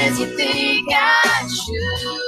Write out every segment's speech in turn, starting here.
as you think I should.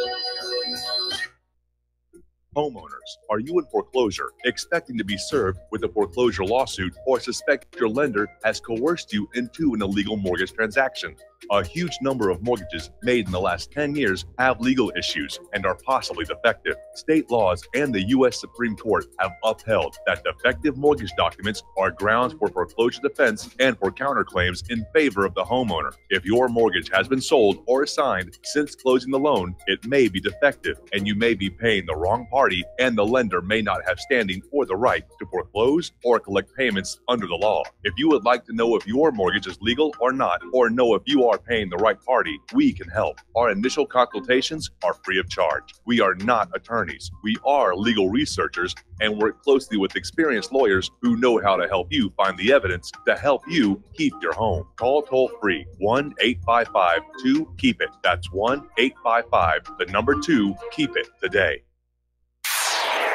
Homeowners, are you in foreclosure, expecting to be served with a foreclosure lawsuit, or suspect your lender has coerced you into an illegal mortgage transaction? A huge number of mortgages made in the last 10 years have legal issues and are possibly defective. State laws and the U.S. Supreme Court have upheld that defective mortgage documents are grounds for foreclosure defense and for counterclaims in favor of the homeowner. If your mortgage has been sold or assigned since closing the loan, it may be defective and you may be paying the wrong party, and the lender may not have standing or the right to foreclose or collect payments under the law. If you would like to know if your mortgage is legal or not, or know if you are paying the right party, we can help. Our initial consultations are free of charge. We are not attorneys. We are legal researchers and work closely with experienced lawyers who know how to help you find the evidence to help you keep your home. Call toll free 1-855-2-KEEP-IT. That's 1-855-2-KEEP-IT today.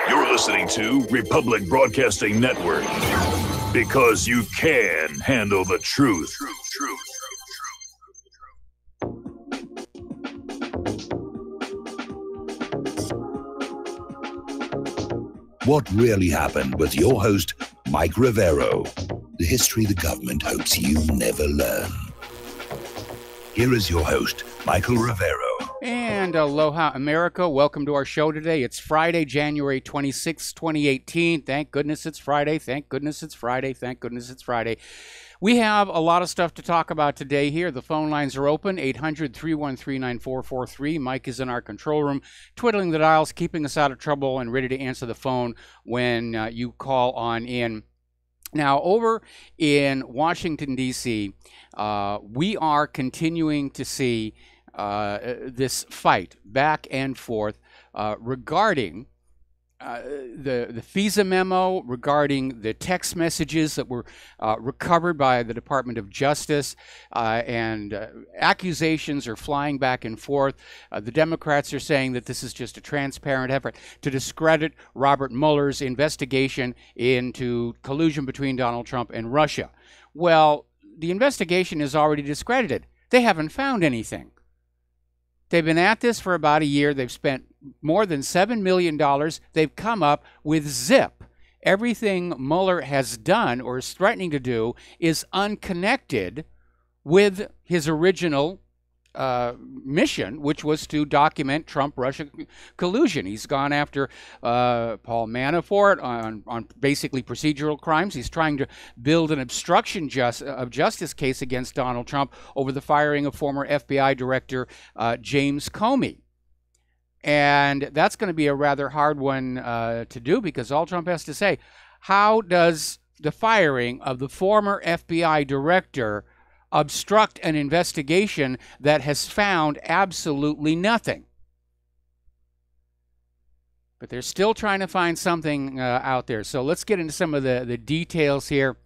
You're listening to Republic Broadcasting Network, because you can handle the truth. What really happened with your host, Mike Rivero. The history the government hopes you never learn. Here is your host, Michael Rivero. And aloha, America. Welcome to our show today. It's Friday, January 26, 2018. Thank goodness it's Friday. Thank goodness it's Friday. Thank goodness it's Friday. We have a lot of stuff to talk about today here. The phone lines are open, 800-313-9443. Mike is in our control room, twiddling the dials, keeping us out of trouble, and ready to answer the phone when you call on in. Now, over in Washington, D.C., we are continuing to see this fight back and forth regarding the FISA memo, regarding the text messages that were recovered by the Department of Justice, and accusations are flying back and forth. The Democrats are saying that this is just a transparent effort to discredit Robert Mueller's investigation into collusion between Donald Trump and Russia. Well, the investigation is already discredited. They haven't found anything. They've been at this for about a year. They've spent more than $7 million. They've come up with zip. Everything Mueller has done or is threatening to do is unconnected with his original mission, which was to document Trump-Russia collusion. He's gone after Paul Manafort on basically procedural crimes. He's trying to build an obstruction of justice case against Donald Trump over the firing of former FBI Director James Comey. And that's going to be a rather hard one to do, because all Trump has to say, how does the firing of the former FBI Director obstruct an investigation that has found absolutely nothing? But they're still trying to find something out there. So let's get into some of the details here.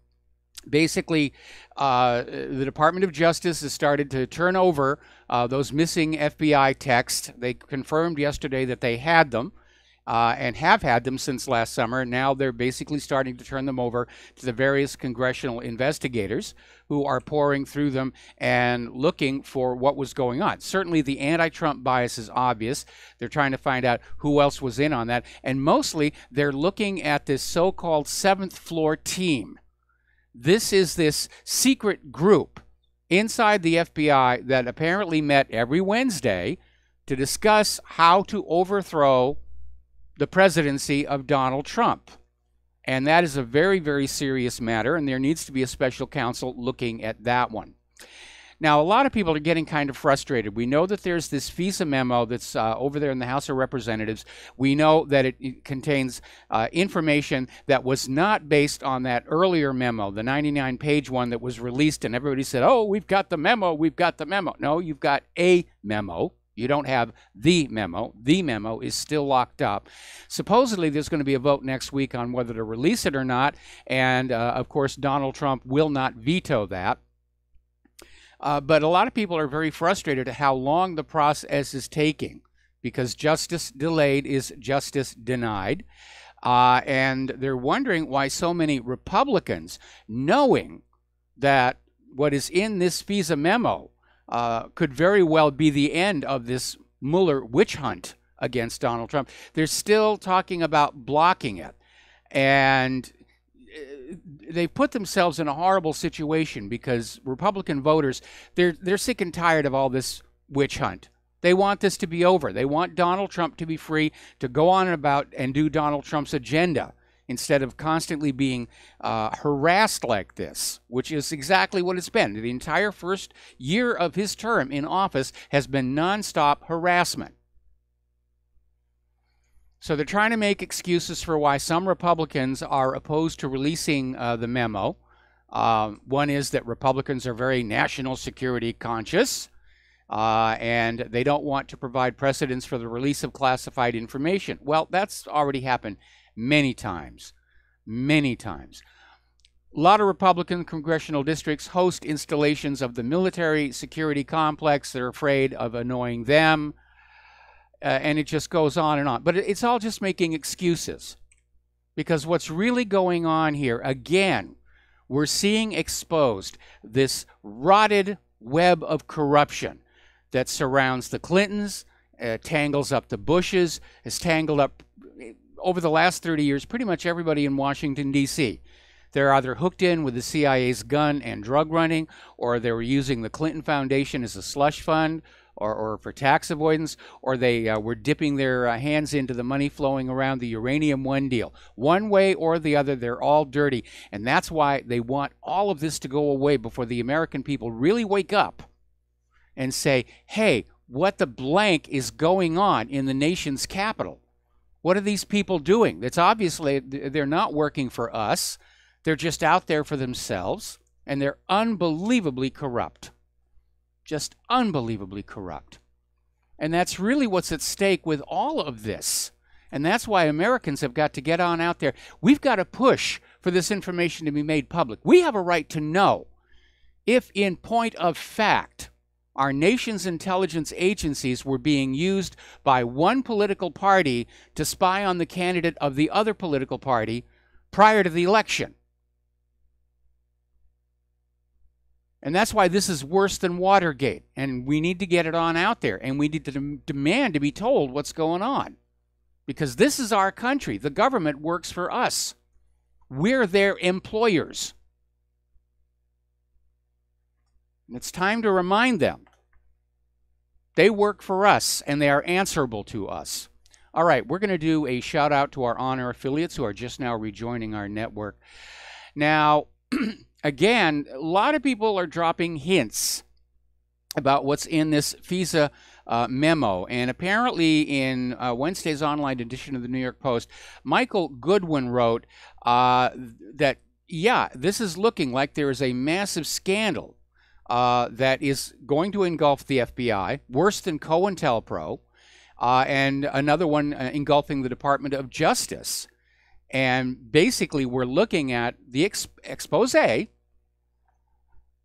Basically, the Department of Justice has started to turn over those missing FBI texts. They confirmed yesterday that they had them. And have had them since last summer. Now they're basically starting to turn them over to the various congressional investigators who are pouring through them and looking for what was going on. Certainly the anti-Trump bias is obvious. They're trying to find out who else was in on that. And mostly they're looking at this so-called seventh floor team. This is this secret group inside the FBI that apparently met every Wednesday to discuss how to overthrow the presidency of Donald Trump. And that is a very, very serious matter, and there needs to be a special counsel looking at that one. Now, a lot of people are getting kind of frustrated. We know that there's this FISA memo that's over there in the House of Representatives. We know that it contains information that was not based on that earlier memo, the 99-page one that was released, and everybody said, oh, we've got the memo, we've got the memo. No, you've got a memo. You don't have the memo. The memo is still locked up. Supposedly, there's going to be a vote next week on whether to release it or not. And, of course, Donald Trump will not veto that. But a lot of people are very frustrated at how long the process is taking, because justice delayed is justice denied. And they're wondering why so many Republicans, knowing that what is in this FISA memo could very well be the end of this Mueller witch hunt against Donald Trump. They're still talking about blocking it. And they've put themselves in a horrible situation because Republican voters, they're sick and tired of all this witch hunt. They want this to be over. They want Donald Trump to be free to go on and about and do Donald Trump's agenda instead of constantly being harassed like this, which is exactly what it's been. The entire first year of his term in office has been nonstop harassment. So they're trying to make excuses for why some Republicans are opposed to releasing the memo. One is that Republicans are very national security conscious, and they don't want to provide precedents for the release of classified information. Well, that's already happened many times, many times. A lot of Republican congressional districts host installations of the military security complex. They're afraid of annoying them. And it just goes on and on. But it's all just making excuses. Because what's really going on here, again, we're seeing exposed this rotted web of corruption that surrounds the Clintons, tangles up the Bushes, has tangled up, over the last 30 years, pretty much everybody in Washington, D.C. They're either hooked in with the CIA's gun and drug running, or they were using the Clinton Foundation as a slush fund, or for tax avoidance, or they were dipping their hands into the money flowing around the Uranium One deal. One way or the other, they're all dirty. And that's why they want all of this to go away before the American people really wake up and say, hey, what the blank is going on in the nation's capital? What are these people doing? It's obviously, they're not working for us. They're just out there for themselves, and they're unbelievably corrupt. Just unbelievably corrupt. And that's really what's at stake with all of this. And that's why Americans have got to get on out there. We've got to push for this information to be made public. We have a right to know if, in point of fact, our nation's intelligence agencies were being used by one political party to spy on the candidate of the other political party prior to the election. And that's why this is worse than Watergate. And we need to get it on out there. And we need to demand to be told what's going on. Because this is our country. The government works for us. We're their employers. And it's time to remind them. They work for us, and they are answerable to us. All right, we're going to do a shout out to our Honor affiliates who are just now rejoining our network. Now, again, a lot of people are dropping hints about what's in this FISA memo. And apparently in Wednesday's online edition of the New York Post, Michael Goodwin wrote that, yeah, this is looking like there is a massive scandal that is going to engulf the FBI, worse than COINTELPRO, and another one engulfing the Department of Justice. And basically, we're looking at the expose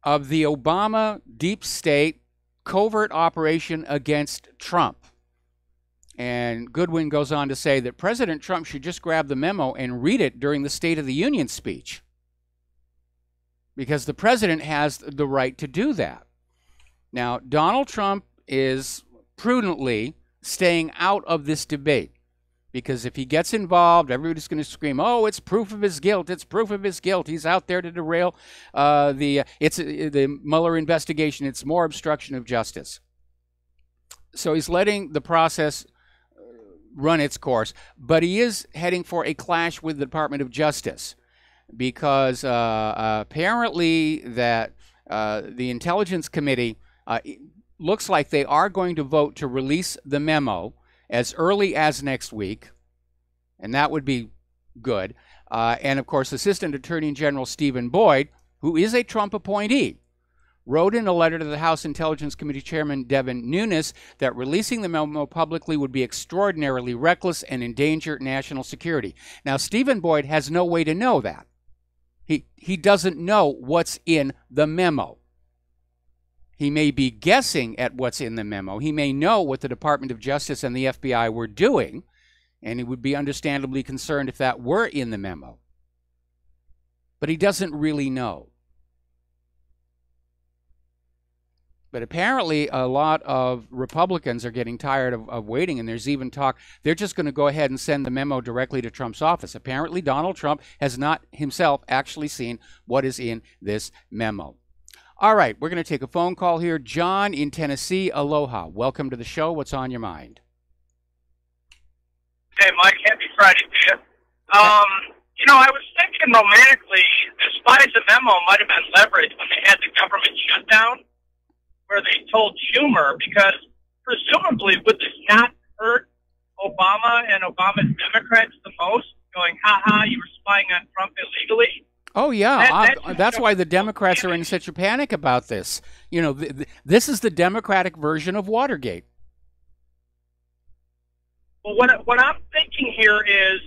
of the Obama deep state covert operation against Trump. And Goodwin goes on to say that President Trump should just grab the memo and read it during the State of the Union speech, because the president has the right to do that. Now, Donald Trump is prudently staying out of this debate, because if he gets involved, everybody's going to scream, oh, it's proof of his guilt. It's proof of his guilt. He's out there to derail the Mueller investigation. It's more obstruction of justice. So he's letting the process run its course, but he is heading for a clash with the Department of Justice, because apparently that the Intelligence Committee looks like they are going to vote to release the memo as early as next week, and that would be good. And, of course, Assistant Attorney General Stephen Boyd, who is a Trump appointee, wrote in a letter to the House Intelligence Committee Chairman Devin Nunes that releasing the memo publicly would be extraordinarily reckless and endanger national security. Now, Stephen Boyd has no way to know that. He doesn't know what's in the memo. He may be guessing at what's in the memo. He may know what the Department of Justice and the FBI were doing, and he would be understandably concerned if that were in the memo. But he doesn't really know. But apparently a lot of Republicans are getting tired of waiting, and there's even talk they're just going to go ahead and send the memo directly to Trump's office. Apparently Donald Trump has not himself actually seen what is in this memo. All right, we're going to take a phone call here. John in Tennessee, aloha. Welcome to the show. What's on your mind? Hey, Mike, happy Friday to you. I was thinking romantically, this FISA memo might have been leveraged when they had the government shutdown, where they told Schumer, because presumably would this not hurt Obama and Obama's Democrats the most, going, ha-ha, you were spying on Trump illegally? Oh, yeah. That's why the Democrats are in such a panic about this. This is the Democratic version of Watergate. Well, what I'm thinking here is,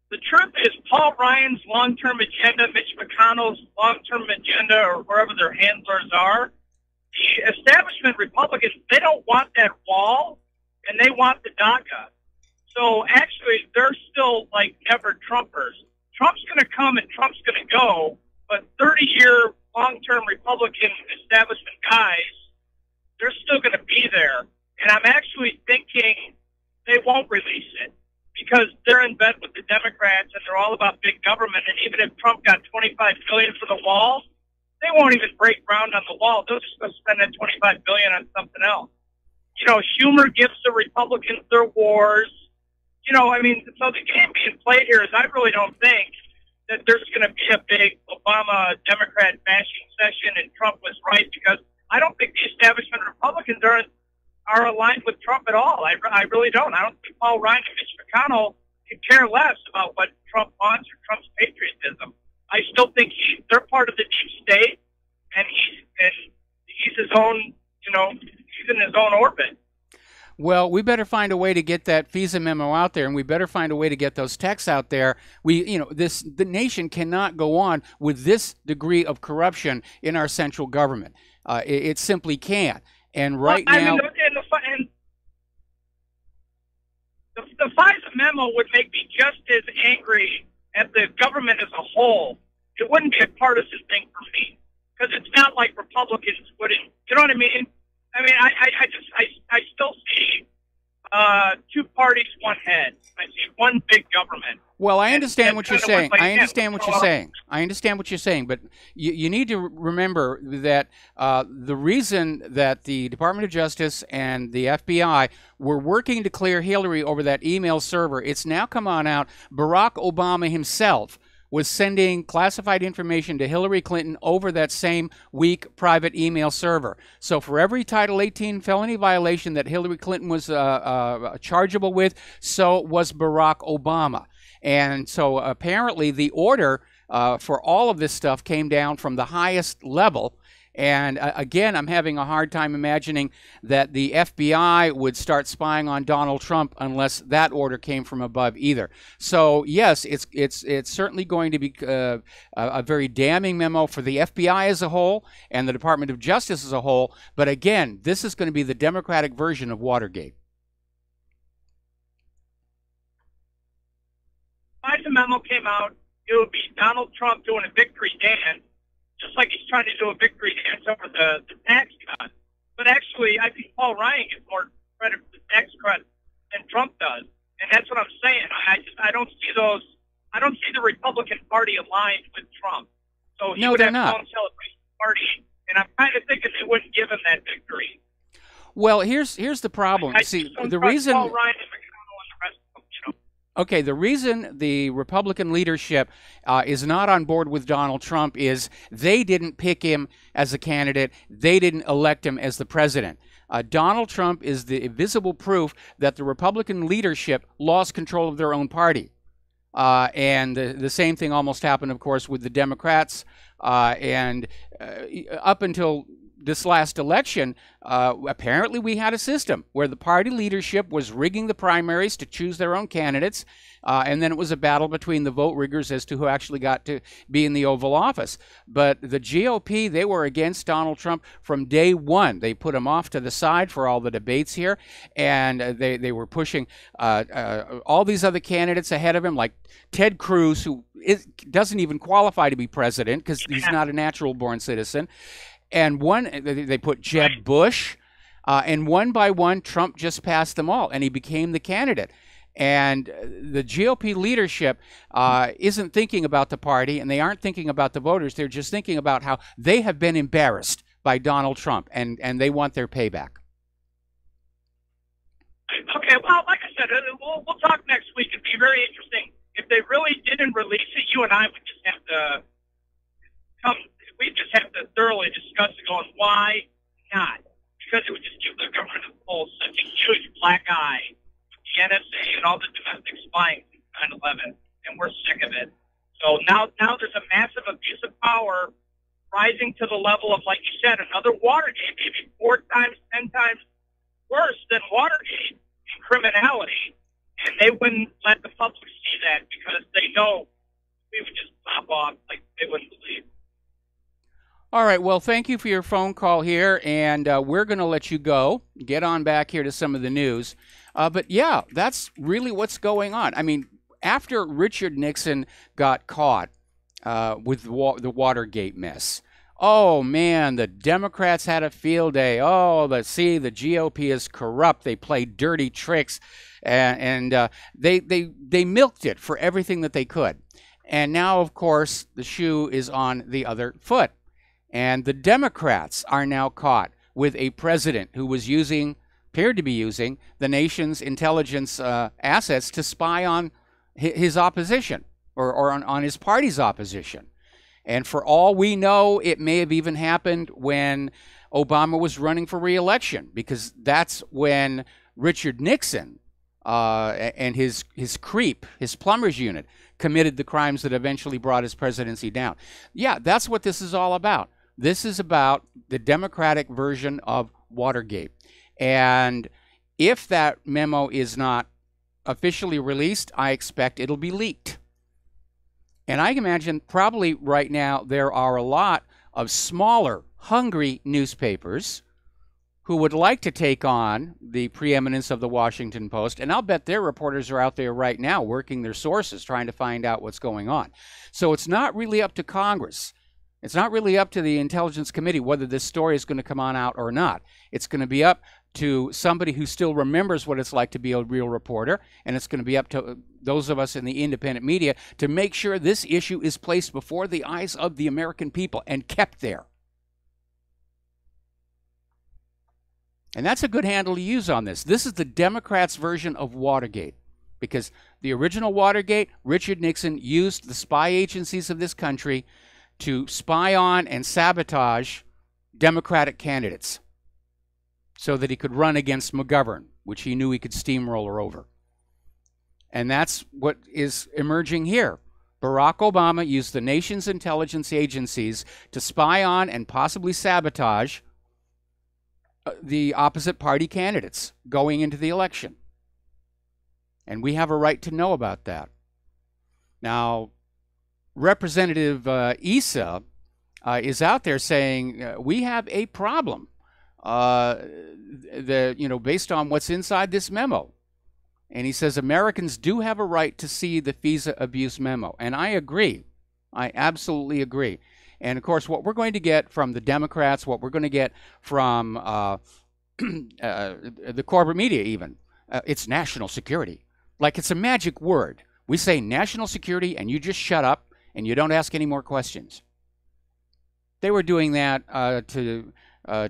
the truth is Paul Ryan's long-term agenda, Mitch McConnell's long-term agenda, or wherever their handlers are, the establishment Republicans, they don't want that wall, and they want the DACA. So actually, they're still like never Trumpers. Trump's going to come and Trump's going to go, but 30-year long-term Republican establishment guys, they're still going to be there. And I'm actually thinking they won't release it because they're in bed with the Democrats and they're all about big government. And even if Trump got $25 billion for the wall, they won't even break ground on the wall. They'll just go spend that $25 billion on something else. Schumer gives the Republicans their wars. So the game being played here is I really don't think that there's going to be a big Obama Democrat bashing session and Trump was right, because I don't think the establishment Republicans are aligned with Trump at all. I really don't. I don't think Paul Ryan and Mitch McConnell could care less about what Trump wants or Trump's patriotism. I still think they're part of the deep state, and he's his own, he's in his own orbit. Well, we better find a way to get that FISA memo out there, and we better find a way to get those texts out there. The nation cannot go on with this degree of corruption in our central government. It simply can't. And now, the FISA memo would make me just as angry at the government as a whole. It wouldn't be a partisan thing for me, because it's not like Republicans wouldn't. You know what I mean? I still see two parties, one head. I see one big government. Well, I understand what you're saying. I understand what you're saying. But you need to remember that the reason that the Department of Justice and the FBI were working to clear Hillary over that email server, it's now come on out, Barack Obama himself was sending classified information to Hillary Clinton over that same weak private email server. So for every Title 18 felony violation that Hillary Clinton was chargeable with, so was Barack Obama. And so apparently the order for all of this stuff came down from the highest level. And again, I'm having a hard time imagining that the FBI would start spying on Donald Trump unless that order came from above either. So yes, it's certainly going to be a very damning memo for the FBI as a whole and the Department of Justice as a whole. But again, this is going to be the Democratic version of Watergate. If the memo came out, it would be Donald Trump doing a victory dance, just like he's trying to do a victory dance over the tax cut. But actually, I think Paul Ryan gets more credit for the tax cut than Trump does, and that's what I'm saying. I don't see those. I don't see the Republican Party aligned with Trump. So he would have his own celebration party, and I'm kind of thinking they wouldn't give him that victory. Well, here's the problem. See, the reason. Paul Ryan and McConnell and the rest of them, Okay, the reason the Republican leadership is not on board with Donald Trump is they didn't pick him as a candidate. They didn't elect him as the president. Donald Trump is the visible proof that the Republican leadership lost control of their own party. And the same thing almost happened, of course, with the Democrats. And up until this last election, apparently we had a system where the party leadership was rigging the primaries to choose their own candidates, and then it was a battle between the vote riggers as to who actually got to be in the Oval Office. But the GOP, they were against Donald Trump from day one. They put him off to the side for all the debates here, and they were pushing all these other candidates ahead of him, like Ted Cruz, who doesn't even qualify to be president because he's not a natural-born citizen. And they put Jeb Bush, and one by one, Trump just passed them all, and he became the candidate. And the GOP leadership isn't thinking about the party, and they aren't thinking about the voters. They're just thinking about how they have been embarrassed by Donald Trump, and they want their payback. Okay, well, like I said, we'll talk next week. It'd be very interesting. If they really didn't release it, you and I would just have to thoroughly discuss it, going, why not? Because it would just give the government of Poland such a huge black eye. The NSA and all the domestic spying since 9/11, and we're sick of it. So now there's a massive abuse of power rising to the level of, like you said, another Watergate, maybe 4 times, 10 times worse than Watergate in criminality. And they wouldn't let the public see that because they know we would just pop off like they wouldn't believe. All right, well, thank you for your phone call here, and we're going to let you go. Get on back here to some of the news. But, yeah, that's really what's going on. I mean, after Richard Nixon got caught with the Watergate mess, oh, man, the Democrats had a field day. Oh, the GOP is corrupt. They play dirty tricks, and they milked it for everything that they could. And now, of course, the shoe is on the other foot. And the Democrats are now caught with a president who was appeared to be using the nation's intelligence assets to spy on his opposition or on his party's opposition. And for all we know, it may have even happened when Obama was running for re-election, because that's when Richard Nixon and his creep, his plumbers unit, committed the crimes that eventually brought his presidency down. Yeah, that's what this is all about. This is about the Democratic version of Watergate. And if that memo is not officially released, I expect it'll be leaked. And I imagine probably right now there are a lot of smaller, hungry newspapers who would like to take on the preeminence of the Washington Post. And I'll bet their reporters are out there right now working their sources, trying to find out what's going on. So it's not really up to Congress. It's not really up to the Intelligence Committee whether this story is going to come on out or not. It's going to be up to somebody who still remembers what it's like to be a real reporter, and it's going to be up to those of us in the independent media to make sure this issue is placed before the eyes of the American people and kept there. And that's a good handle to use on this. This is the Democrats' version of Watergate, because the original Watergate, Richard Nixon used the spy agencies of this country to spy on and sabotage Democratic candidates so that he could run against McGovern, which he knew he could steamroller over. And that's what is emerging here. Barack Obama used the nation's intelligence agencies to spy on and possibly sabotage the opposite party candidates going into the election. And we have a right to know about that. Now, Representative Issa is out there saying we have a problem, based on what's inside this memo. And he says Americans do have a right to see the FISA abuse memo. And I agree. I absolutely agree. And, of course, what we're going to get from the Democrats, what we're going to get from the corporate media even, it's national security. Like it's a magic word. We say national security and you just shut up and you don't ask any more questions. They were doing that to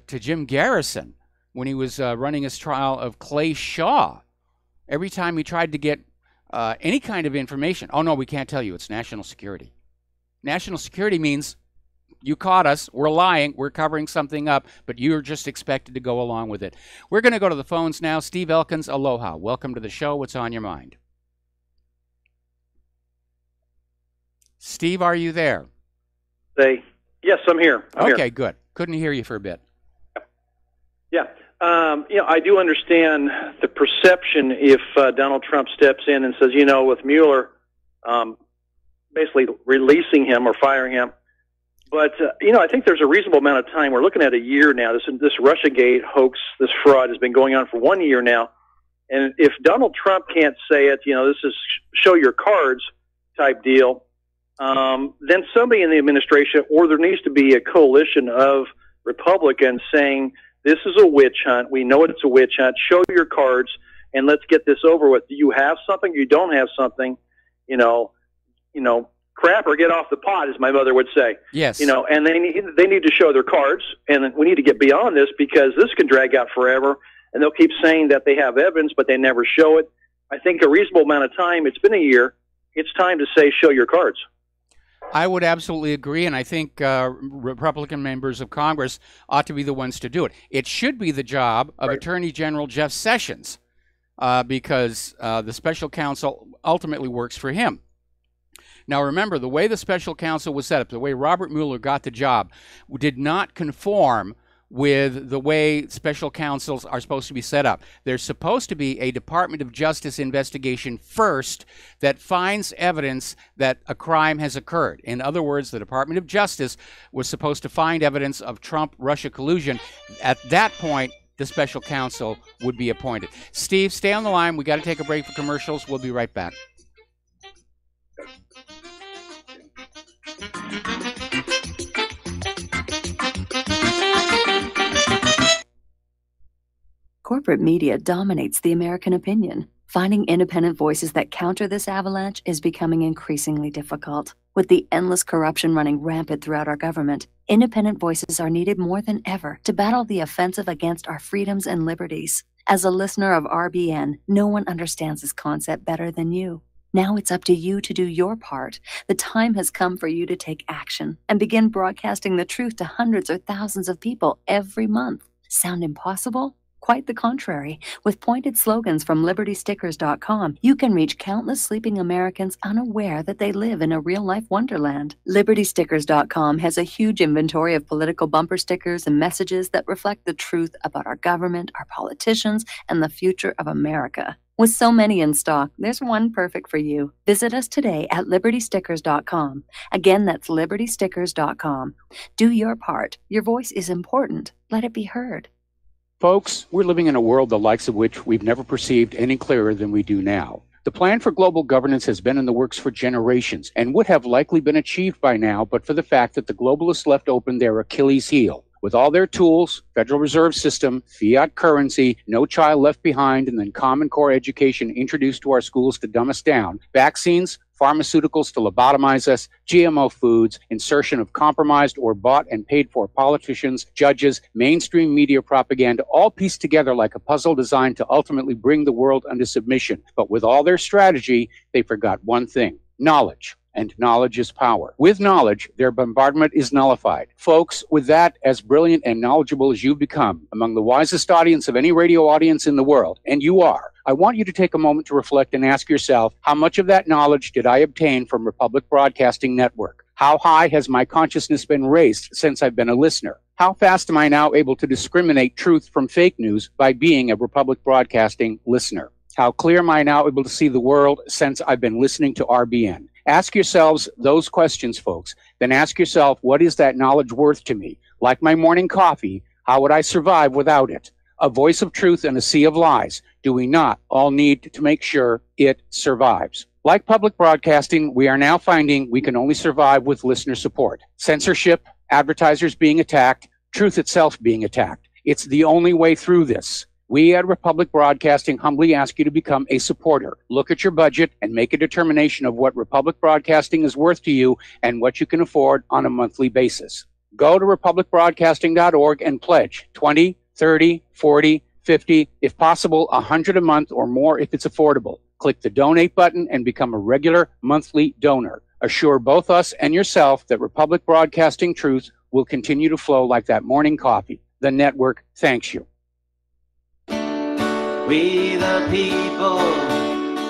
Jim Garrison when he was running his trial of Clay Shaw. Every time he tried to get any kind of information, oh no, we can't tell you, it's national security. National security means you caught us, we're lying, we're covering something up, but you're just expected to go along with it. We're going to go to the phones now. Steve Elkins, aloha. Welcome to the show. What's on your mind? Steve, are you there? Yes, I'm here. Okay, good. Couldn't hear you for a bit. Yeah. I do understand the perception if Donald Trump steps in and says, with Mueller basically releasing him or firing him. But, I think there's a reasonable amount of time. We're looking at a year now. This Russiagate hoax, this fraud has been going on for 1 year now. And if Donald Trump can't say it, this is show your cards type deal, then somebody in the administration, or there needs to be a coalition of Republicans saying, this is a witch hunt. We know it's a witch hunt. Show your cards and let's get this over with. Do you have something? You don't have something, crap or get off the pot, as my mother would say. Yes. And they need to show their cards, and we need to get beyond this because this can drag out forever, and they'll keep saying that they have evidence, but they never show it. I think a reasonable amount of time, it's been a year, it's time to say, show your cards. I would absolutely agree, and I think Republican members of Congress ought to be the ones to do it. It should be the job of Attorney General Jeff Sessions, because the special counsel ultimately works for him. Now, remember, the way the special counsel was set up, the way Robert Mueller got the job, did not conform with the way special counsels are supposed to be set up. There's supposed to be a Department of Justice investigation first that finds evidence that a crime has occurred. In other words, the Department of Justice was supposed to find evidence of Trump-Russia collusion. At that point, the special counsel would be appointed. Steve, stay on the line. We got to take a break for commercials. We'll be right back. Corporate media dominates the American opinion. Finding independent voices that counter this avalanche is becoming increasingly difficult. With the endless corruption running rampant throughout our government, independent voices are needed more than ever to battle the offensive against our freedoms and liberties. As a listener of RBN, no one understands this concept better than you. Now it's up to you to do your part. The time has come for you to take action and begin broadcasting the truth to hundreds or thousands of people every month. Sound impossible? Quite the contrary. With pointed slogans from LibertyStickers.com, you can reach countless sleeping Americans unaware that they live in a real-life wonderland. LibertyStickers.com has a huge inventory of political bumper stickers and messages that reflect the truth about our government, our politicians, and the future of America. With so many in stock, there's one perfect for you. Visit us today at LibertyStickers.com. Again, that's LibertyStickers.com. Do your part. Your voice is important. Let it be heard. Folks, we're living in a world the likes of which we've never perceived any clearer than we do now. The plan for global governance has been in the works for generations and would have likely been achieved by now, but for the fact that the globalists left open their Achilles heel. With all their tools, Federal Reserve System, fiat currency, no child left behind, and then Common Core education introduced to our schools to dumb us down, vaccines, pharmaceuticals to lobotomize us, GMO foods, insertion of compromised or bought and paid for politicians, judges, mainstream media propaganda, all pieced together like a puzzle designed to ultimately bring the world under submission. But with all their strategy, they forgot one thing: knowledge. And knowledge is power. With knowledge, their bombardment is nullified. Folks, with that, as brilliant and knowledgeable as you've become, among the wisest audience of any radio audience in the world, and you are, I want you to take a moment to reflect and ask yourself, how much of that knowledge did I obtain from Republic Broadcasting Network? How high has my consciousness been raised since I've been a listener? How fast am I now able to discriminate truth from fake news by being a Republic Broadcasting listener? How clear am I now able to see the world since I've been listening to RBN? Ask yourselves those questions, folks. Then ask yourself, what is that knowledge worth to me? Like my morning coffee, how would I survive without it? A voice of truth in a sea of lies. Do we not all need to make sure it survives? Like public broadcasting, we are now finding we can only survive with listener support. Censorship, advertisers being attacked, truth itself being attacked. It's the only way through this. We at Republic Broadcasting humbly ask you to become a supporter. Look at your budget and make a determination of what Republic Broadcasting is worth to you and what you can afford on a monthly basis. Go to republicbroadcasting.org and pledge $20, $30, $40, $50, if possible, $100 a month or more if it's affordable. Click the donate button and become a regular monthly donor. Assure both us and yourself that Republic Broadcasting truth will continue to flow like that morning coffee. The network thanks you. We the people,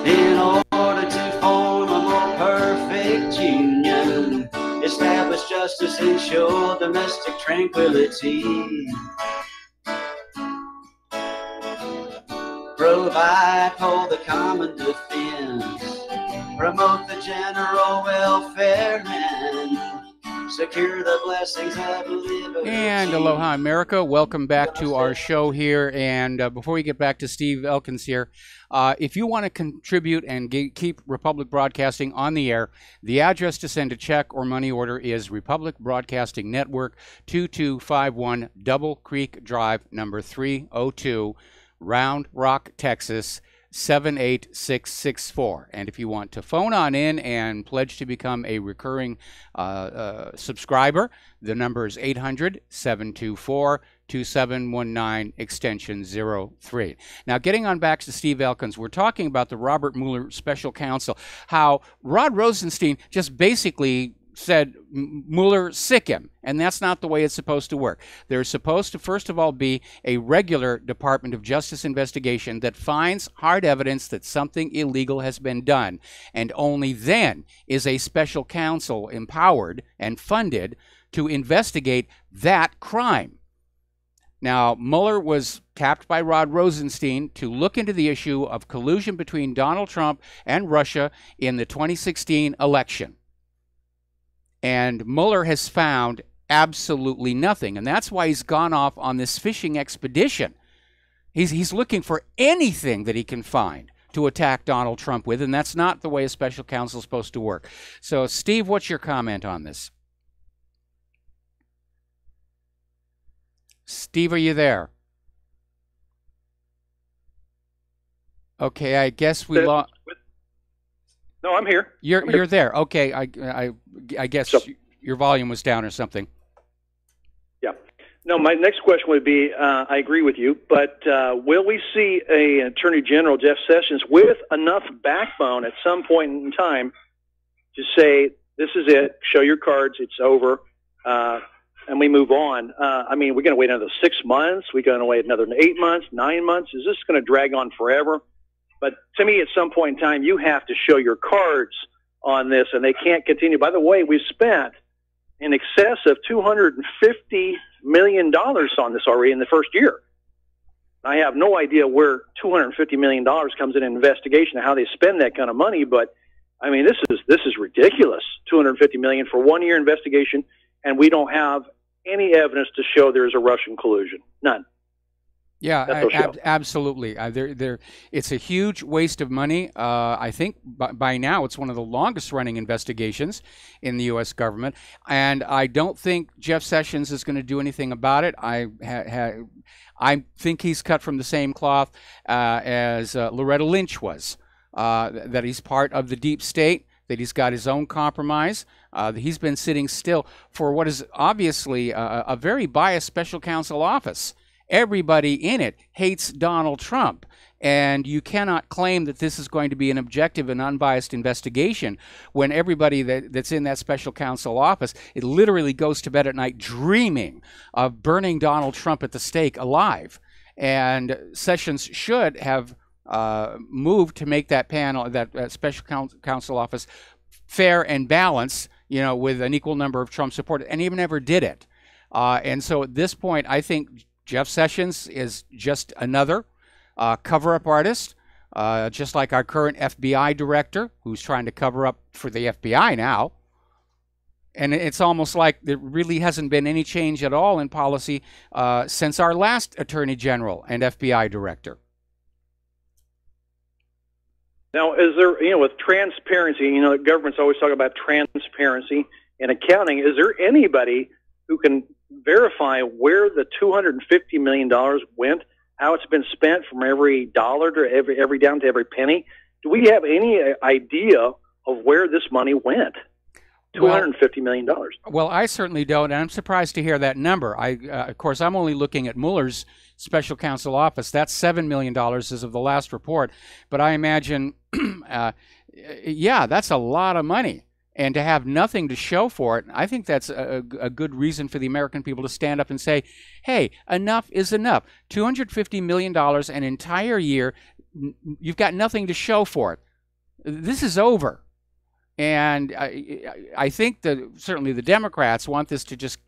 in order to form a more perfect union, establish justice, ensure domestic tranquility, provide for the common defense, promote the general welfare and secure the blessings of liberty. And aloha, America. Welcome back to our show here. And before we get back to Steve Elkins here, if you want to contribute and keep Republic Broadcasting on the air, the address to send a check or money order is Republic Broadcasting Network, 2251 Double Creek Drive, number 302, Round Rock, Texas, 78664. And if you want to phone on in and pledge to become a recurring subscriber, the number is 800-724-2719, extension 03. Now, getting on back to Steve Elkins, we're talking about the Robert Mueller special counsel, how Rod Rosenstein just basically said, Mueller, sick him. And that's not the way it's supposed to work. There's supposed to, first of all, be a regular Department of Justice investigation that finds hard evidence that something illegal has been done. And only then is a special counsel empowered and funded to investigate that crime. Now, Mueller was tapped by Rod Rosenstein to look into the issue of collusion between Donald Trump and Russia in the 2016 election. And Mueller has found absolutely nothing. And that's why he's gone off on this fishing expedition. He's looking for anything that he can find to attack Donald Trump with, and that's not the way a special counsel is supposed to work. So, Steve, what's your comment on this? Steve, are you there? Okay, I guess we lost. No, I'm here. You're there. Okay, I guess your volume was down or something. Yeah. No, my next question would be, I agree with you, but will we see an Attorney General, Jeff Sessions, with enough backbone at some point in time to say, this is it, show your cards, it's over, and we move on? I mean, we're going to wait another 6 months? We're going to wait another 8 months, 9 months? Is this going to drag on forever? But to me, at some point in time, you have to show your cards on this, and they can't continue. By the way, we've spent in excess of $250 million on this already in the first year. I have no idea where $250 million comes in an investigation of how they spend that kind of money, but I mean, this is ridiculous. $250 million for 1 year investigation, and we don't have any evidence to show there's a Russian collusion. None. Yeah, absolutely. It's a huge waste of money. I think by now it's one of the longest running investigations in the U.S. government, and I don't think Jeff Sessions is going to do anything about it. I think he's cut from the same cloth as Loretta Lynch was, that he's part of the deep state, that he's got his own compromise, that he's been sitting still for what is obviously a very biased special counsel office. Everybody in it hates Donald Trump, and you cannot claim that this is going to be an objective and unbiased investigation when everybody that's in that special counsel office, it literally goes to bed at night dreaming of burning Donald Trump at the stake alive. And Sessions should have moved to make that panel, that special counsel office, fair and balanced, with an equal number of Trump supporters, and he never did it. And so at this point, I think Jeff Sessions is just another cover-up artist, just like our current FBI director, who's trying to cover up for the FBI now. And it's almost like there really hasn't been any change at all in policy since our last Attorney General and FBI director. Now, is there, with transparency, the government's always talking about transparency in accounting. Is there anybody who can verify where the $250 million went, how it's been spent from every dollar to every down to every penny? Do we have any idea of where this money went? $250 million. Well, I certainly don't, and I'm surprised to hear that number. Of course, I'm only looking at Mueller's special counsel office. That's $7 million as of the last report. But I imagine, yeah, that's a lot of money. And to have nothing to show for it, I think that's a good reason for the American people to stand up and say, hey, enough is enough. $250 million an entire year, you've got nothing to show for it. This is over. And I think that certainly the Democrats want this to just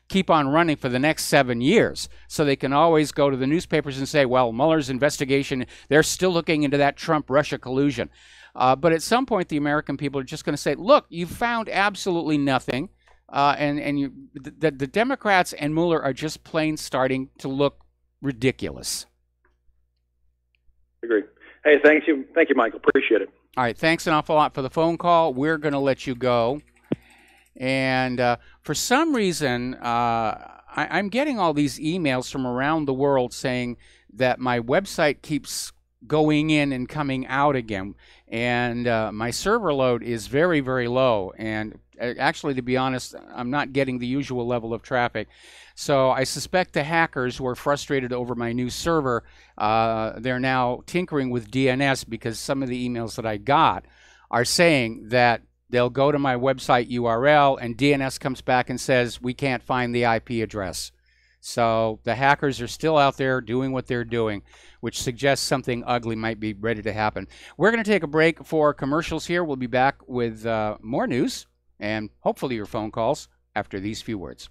keep on running for the next 7 years, so they can always go to the newspapers and say, well, Mueller's investigation, they're still looking into that Trump-Russia collusion. But at some point, the American people are just going to say, look, you've found absolutely nothing. the Democrats and Mueller are just plain starting to look ridiculous. Agree. Hey, thank you, Michael. Appreciate it. All right, thanks an awful lot for the phone call. We're going to let you go. And for some reason, I'm getting all these emails from around the world saying that my website keeps going in and coming out again. And my server load is very, very low. And actually, to be honest, I'm not getting the usual level of traffic. So I suspect the hackers who are frustrated over my new server, they're now tinkering with DNS, because some of the emails that I got are saying that they'll go to my website URL and DNS comes back and says, we can't find the IP address. So the hackers are still out there doing what they're doing, which suggests something ugly might be ready to happen. We're going to take a break for commercials here. We'll be back with more news and hopefully your phone calls after these few words.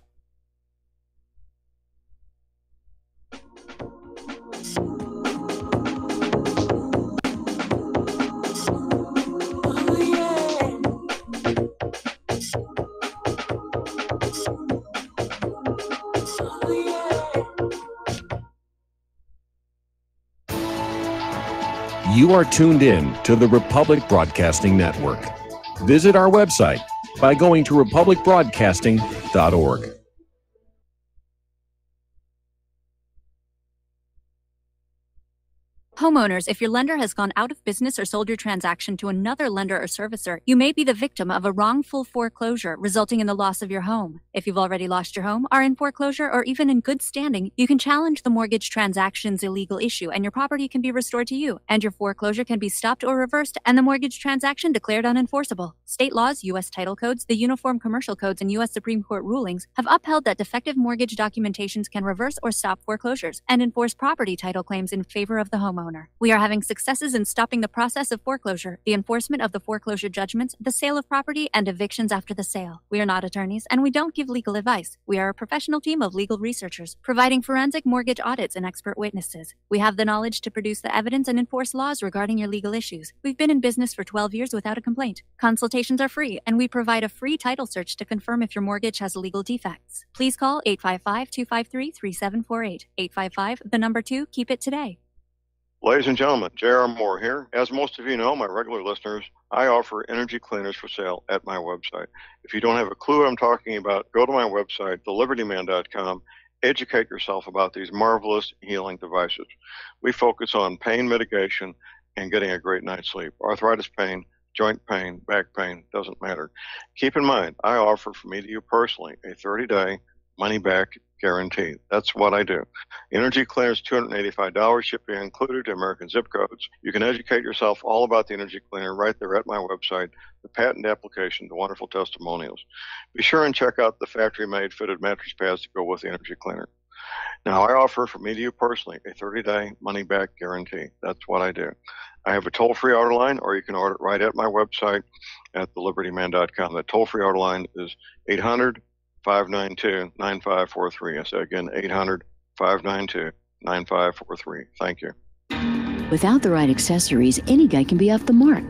You are tuned in to the Republic Broadcasting Network. Visit our website by going to republicbroadcasting.org. Homeowners, if your lender has gone out of business or sold your transaction to another lender or servicer, you may be the victim of a wrongful foreclosure, resulting in the loss of your home. If you've already lost your home, are in foreclosure, or even in good standing, you can challenge the mortgage transaction's illegal issue, and your property can be restored to you, and your foreclosure can be stopped or reversed, and the mortgage transaction declared unenforceable. State laws, U.S. title codes, the Uniform Commercial Codes, and U.S. Supreme Court rulings have upheld that defective mortgage documentations can reverse or stop foreclosures and enforce property title claims in favor of the homeowner. We are having successes in stopping the process of foreclosure, the enforcement of the foreclosure judgments, the sale of property, and evictions after the sale. We are not attorneys, and we don't give legal advice. We are a professional team of legal researchers, providing forensic mortgage audits and expert witnesses. We have the knowledge to produce the evidence and enforce laws regarding your legal issues. We've been in business for 12 years without a complaint. Consultations are free, and we provide a free title search to confirm if your mortgage has legal defects. Please call 855-253-3748. 855, keep it today. Ladies and gentlemen, J.R. Moore here. As most of you know, my regular listeners, I offer energy cleaners for sale at my website. If you don't have a clue what I'm talking about, go to my website, thelibertyman.com, educate yourself about these marvelous healing devices. We focus on pain mitigation and getting a great night's sleep. Arthritis pain, joint pain, back pain, doesn't matter. Keep in mind, I offer from me to you personally a 30-day money-back guarantee. That's what I do. Energy cleaners, $285, shipping included to American zip codes. You can educate yourself all about the energy cleaner right there at my website, the patent application, the wonderful testimonials. Be sure and check out the factory-made fitted mattress pads to go with the energy cleaner. Now, I offer from me to you personally a 30-day money-back guarantee. That's what I do. I have a toll-free order line, or you can order it right at my website at thelibertyman.com. That toll-free order line is 800-592-9543. I say again, 800-592-9543. Thank you. Without the right accessories, any guy can be off the mark.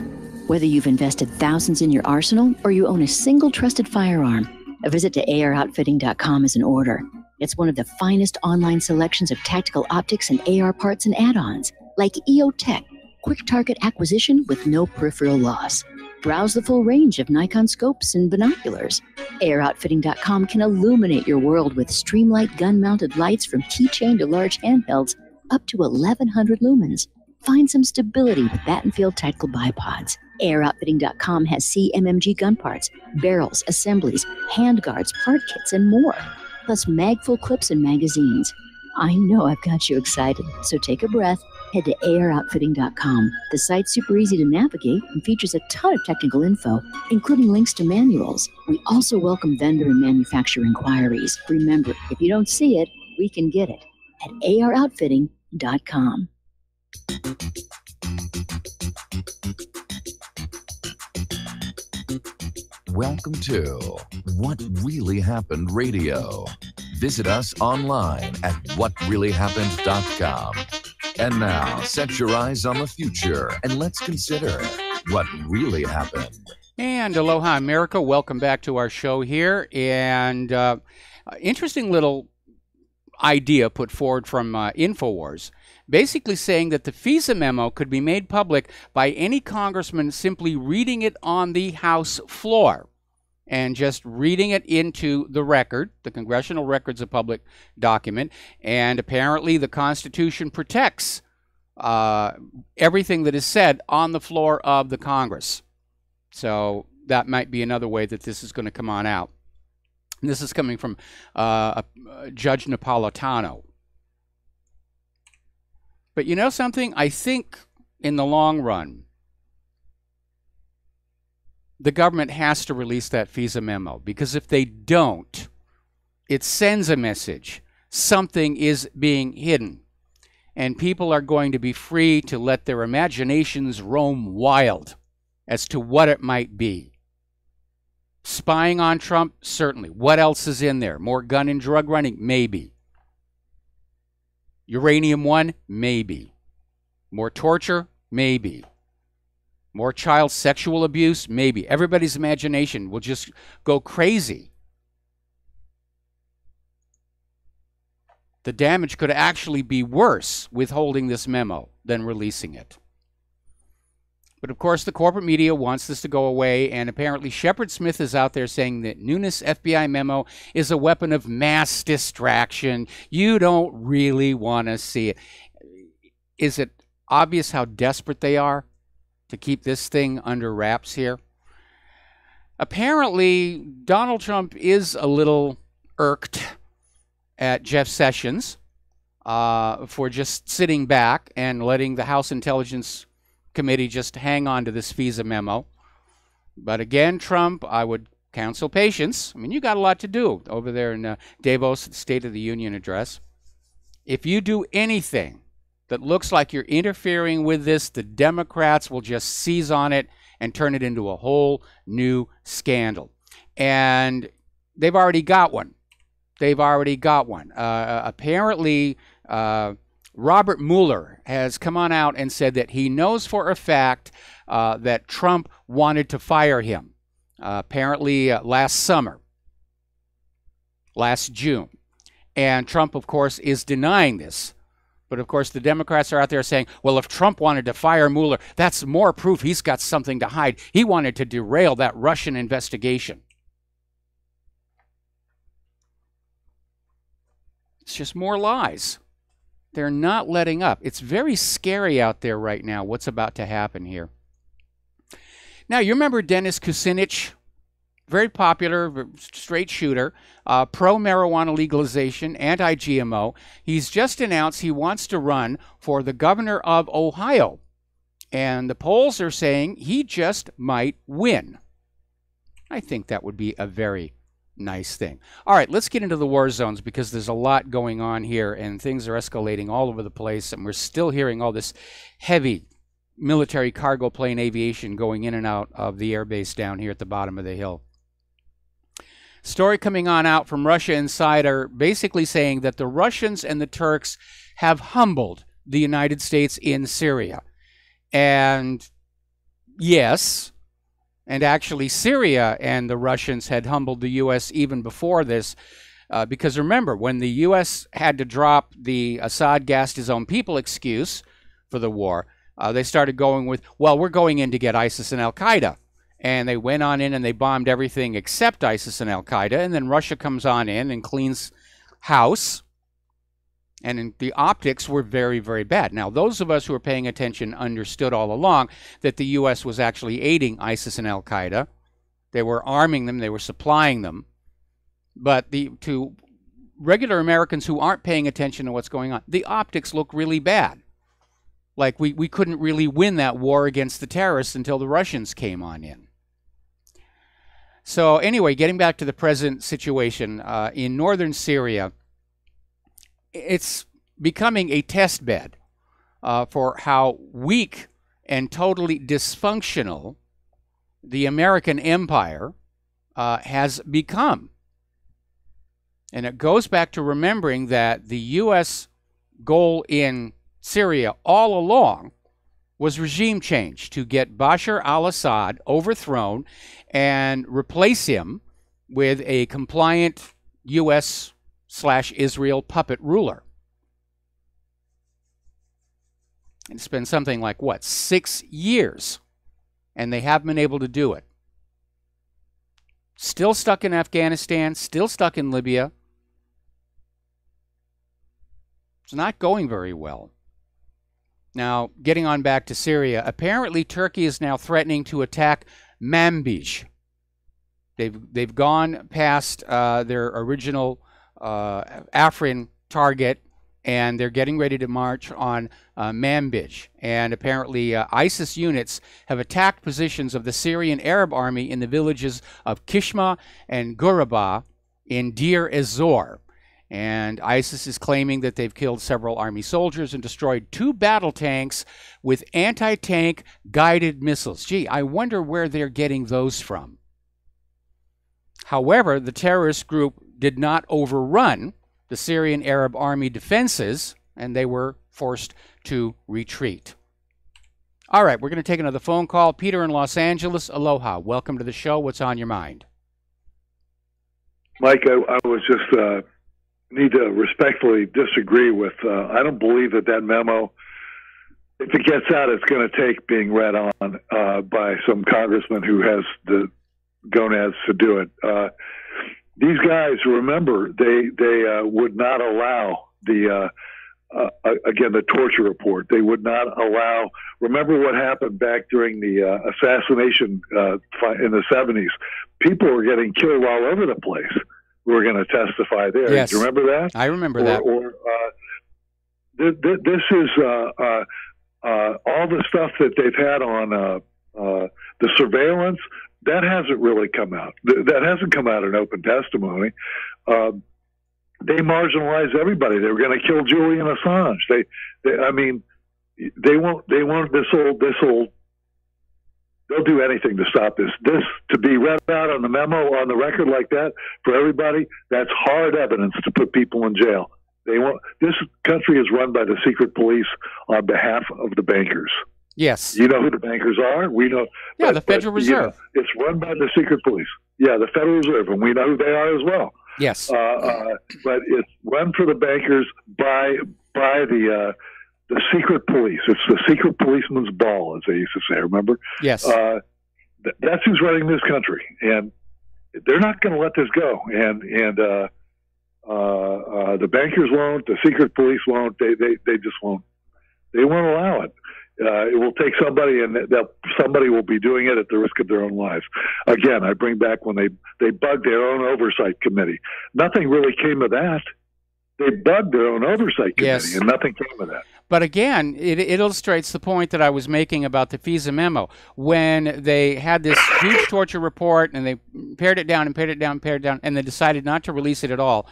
Whether you've invested thousands in your arsenal or you own a single trusted firearm, a visit to AROutfitting.com is in order. It's one of the finest online selections of tactical optics and AR parts and add-ons, like EOTech, quick target acquisition with no peripheral loss. Browse the full range of Nikon scopes and binoculars. AROutfitting.com can illuminate your world with Streamlight gun-mounted lights from keychain to large handhelds up to 1,100 lumens. Find some stability with Battenfield tactical bipods. AROutfitting.com has CMMG gun parts, barrels, assemblies, handguards, part kits, and more, plus mag-full clips and magazines. I know I've got you excited, so take a breath. Head to AROutfitting.com. The site's super easy to navigate and features a ton of technical info, including links to manuals. We also welcome vendor and manufacturer inquiries. Remember, if you don't see it, we can get it at AROutfitting.com. Welcome to What Really Happened Radio. Visit us online at whatreallyhappened.com. And now, set your eyes on the future and let's consider what really happened. And aloha, America. Welcome back to our show here. And interesting little idea put forward from InfoWars, basically saying that the FISA memo could be made public by any congressman simply reading it on the House floor and just reading it into the record. The congressional record's a public document, and apparently the Constitution protects everything that is said on the floor of the Congress. So that might be another way that this is going to come on out. And this is coming from Judge Napolitano. But you know something? I think in the long run, the government has to release that FISA memo, because if they don't, it sends a message. Something is being hidden. And people are going to be free to let their imaginations roam wild as to what it might be. Spying on Trump? Certainly. What else is in there? More gun and drug running? Maybe. Uranium One? Maybe. More torture? Maybe. More child sexual abuse? Maybe. Everybody's imagination will just go crazy. The damage could actually be worse withholding this memo than releasing it. But of course, the corporate media wants this to go away, and apparently Shepard Smith is out there saying that Nunes' FBI memo is a weapon of mass distraction. You don't really want to see it. Is it obvious how desperate they are to keep this thing under wraps here? Apparently, Donald Trump is a little irked at Jeff Sessions for just sitting back and letting the House Intelligence Committee just hang on to this FISA memo. But again, Trump, I would counsel patience. I mean, you got a lot to do over there in Davos, the State of the Union address. If you do anything that looks like you're interfering with this, the Democrats will just seize on it and turn it into a whole new scandal. And they've already got one. They've already got one. Apparently, Robert Mueller has come on out and said that he knows for a fact that Trump wanted to fire him, apparently last summer, last June. And Trump, of course, is denying this. But, of course, the Democrats are out there saying, well, if Trump wanted to fire Mueller, that's more proof he's got something to hide. He wanted to derail that Russian investigation. It's just more lies. They're not letting up. It's very scary out there right now, what's about to happen here. Now, you remember Dennis Kucinich? Very popular, straight shooter, pro-marijuana legalization, anti-GMO. He's just announced he wants to run for the governor of Ohio. And the polls are saying he just might win. I think that would be a very nice thing. All right, let's get into the war zones, because there's a lot going on here and things are escalating all over the place, and we're still hearing all this heavy military cargo plane aviation going in and out of the airbase down here at the bottom of the hill. Story coming on out from Russia Insider basically saying that the Russians and the Turks have humbled the United States in Syria. And yes, and actually, Syria and the Russians had humbled the U.S. even before this, because remember, when the U.S. had to drop the Assad gassed his own people excuse for the war, they started going with, well, we're going in to get ISIS and Al-Qaeda. And they went on in and they bombed everything except ISIS and Al-Qaeda, and then Russia comes on in and cleans house. And the optics were very, very bad. Now, those of us who were paying attention understood all along that the U.S. was actually aiding ISIS and Al-Qaeda. They were arming them. They were supplying them. But to regular Americans who aren't paying attention to what's going on, the optics look really bad. Like we couldn't really win that war against the terrorists until the Russians came on in. So anyway, getting back to the present situation, in northern Syria, it's becoming a test bed for how weak and totally dysfunctional the American empire has become. And it goes back to remembering that the U.S. goal in Syria all along was regime change to get Bashar al-Assad overthrown and replace him with a compliant U.S./Israel puppet ruler. It's been something like, 6 years, and they haven't been able to do it. Still stuck in Afghanistan, still stuck in Libya. It's not going very well. Now, getting on back to Syria, apparently Turkey is now threatening to attack Manbij. They've gone past their original Afrin target, and they're getting ready to march on Manbij. And apparently ISIS units have attacked positions of the Syrian Arab army in the villages of Kishma and Guraba in Deir ez-Zor. And ISIS is claiming that they've killed several army soldiers and destroyed 2 battle tanks with anti-tank guided missiles. Gee, I wonder where they're getting those from. However, the terrorist group did not overrun the Syrian Arab army defenses, and they were forced to retreat. All right, we're going to take another phone call. Peter in Los Angeles, aloha. Welcome to the show. What's on your mind? Mike, I was just need to respectfully disagree with, I don't believe that memo, if it gets out, it's going to take being read on by some congressman who has the gonads to do it. These guys, remember, they would not allow the again, the torture report. They would not allow. Remember what happened back during the assassination in the 70s? People were getting killed all over the place. We were going to testify there. Yes. Do you remember that? I remember that. This is all the stuff that they've had on the surveillance. That hasn't really come out. That hasn't come out in open testimony. They marginalized everybody. They were going to kill Julian Assange. They won't this old. They'll do anything to stop this. This to be read out on the memo on the record like that for everybody. That's hard evidence to put people in jail. They won't. This country is run by the secret police on behalf of the bankers. Yes. You know who the bankers are? We know. Yeah, the Federal Reserve. It's run by the secret police. Yeah, the Federal Reserve, and we know who they are as well. Yes. But it's run for the bankers by the secret police. It's the secret policeman's ball, as they used to say. Remember? Yes. That's who's running this country, and they're not going to let this go. And the bankers won't. The secret police won't. They just won't. They won't allow it. It will take somebody, and somebody will be doing it at the risk of their own lives. Again, I bring back when they bugged their own oversight committee. Nothing really came of that. They bugged their own oversight committee, Yes. and nothing came of that. But again, it illustrates the point that I was making about the FISA memo. When they had this huge torture report, and they pared it down and pared it down and pared it down, and they decided not to release it at all,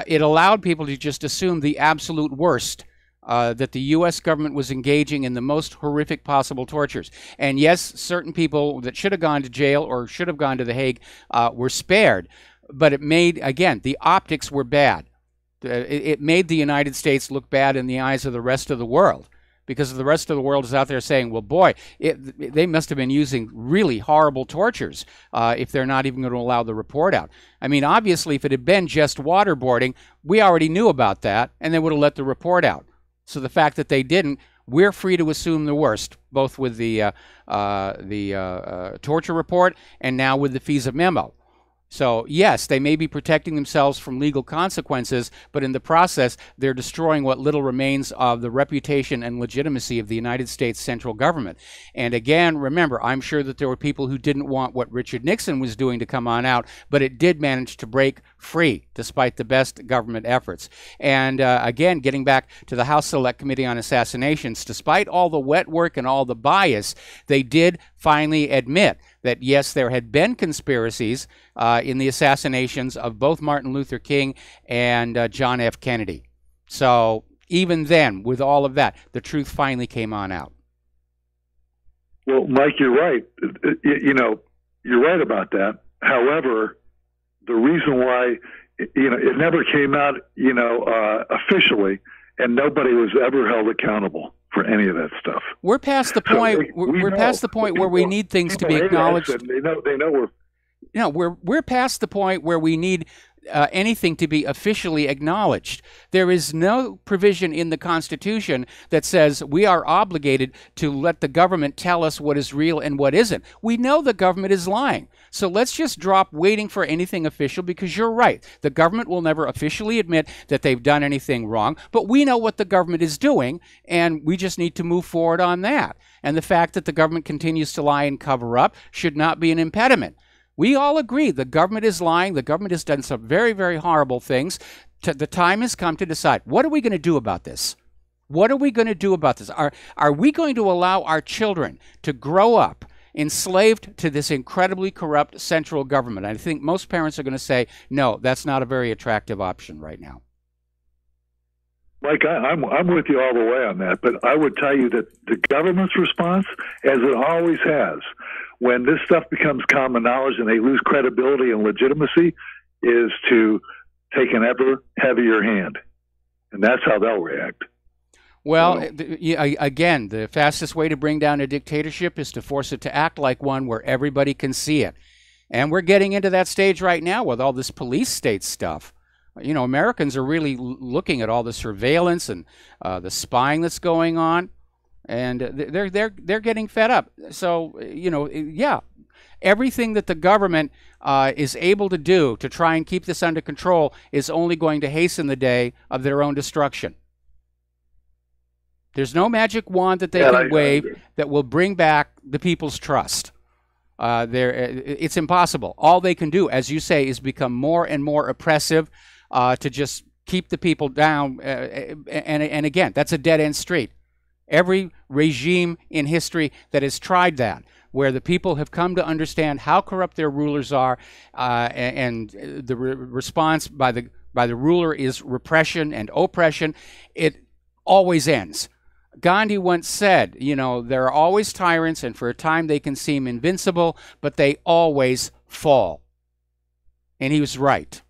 it allowed people to just assume the absolute worst. That the U.S. government was engaging in the most horrific possible tortures. And yes, certain people that should have gone to jail or should have gone to The Hague were spared. But it made, again, the optics were bad. It made the United States look bad in the eyes of the rest of the world, because the rest of the world is out there saying, well, boy, they must have been using really horrible tortures if they're not even going to allow the report out. I mean, obviously, if it had been just waterboarding, we already knew about that, and they would have let the report out. So the fact that they didn't, we're free to assume the worst, both with the torture report and now with the FISA memo. So, yes, they may be protecting themselves from legal consequences, but in the process, they're destroying what little remains of the reputation and legitimacy of the United States central government. And again, remember, I'm sure that there were people who didn't want what Richard Nixon was doing to come on out, but it did manage to break free despite the best government efforts. And again, getting back to the House Select Committee on Assassinations, despite all the wet work and all the bias, they did finally admit that, yes, there had been conspiracies in the assassinations of both Martin Luther King and John F. Kennedy. So even then, with all of that, the truth finally came on out. Well, Mike, you're right. You're right about that. However, the reason why, it never came out, officially, and nobody was ever held accountable for any of that stuff. We're past the point. We're past the point where we need things to be acknowledged. They know we're. No, we're past the point where we need anything to be officially acknowledged. There is no provision in the Constitution that says we are obligated to let the government tell us what is real and what isn't. We know the government is lying. So let's just drop waiting for anything official, because you're right. The government will never officially admit that they've done anything wrong, but we know what the government is doing, and we just need to move forward on that. And the fact that the government continues to lie and cover up should not be an impediment. We all agree the government is lying. The government has done some very, very horrible things. The time has come to decide, what are we going to do about this? What are we going to do about this? Are we going to allow our children to grow up enslaved to this incredibly corrupt central government? I think most parents are going to say, no, that's not a very attractive option right now. Mike, I'm with you all the way on that, but I would tell you that the government's response, as it always has, when this stuff becomes common knowledge and they lose credibility and legitimacy, is to take an ever heavier hand. And that's how they'll react. Well, again, the fastest way to bring down a dictatorship is to force it to act like one where everybody can see it. And we're getting into that stage right now with all this police state stuff. You know, Americans are really looking at all the surveillance and the spying that's going on, and they're getting fed up. So, you know, yeah, everything that the government is able to do to try and keep this under control is only going to hasten the day of their own destruction. There's no magic wand that they can wave that will bring back the people's trust. It's impossible. All they can do, as you say, is become more and more oppressive to just keep the people down. And again, that's a dead-end street. Every regime in history that has tried that, where the people have come to understand how corrupt their rulers are, and the response by the ruler is repression and oppression, it always ends. Gandhi once said, you know, there are always tyrants, and for a time they can seem invincible, but they always fall. And he was right.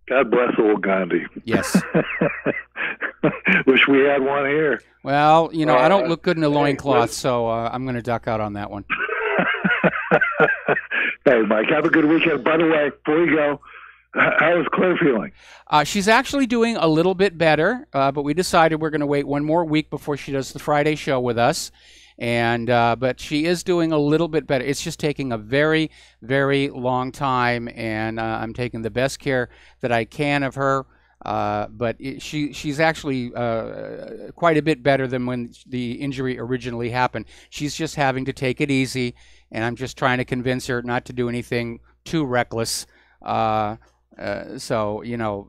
God bless old Gandhi. Yes. Wish we had one here. Well, you know, I don't look good in a loincloth, so I'm going to duck out on that one. Hey, Mike, have a good weekend. By the way, before you go, how is Claire feeling? She's actually doing a little bit better, but we decided we're going to wait one more week before she does the Friday show with us. And but she is doing a little bit better. It's just taking a very, very long time, and I'm taking the best care that I can of her. But she's actually quite a bit better than when the injury originally happened. She's just having to take it easy, and I'm just trying to convince her not to do anything too reckless. So, you know,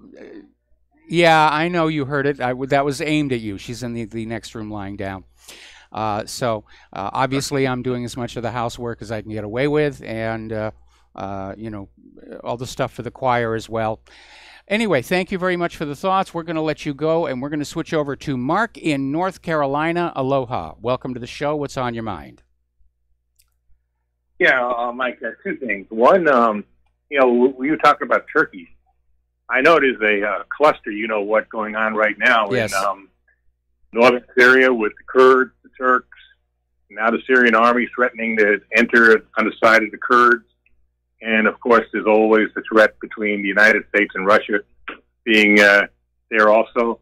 yeah, I know you heard it. That was aimed at you. She's in the next room lying down. So obviously I'm doing as much of the housework as I can get away with, and, you know, all the stuff for the choir as well. Anyway, thank you very much for the thoughts. We're going to let you go, and we're going to switch over to Mark in North Carolina. Aloha. Welcome to the show. What's on your mind? Yeah, Mike, two things. One, you know, we were talking about Turkey. I know it is a cluster, you know, what's going on right now in northern Syria with the Kurds, the Turks, now the Syrian army threatening to enter on the side of the Kurds. And, of course, there's always the threat between the United States and Russia being there also.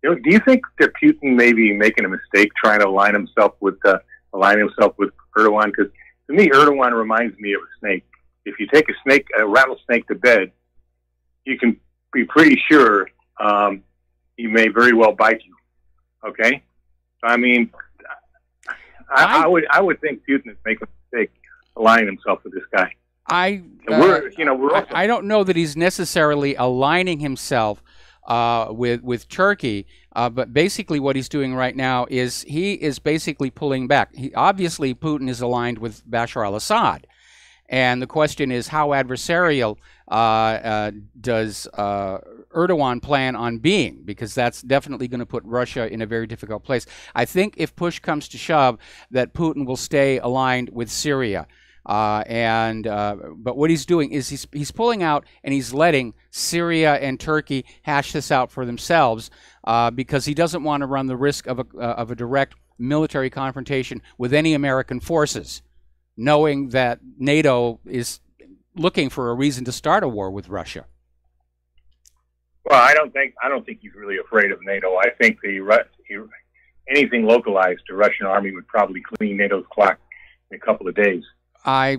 Do you think that Putin may be making a mistake trying to align himself with Erdogan? Because to me, Erdogan reminds me of a snake. If you take a rattlesnake to bed, you can be pretty sure he may very well bite you. Okay, I mean, I would think Putin is making a mistake aligning himself with this guy. I don't know that he's necessarily aligning himself with Turkey, but basically what he's doing right now is he is basically pulling back. Obviously, Putin is aligned with Bashar al-Assad, and the question is how adversarial does Erdogan plan on being, because that's definitely going to put Russia in a very difficult place. I think if push comes to shove, that Putin will stay aligned with Syria. But what he's doing is he's pulling out and he's letting Syria and Turkey hash this out for themselves because he doesn't want to run the risk of a direct military confrontation with any American forces, knowing that NATO is looking for a reason to start a war with Russia. Well, I don't think he's really afraid of NATO. I think anything localized to Russian army would probably clean NATO's clock in a couple of days. I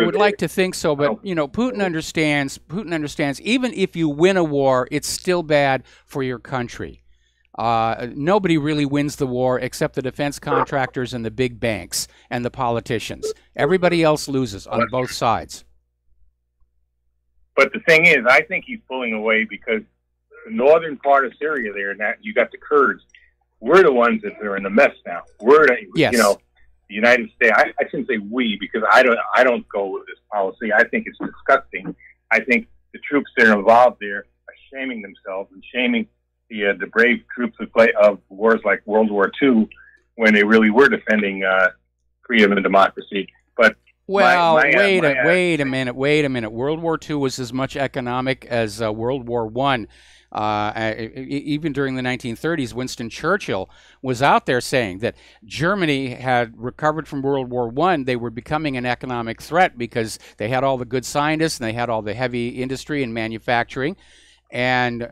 would like to think so, but Putin understands. Even if you win a war, it's still bad for your country. Nobody really wins the war except the defense contractors and the big banks and the politicians. Everybody else loses on both sides. But the thing is, I think he's pulling away because the northern part of Syria there, and that you got the Kurds. We're the ones that are in the mess now. Yes. The United States. I shouldn't say we because I don't go with this policy. I think it's disgusting. I think the troops that are involved there are shaming themselves and shaming the brave troops of wars like World War II when they really were defending freedom and democracy. But well, wait a minute. World War II was as much economic as World War I. Even during the 1930s, Winston Churchill was out there saying that Germany had recovered from World War I. They were becoming an economic threat because they had all the good scientists and they had all the heavy industry and manufacturing. And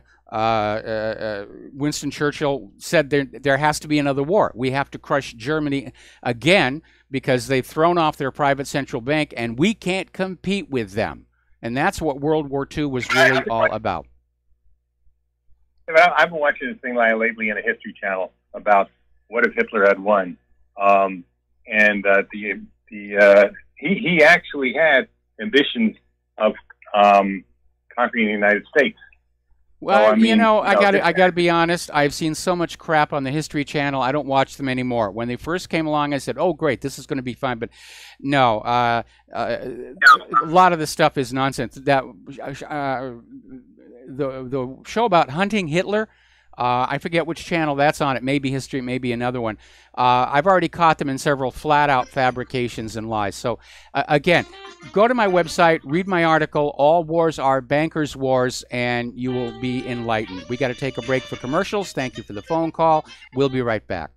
Winston Churchill said there has to be another war. We have to crush Germany again because they've thrown off their private central bank and we can't compete with them. And that's what World War II was really all about. I've been watching this thing lately on a History Channel about what if Hitler had won, he actually had ambitions of conquering the United States. Well, so, I got to be honest. I've seen so much crap on the History Channel. I don't watch them anymore. When they first came along, I said, "Oh, great, this is going to be fine." But no, a lot of the stuff is nonsense. That the show about hunting Hitler, I forget which channel that's on. It may be History, it may be another one. I've already caught them in several flat-out fabrications and lies. So, again, go to my website, read my article, All Wars Are Bankers' Wars, and you will be enlightened. We got to take a break for commercials. Thank you for the phone call. We'll be right back.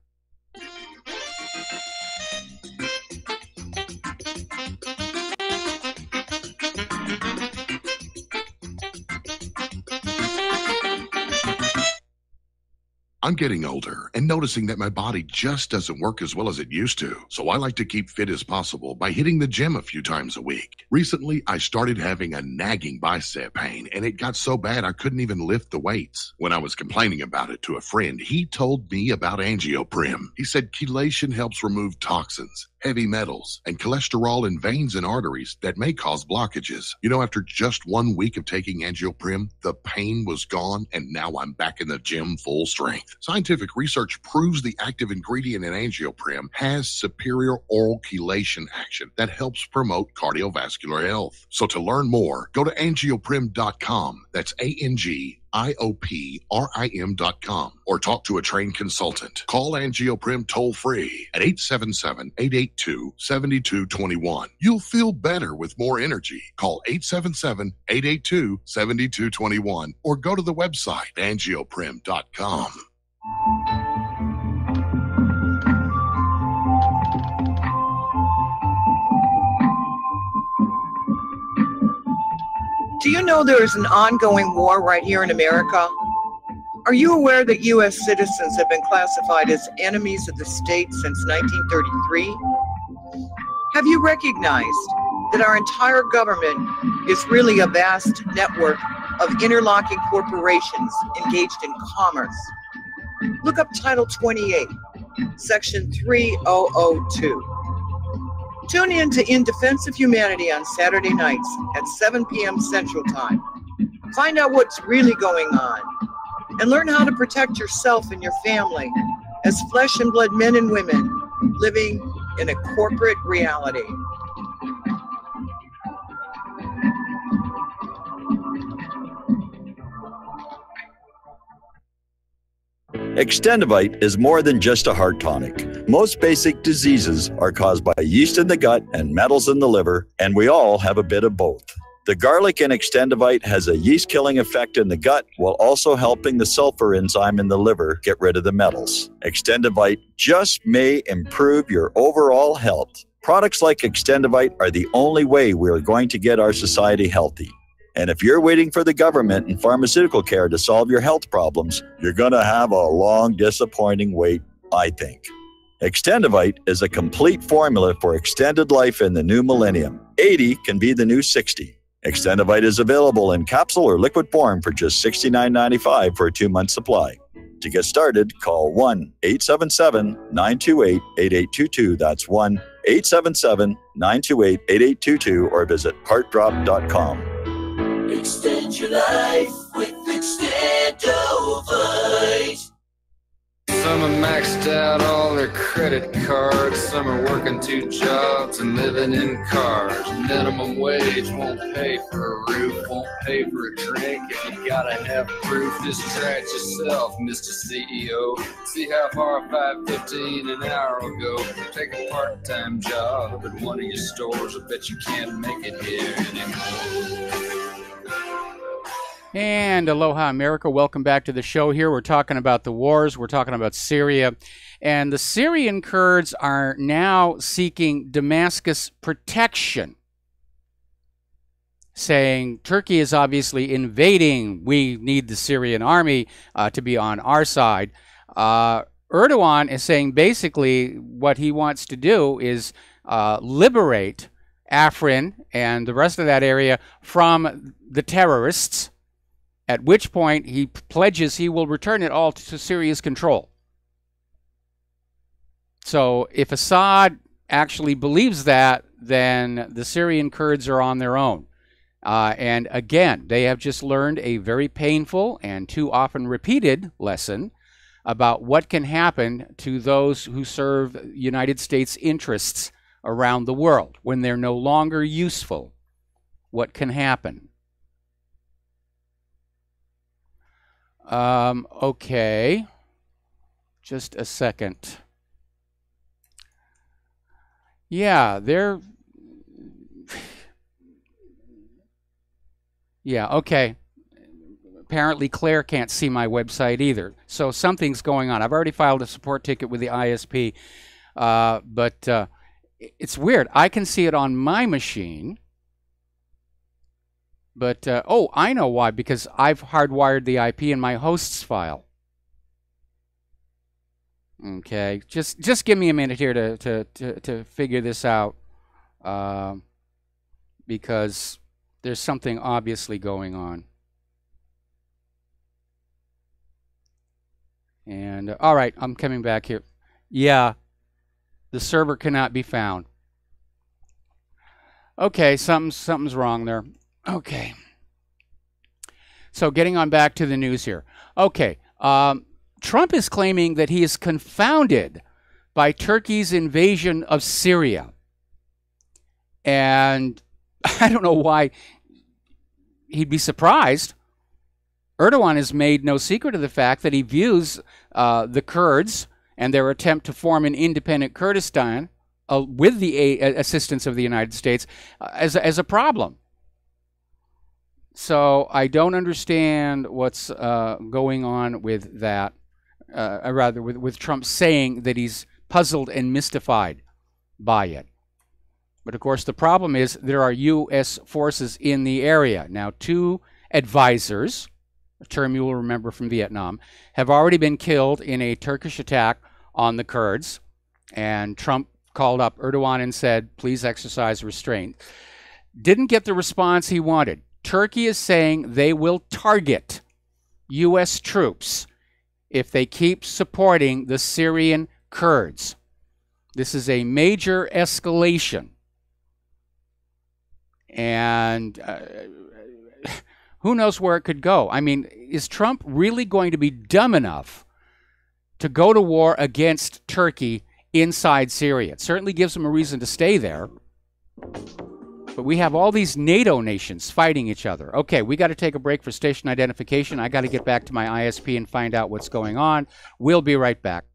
I'm getting older and noticing that my body just doesn't work as well as it used to. So I like to keep fit as possible by hitting the gym a few times a week. Recently, I started having a nagging bicep pain and it got so bad I couldn't even lift the weights. When I was complaining about it to a friend, he told me about Angioprim. He said chelation helps remove toxins, heavy metals, and cholesterol in veins and arteries that may cause blockages. After just 1 week of taking Angioprim, the pain was gone and now I'm back in the gym full strength. Scientific research proves the active ingredient in Angioprim has superior oral chelation action that helps promote cardiovascular health. So to learn more, go to angioprim.com. That's ANGIOPRIM.com or talk to a trained consultant. Call Angioprim toll free at 877-882-7221. You'll feel better with more energy. Call 877-882-7221 or go to the website angioprim.com. Do you know there is an ongoing war right here in America? Are you aware that U.S. citizens have been classified as enemies of the state since 1933? Have you recognized that our entire government is really a vast network of interlocking corporations engaged in commerce? Look up Title 28, Section 3002. Tune in to In Defense of Humanity on Saturday nights at 7 p.m. Central Time. Find out what's really going on and learn how to protect yourself and your family as flesh and blood men and women living in a corporate reality. Extendivite is more than just a heart tonic. Most basic diseases are caused by yeast in the gut and metals in the liver, and we all have a bit of both. The garlic in Extendivite has a yeast-killing effect in the gut while also helping the sulfur enzyme in the liver get rid of the metals. Extendivite just may improve your overall health. Products like Extendivite are the only way we are going to get our society healthy. And if you're waiting for the government and pharmaceutical care to solve your health problems, you're going to have a long, disappointing wait, I think. Extendivite is a complete formula for extended life in the new millennium. 80 can be the new 60. Extendivite is available in capsule or liquid form for just $69.95 for a 2-month supply. To get started, call 1-877-928-8822. That's 1-877-928-8822 or visit heartdrop.com. Extend your life with Extendovite. Some are maxed out all their credit cards. Some are working 2 jobs and living in cars. Minimum wage won't pay for a roof, won't pay for a drink. If you gotta have proof, just try it yourself, Mr. CEO. See how far $5.15 an hour will go. Take a part-time job at one of your stores. I bet you can't make it here anymore. And aloha, America. Welcome back to the show here. We're talking about the wars. We're talking about Syria. And the Syrian Kurds are now seeking Damascus protection, saying Turkey is obviously invading. We need the Syrian army to be on our side. Erdogan is saying basically what he wants to do is liberate Afrin and the rest of that area from the terrorists, at which point he pledges he will return it all to Syria's control. So if Assad actually believes that, then the Syrian Kurds are on their own. And again, they have just learned a very painful and too often repeated lesson about what can happen to those who serve United States interests around the world when they're no longer useful. What can happen? Okay, just a second. Yeah, yeah, okay. Apparently Claire can't see my website either, so something's going on. I've already filed a support ticket with the ISP, but it's weird. I can see it on my machine. But, oh, I know why, because I've hardwired the IP in my hosts file. Okay, just give me a minute here to figure this out, because there's something obviously going on. And, all right, I'm coming back here. Yeah, the server cannot be found. Okay, something's wrong there. Okay. So getting on back to the news here. Okay. Trump is claiming that he is confounded by Turkey's invasion of Syria. And I don't know why he'd be surprised. Erdogan has made no secret of the fact that he views the Kurds and their attempt to form an independent Kurdistan with the assistance of the United States as a problem. So I don't understand what's going on with that, rather with Trump saying that he's puzzled and mystified by it. But of course the problem is there are U.S. forces in the area. Now 2 advisors, a term you will remember from Vietnam, have already been killed in a Turkish attack on the Kurds. And Trump called up Erdogan and said, please exercise restraint. Didn't get the response he wanted. Turkey is saying they will target U.S. troops if they keep supporting the Syrian Kurds. This is a major escalation. And who knows where it could go? I mean, is Trump really going to be dumb enough to go to war against Turkey inside Syria? It certainly gives him a reason to stay there. But we have all these NATO nations fighting each other. Okay, we got to take a break for station identification. I got to get back to my ISP and find out what's going on. We'll be right back.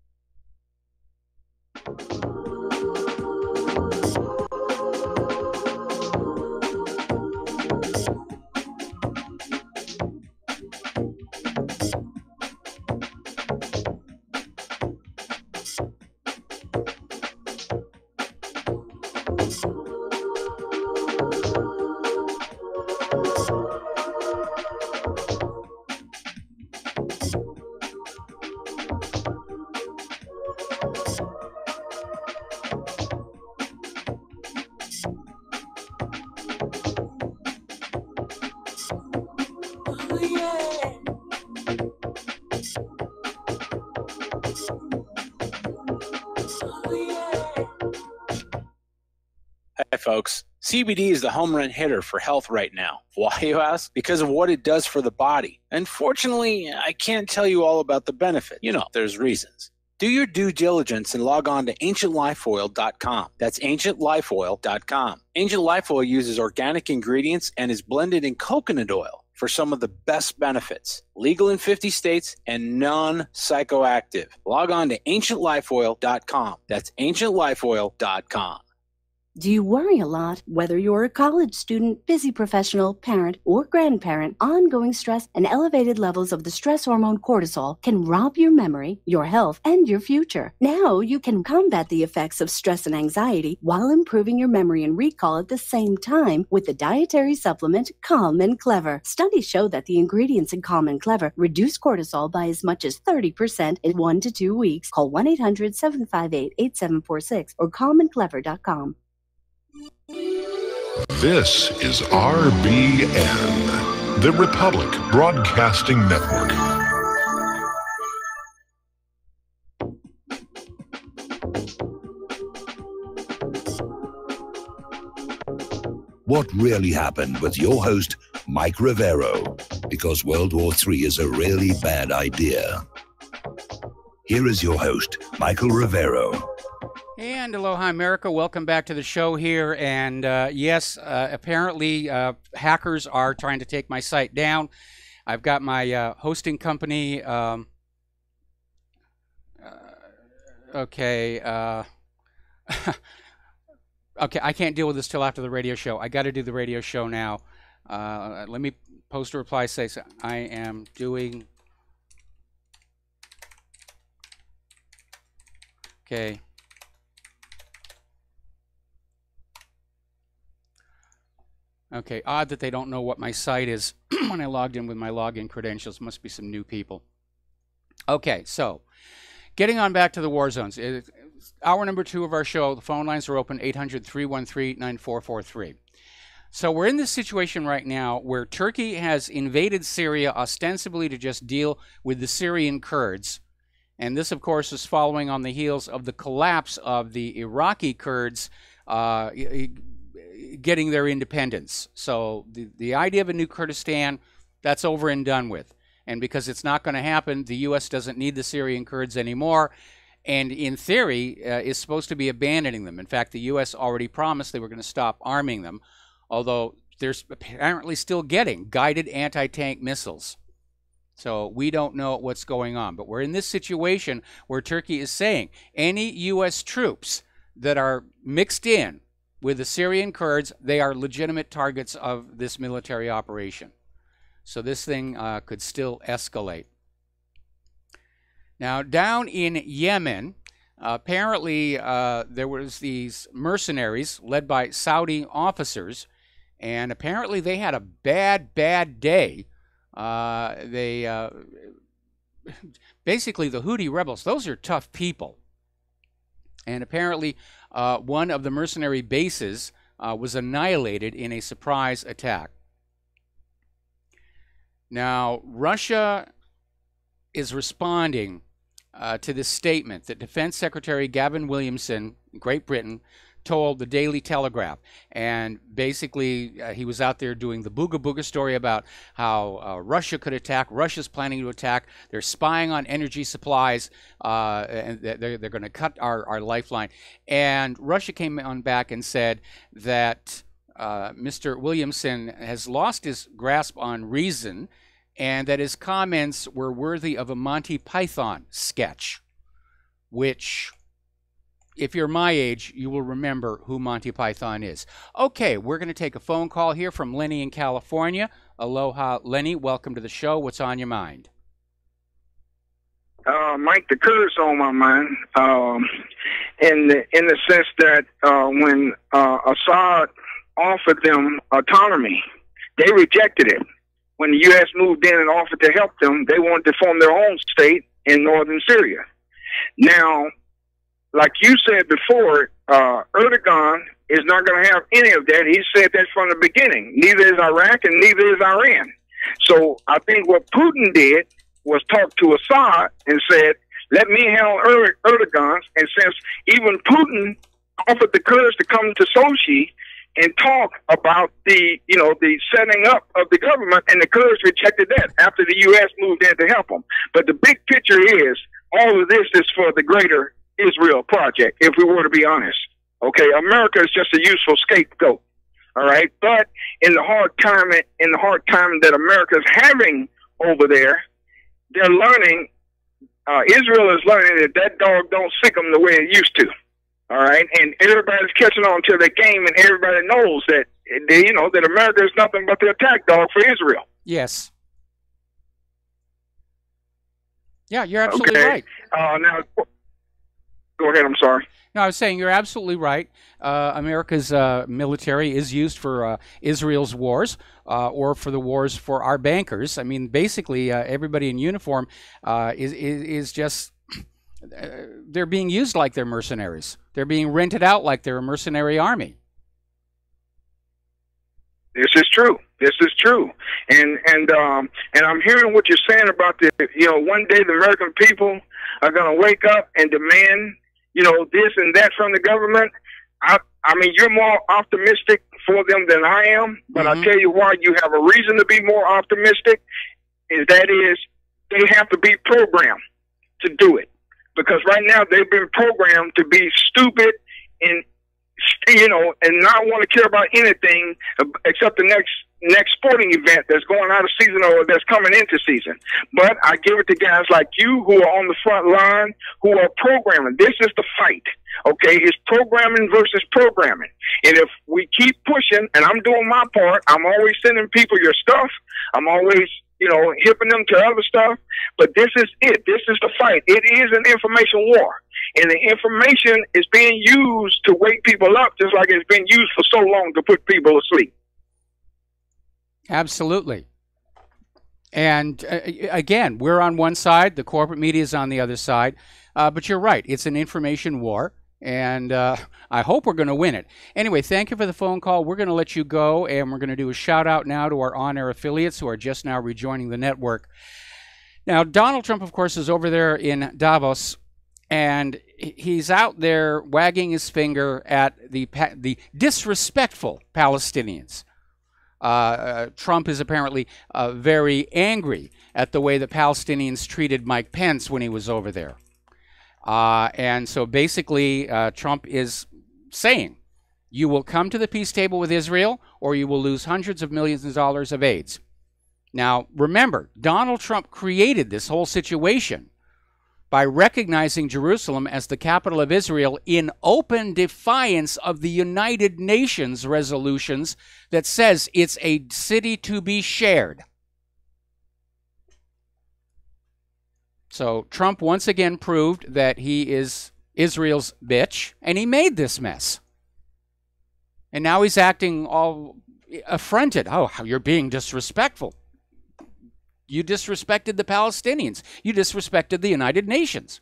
Hi, folks. CBD is the home run hitter for health right now. Why, you ask? Because of what it does for the body. Unfortunately, I can't tell you all about the benefit. You know, there's reasons. Do your due diligence and log on to ancientlifeoil.com. That's ancientlifeoil.com. Ancient Life Oil uses organic ingredients and is blended in coconut oil for some of the best benefits. Legal in 50 states and non-psychoactive. Log on to ancientlifeoil.com. That's ancientlifeoil.com. Do you worry a lot? Whether you're a college student, busy professional, parent, or grandparent, ongoing stress and elevated levels of the stress hormone cortisol can rob your memory, your health, and your future. Now you can combat the effects of stress and anxiety while improving your memory and recall at the same time with the dietary supplement Calm and Clever. Studies show that the ingredients in Calm and Clever reduce cortisol by as much as 30% in 1 to 2 weeks. Call 1-800-758-8746 or calmandclever.com. This is RBN, the Republic Broadcasting Network. What really happened with your host, Mike Rivero, because World War III is a really bad idea. Here is your host, Michael Rivero. And aloha, America. Welcome back to the show here. And yes, apparently hackers are trying to take my site down. I've got my hosting company. Okay, I can't deal with this till after the radio show. I got to do the radio show now. Let me post a reply. Say so I am doing. Okay. Okay, odd that they don't know what my site is when I logged in with my login credentials. Must be some new people. Okay, so getting on back to the war zones. Hour number 2 of our show, the phone lines are open, 800-313-9443. So we're in this situation right now where Turkey has invaded Syria ostensibly to just deal with the Syrian Kurds. And this, of course, is following on the heels of the collapse of the Iraqi Kurds getting their independence. So the idea of a new Kurdistan, that's over and done with. And because it's not going to happen, the U.S. doesn't need the Syrian Kurds anymore, and in theory is supposed to be abandoning them. In fact, the U.S. already promised they were going to stop arming them, although they're apparently still getting guided anti-tank missiles. So we don't know what's going on. But we're in this situation where Turkey is saying any U.S. troops that are mixed in with the Syrian Kurds, they are legitimate targets of this military operation. So this thing could still escalate. Now, down in Yemen, apparently there was these mercenaries led by Saudi officers, and apparently they had a bad day. Basically the Houthi rebels, those are tough people. And apparently one of the mercenary bases was annihilated in a surprise attack. Now, Russia is responding to this statement that Defense Secretary Gavin Williamson, Great Britain, told the Daily Telegraph. And basically, he was out there doing the booga booga story about how Russia could attack. Russia's planning to attack. They're spying on energy supplies, and they're going to cut our lifeline. And Russia came on back and said that Mr. Williamson has lost his grasp on reason, and that his comments were worthy of a Monty Python sketch, which if you're my age, you will remember who Monty Python is. Okay, we're going to take a phone call here from Lenny in California. Aloha, Lenny. Welcome to the show. What's on your mind? Mike, the Kurds on my mind, in the sense that when Assad offered them autonomy, they rejected it. When the U.S. moved in and offered to help them, they wanted to form their own state in northern Syria. Now, like you said before, Erdogan is not going to have any of that. He said that from the beginning. Neither is Iraq and neither is Iran. So I think what Putin did was talk to Assad and said, let me handle Erdogan. And since even Putin offered the Kurds to come to Sochi and talk about the setting up of the government, and the Kurds rejected that after the U.S. moved in to help them. But the big picture is all of this is for the greater Israel project, if we were to be honest. Okay, America is just a useful scapegoat. All right, but in the hard time that America is having over there, they're learning. Israel is learning that dog don't sick them the way it used to. All right, and everybody's catching on to the game, and everybody knows that that America is nothing but the attack dog for Israel. Yes. Yeah, you're absolutely right. Now, go ahead. I'm sorry. No, I was saying you're absolutely right. America's military is used for Israel's wars or for the wars for our bankers. I mean, basically, everybody in uniform is just, they're being used like they're mercenaries. They're being rented out like they're a mercenary army. This is true. This is true. And I'm hearing what you're saying about one day the American people are going to wake up and demand this and that from the government. I mean, you're more optimistic for them than I am, but I'll tell you why you have a reason to be more optimistic, is they have to be programmed to do it. Because right now they've been programmed to be stupid and, and not want to care about anything except the next sporting event that's going out of season or that's coming into season. But I give it to guys like you who are on the front line, who are programming. This is the fight, okay? It's programming versus programming. And if we keep pushing, and I'm doing my part, I'm always sending people your stuff. I'm always, hipping them to other stuff. But this is it. This is the fight. It is an information war. And the information is being used to wake people up just like it's been used for so long to put people asleep. Absolutely. And again, we're on one side, the corporate media is on the other side. But you're right, it's an information war, and I hope we're going to win it. Anyway, thank you for the phone call. We're going to let you go, and we're going to do a shout-out now to our on-air affiliates who are just now rejoining the network. Now, Donald Trump, of course, is over there in Davos, and he's out there wagging his finger at the disrespectful Palestinians. Trump is apparently very angry at the way the Palestinians treated Mike Pence when he was over there. And so basically, Trump is saying, you will come to the peace table with Israel or you will lose hundreds of millions of dollars of aid. Now, remember, Donald Trump created this whole situation by recognizing Jerusalem as the capital of Israel in open defiance of the United Nations resolutions that says it's a city to be shared. So Trump once again proved that he is Israel's bitch, and he made this mess. And now he's acting all affronted. Oh, you're being disrespectful. You disrespected the Palestinians. You disrespected the United Nations.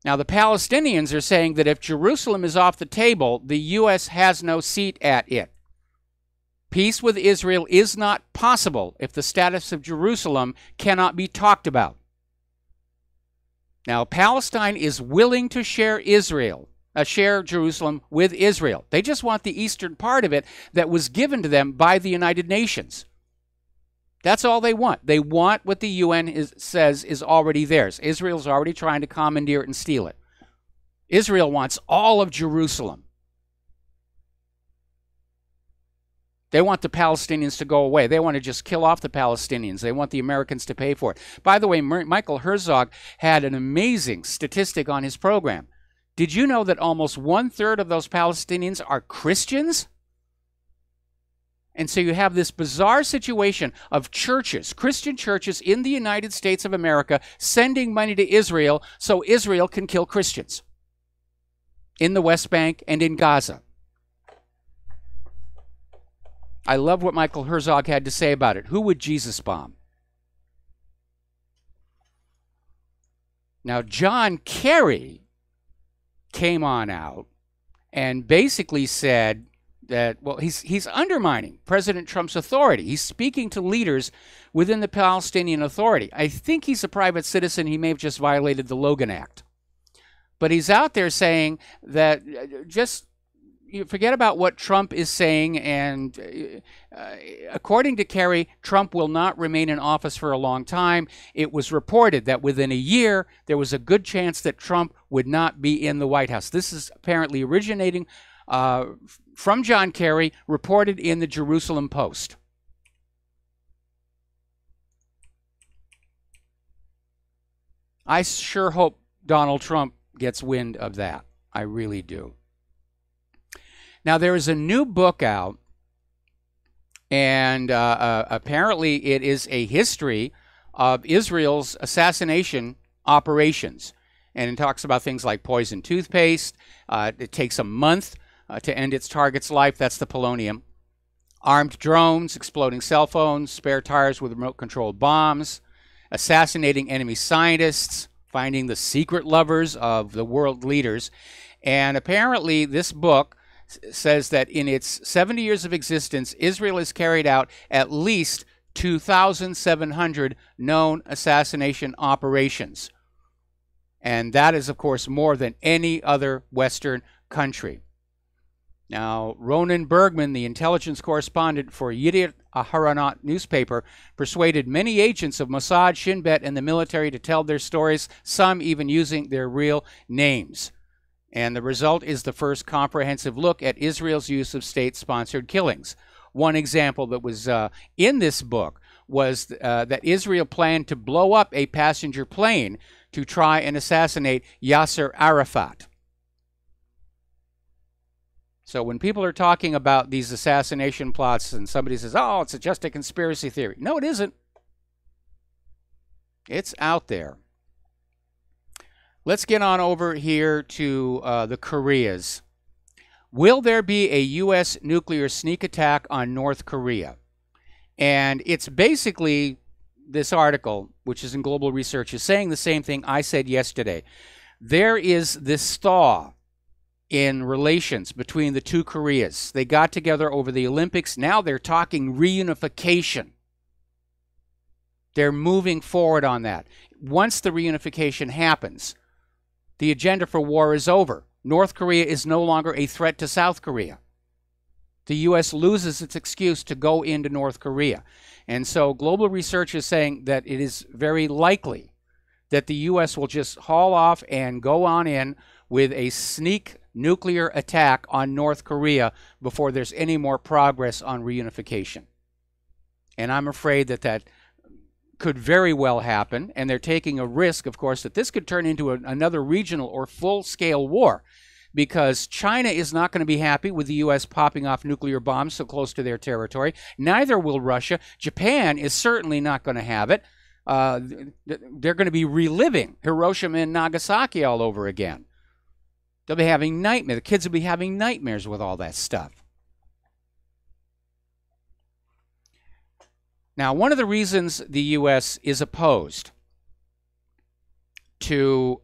Now, the Palestinians are saying that if Jerusalem is off the table, the U.S. has no seat at it. Peace with Israel is not possible if the status of Jerusalem cannot be talked about. Now, Palestine is willing to share share Jerusalem with Israel. They just want the eastern part of it that was given to them by the United Nations. That's all they want. They want what the UN says is already theirs. Israel's already trying to commandeer it and steal it. Israel wants all of Jerusalem. They want the Palestinians to go away. They want to just kill off the Palestinians. They want the Americans to pay for it. By the way, Michael Herzog had an amazing statistic on his program. Did you know that almost 1/3 of those Palestinians are Christians? And so you have this bizarre situation of churches, Christian churches in the United States of America, sending money to Israel so Israel can kill Christians in the West Bank and in Gaza. I love what Michael Herzog had to say about it. Who would Jesus bomb? Now, John Kerry came on out and basically said that, well, he's undermining President Trump's authority. He's speaking to leaders within the Palestinian Authority. I think he's a private citizen. He may have just violated the Logan Act. But he's out there saying that just you forget about what Trump is saying, and according to Kerry, Trump will not remain in office for a long time. It was reported that within a year, there was a good chance that Trump would not be in the White House. This is apparently originating from John Kerry, reported in the Jerusalem Post. I sure hope Donald Trump gets wind of that. I really do. Now, there is a new book out, and apparently it is a history of Israel's assassination operations. And it talks about things like poison toothpaste. It takes a month to end its target's life. That's the polonium. Armed drones, exploding cell phones, spare tires with remote-controlled bombs, assassinating enemy scientists, finding the secret lovers of the world leaders. And apparently this book says that in its 70 years of existence, Israel has carried out at least 2,700 known assassination operations. And that is, of course, more than any other Western country. Now, Ronan Bergman, the intelligence correspondent for Yediot Aharonot newspaper, persuaded many agents of Mossad, Shin Bet, and the military to tell their stories, some even using their real names. And the result is the first comprehensive look at Israel's use of state-sponsored killings. One example that was in this book was that Israel planned to blow up a passenger plane to try and assassinate Yasser Arafat. So when people are talking about these assassination plots and somebody says, oh, it's just a conspiracy theory. No, it isn't. It's out there. Let's get on over here to the Koreas. Will there be a U.S. nuclear sneak attack on North Korea? And it's basically this article, which is in Global Research, is saying the same thing I said yesterday. There is this thaw in relations between the two Koreas. They got together over the Olympics. Now they're talking reunification. They're moving forward on that. Once the reunification happens, the agenda for war is over. North Korea is no longer a threat to South Korea. The U.S. loses its excuse to go into North Korea. And so Global Research is saying that it is very likely that the U.S. will just haul off and go on in with a sneak nuclear attack on North Korea before there's any more progress on reunification. And I'm afraid that that could very well happen, and they're taking a risk, of course, that this could turn into another regional or full-scale war, because China is not going to be happy with the U.S. popping off nuclear bombs so close to their territory. Neither will Russia. Japan is certainly not going to have it. They're going to be reliving Hiroshima and Nagasaki all over again. They'll be having nightmares. The kids will be having nightmares with all that stuff. Now, one of the reasons the U.S. is opposed to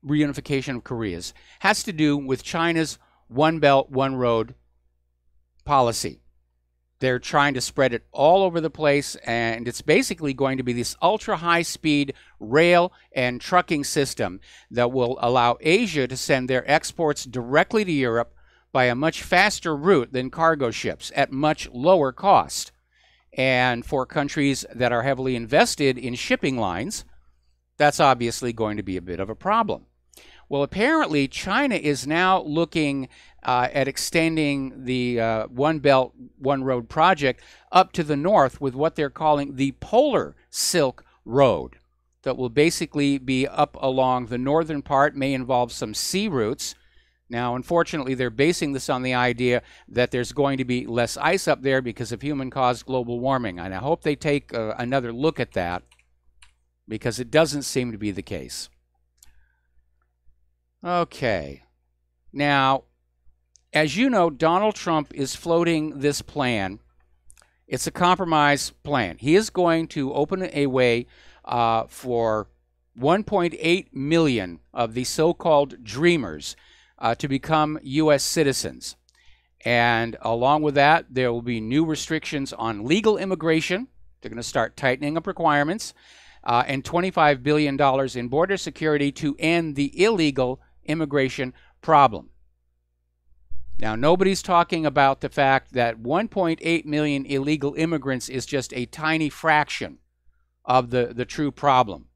reunification of Koreas has to do with China's One Belt, One Road policy. They're trying to spread it all over the place, and it's basically going to be this ultra-high-speed rail and trucking system that will allow Asia to send their exports directly to Europe by a much faster route than cargo ships at much lower cost. And for countries that are heavily invested in shipping lines, that's obviously going to be a bit of a problem. Well, apparently China is now looking at extending the One Belt, One Road project up to the north with what they're calling the Polar Silk Road. that will basically be up along the northern part, may involve some sea routes. Now, unfortunately, they're basing this on the idea that there's going to be less ice up there because of human-caused global warming. And I hope they take another look at that, because it doesn't seem to be the case. Okay. Now, as you know, Donald Trump is floating this plan. It's a compromise plan. He is going to open a way for 1.8 million of the so-called dreamers to become U.S. citizens. And along with that, there will be new restrictions on legal immigration. They're going to start tightening up requirements. And $25 billion in border security to end the illegal immigration problem. Now, nobody's talking about the fact that 1.8 million illegal immigrants is just a tiny fraction of the true problem.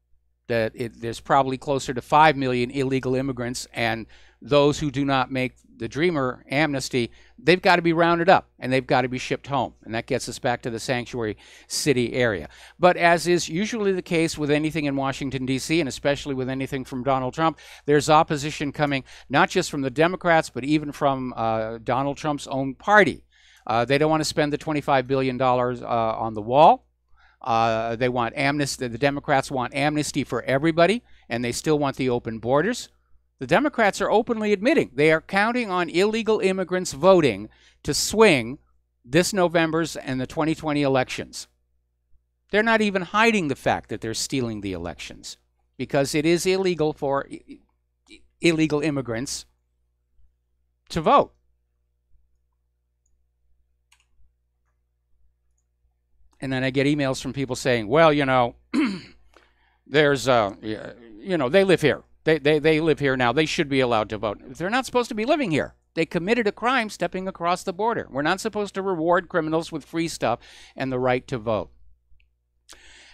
That there's probably closer to 5 million illegal immigrants, and those who do not make the Dreamer amnesty, they've got to be rounded up and they've got to be shipped home. And that gets us back to the sanctuary city area. But as is usually the case with anything in Washington, D.C., and especially with anything from Donald Trump, there's opposition coming not just from the Democrats, but even from Donald Trump's own party. They don't want to spend the $25 billion on the wall. They want amnesty. The Democrats want amnesty for everybody, and they still want the open borders. The Democrats are openly admitting they are counting on illegal immigrants voting to swing this November's and the 2020 elections. They're not even hiding the fact that they're stealing the elections, because it is illegal for illegal immigrants to vote. And then I get emails from people saying, well, you know, there's, you know, they live here. They live here now. They should be allowed to vote. They're not supposed to be living here. They committed a crime stepping across the border. We're not supposed to reward criminals with free stuff and the right to vote.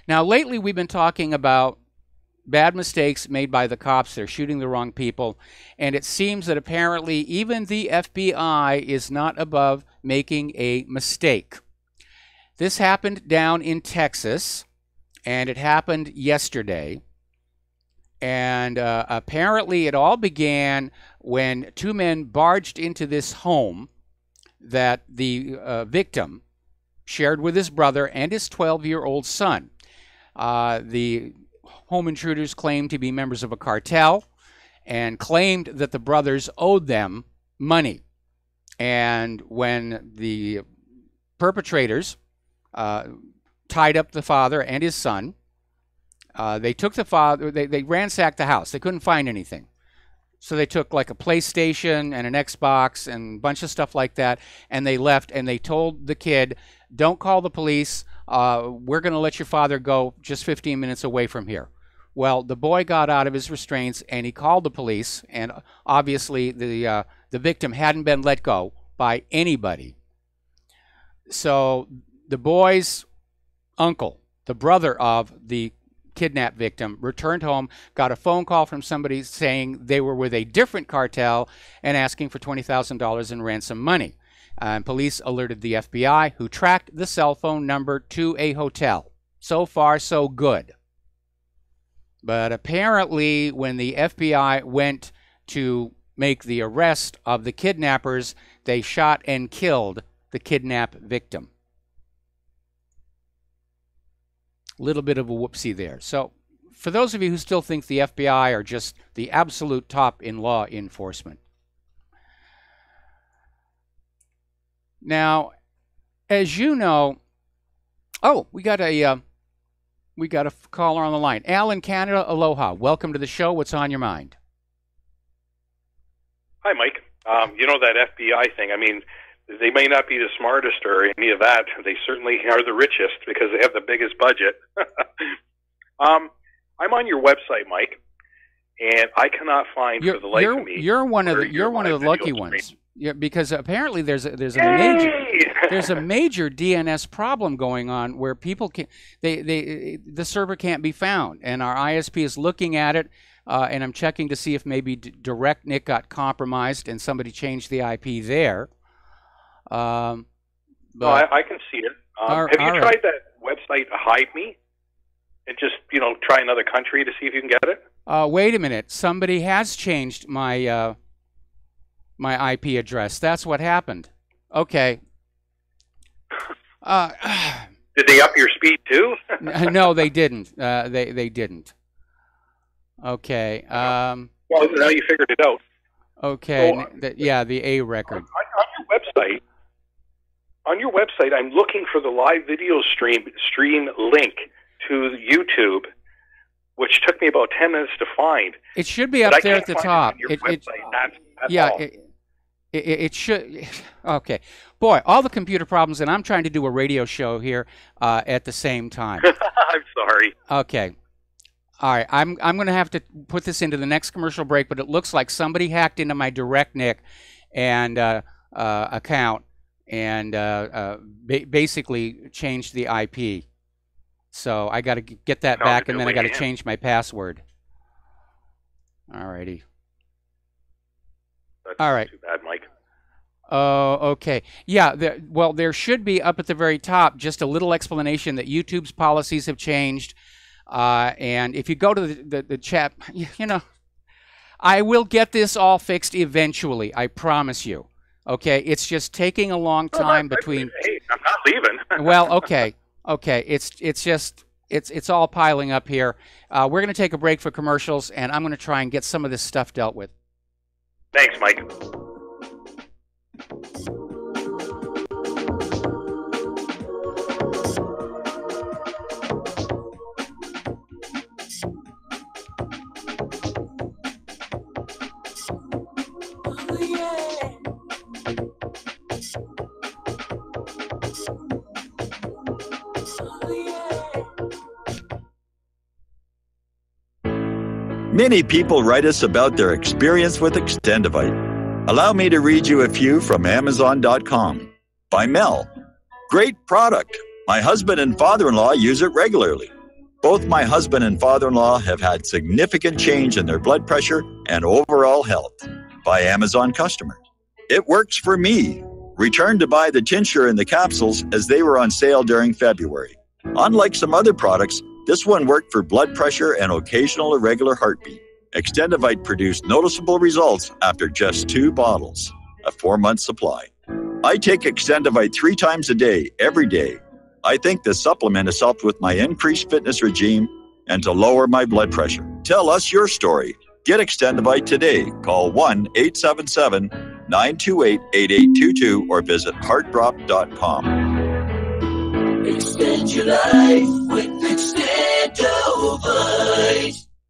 Now, lately we've been talking about bad mistakes made by the cops. They're shooting the wrong people. And it seems that apparently even the FBI is not above making a mistake. This happened down in Texas, and it happened yesterday. And apparently it all began when two men barged into this home that the victim shared with his brother and his 12-year-old son. The home intruders claimed to be members of a cartel and claimed that the brothers owed them money. And when the perpetrators tied up the father and his son, they took the father, they ransacked the house. They couldn't find anything. So they took like a PlayStation and an Xbox and a bunch of stuff like that, and they left, and they told the kid, don't call the police. We're going to let your father go just 15 minutes away from here. Well, the boy got out of his restraints, and he called the police, and obviously the victim hadn't been let go by anybody. So the boy's uncle, the brother of the kidnapped victim, returned home, got a phone call from somebody saying they were with a different cartel and asking for $20,000 in ransom money. And police alerted the FBI, who tracked the cell phone number to a hotel. So far, so good. But apparently, when the FBI went to make the arrest of the kidnappers, they shot and killed the kidnapped victim. Little bit of a whoopsie there. So for those of you who still think the FBI are just the absolute top in law enforcement. Now, as you know, we got a caller on the line. Al in Canada, aloha. Welcome to the show. What's on your mind? Hi, Mike. You know that FBI thing. I mean, they may not be the smartest or any of that. They certainly are the richest because they have the biggest budget. I'm on your website, Mike, and I cannot find for the life of me. You're one of the lucky ones. Yeah, because apparently there's a major DNS problem going on where people can the server can't be found, and our ISP is looking at it. And I'm checking to see if maybe DirectNIC got compromised and somebody changed the IP there. But I can see it. Have you tried that website, Hide Me? and just, try another country to see if you can get it? Wait a minute. Somebody has changed my my IP address. That's what happened. Okay. Did they up your speed too? No, they didn't. They didn't. Okay. Well, now you figured it out. Okay. So, the A record. On your website, I'm looking for the live video stream link to YouTube, which took me about 10 minutes to find. It should be up there at the top. It should. Okay. Boy, all the computer problems, and I'm trying to do a radio show here at the same time. I'm sorry. Okay. All right. I'm going to have to put this into the next commercial break, but it looks like somebody hacked into my DirectNIC and account and basically changed the IP. So I got to get that back, and then I got to change my password. All righty. All right. Too bad, Mike. Oh, okay. Yeah, there should be up at the very top just a little explanation that YouTube's policies have changed. And if you go to the chat, I will get this all fixed eventually. I promise you. Okay, it's just taking a long time between. Hey, I'm not leaving. Well, okay. It's all piling up here. We're going to take a break for commercials, and I'm going to try and get some of this stuff dealt with. Thanks, Mike. Many people write us about their experience with Extendivite. Allow me to read you a few from Amazon.com. By Mel. Great product. My husband and father-in-law use it regularly. Both my husband and father-in-law have had significant change in their blood pressure and overall health. By Amazon customers. It works for me. Return to buy the tincture and the capsules as they were on sale during February. Unlike some other products, this one worked for blood pressure and occasional irregular heartbeat. Extendivite produced noticeable results after just 2 bottles, a 4-month supply. I take Extendivite 3 times a day, every day. I think the supplement has helped with my increased fitness regime and to lower my blood pressure. Tell us your story. Get Extendivite today. Call 1-877-928-8822 or visit heartdrop.com. Extend your life with Extendivite.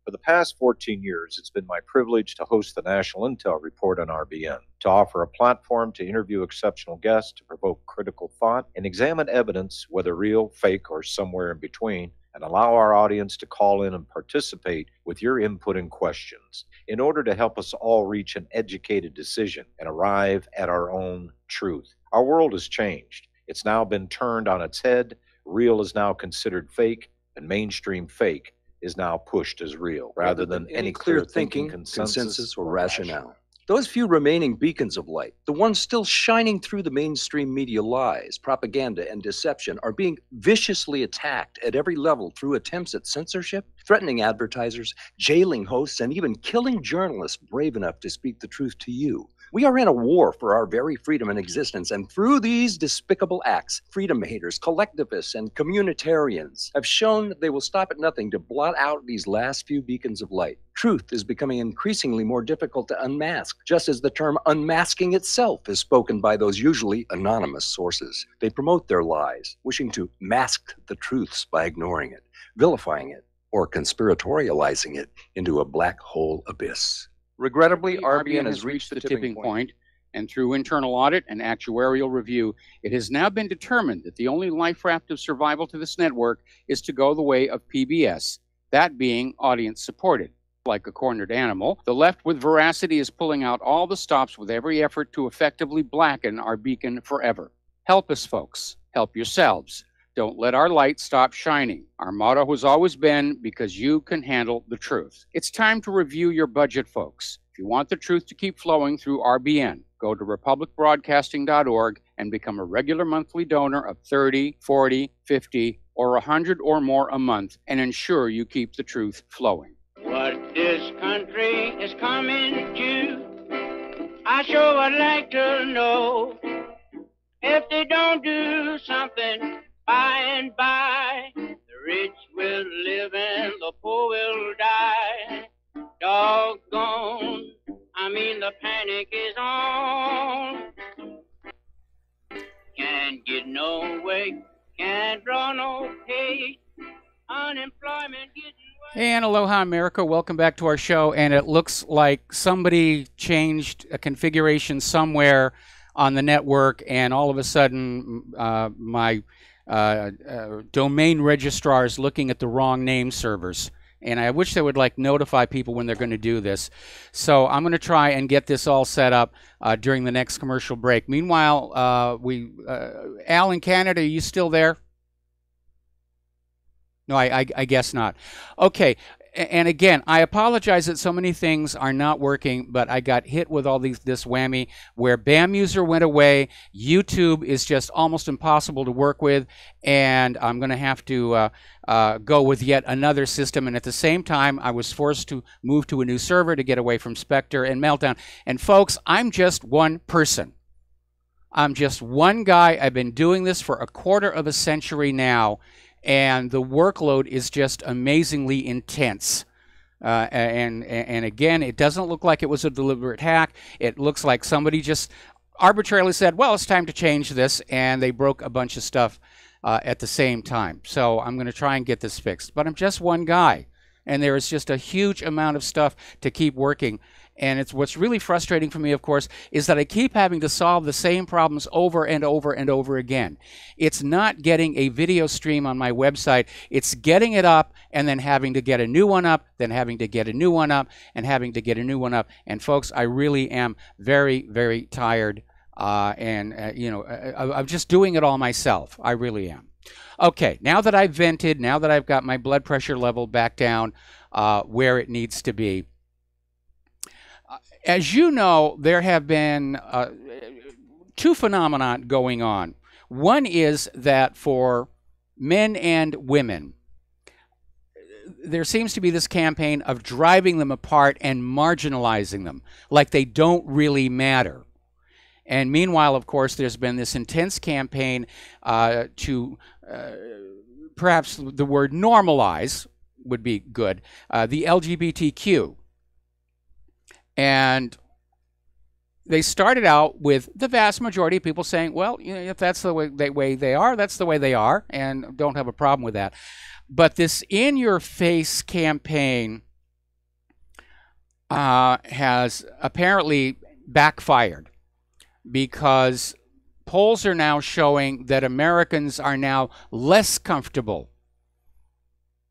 For the past 14 years, it's been my privilege to host the National Intel Report on RBN, to offer a platform to interview exceptional guests, to provoke critical thought, and examine evidence, whether real, fake, or somewhere in between, and allow our audience to call in and participate with your input and questions in order to help us all reach an educated decision and arrive at our own truth. Our world has changed. It's now been turned on its head. Real is now considered fake, and mainstream fake is now pushed as real, rather than any clear thinking, consensus, or rationale. Those few remaining beacons of light, the ones still shining through the mainstream media lies, propaganda, and deception, are being viciously attacked at every level through attempts at censorship, threatening advertisers, jailing hosts, and even killing journalists brave enough to speak the truth to you. We are in a war for our very freedom and existence, and through these despicable acts, freedom haters, collectivists, and communitarians have shown that they will stop at nothing to blot out these last few beacons of light. Truth is becoming increasingly more difficult to unmask, just as the term unmasking itself is spoken by those usually anonymous sources. They promote their lies, wishing to mask the truths by ignoring it, vilifying it, or conspiratorializing it into a black hole abyss. Regrettably, RBN has reached the tipping point, and through internal audit and actuarial review, it has now been determined that the only life raft of survival to this network is to go the way of PBS, that being audience-supported. Like a cornered animal, the left with veracity is pulling out all the stops with every effort to effectively blacken our beacon forever. Help us, folks. Help yourselves. Don't let our light stop shining. Our motto has always been, because you can handle the truth. It's time to review your budget, folks. If you want the truth to keep flowing through RBN, go to republicbroadcasting.org and become a regular monthly donor of $30, $40, $50, or 100 or more a month and ensure you keep the truth flowing. What this country is coming to, I sure would like to know. If they don't do something by and by, the rich will live and the poor will die. Doggone, I mean the panic is on. Can't get no way, can't draw no pay, unemployment getting... And aloha, America. Welcome back to our show. And it looks like somebody changed a configuration somewhere on the network, and all of a sudden my domain registrar is looking at the wrong name servers. And I wish they would notify people when they're going to do this. So I'm going to try and get this all set up during the next commercial break. Meanwhile, Al in Canada, are you still there? No, I guess not. Okay. And again, I apologize that so many things are not working, but I got hit with all this whammy where BAMuser went away. YouTube is just almost impossible to work with, and I'm going to have to go with yet another system. And at the same time, I was forced to move to a new server to get away from Spectre and Meltdown. And folks, I'm just one person. I'm just one guy. I've been doing this for a quarter of a century now. And the workload is just amazingly intense. And again, it doesn't look like it was a deliberate hack. It looks like somebody just arbitrarily said, well, it's time to change this, and they broke a bunch of stuff at the same time. So I'm going to try and get this fixed. But I'm just one guy, and there is just a huge amount of stuff to keep working. And it's what's really frustrating for me, of course, is that I keep having to solve the same problems over and over and over again. It's not getting a video stream on my website. It's getting it up and then having to get a new one up, then having to get a new one up, and having to get a new one up. And folks, I really am very, very tired of just doing it all myself. I really am. Okay, now that I've vented, now that I've got my blood pressure level back down where it needs to be, as you know, there have been two phenomena going on. One is that for men and women, there seems to be this campaign of driving them apart and marginalizing them, like they don't really matter. And meanwhile, of course, there's been this intense campaign to perhaps the word normalize would be good, the LGBTQ. And they started out with the vast majority of people saying, well, if that's the way they are, that's the way they are, and don't have a problem with that. But this in-your-face campaign has apparently backfired, because polls are now showing that Americans are now less comfortable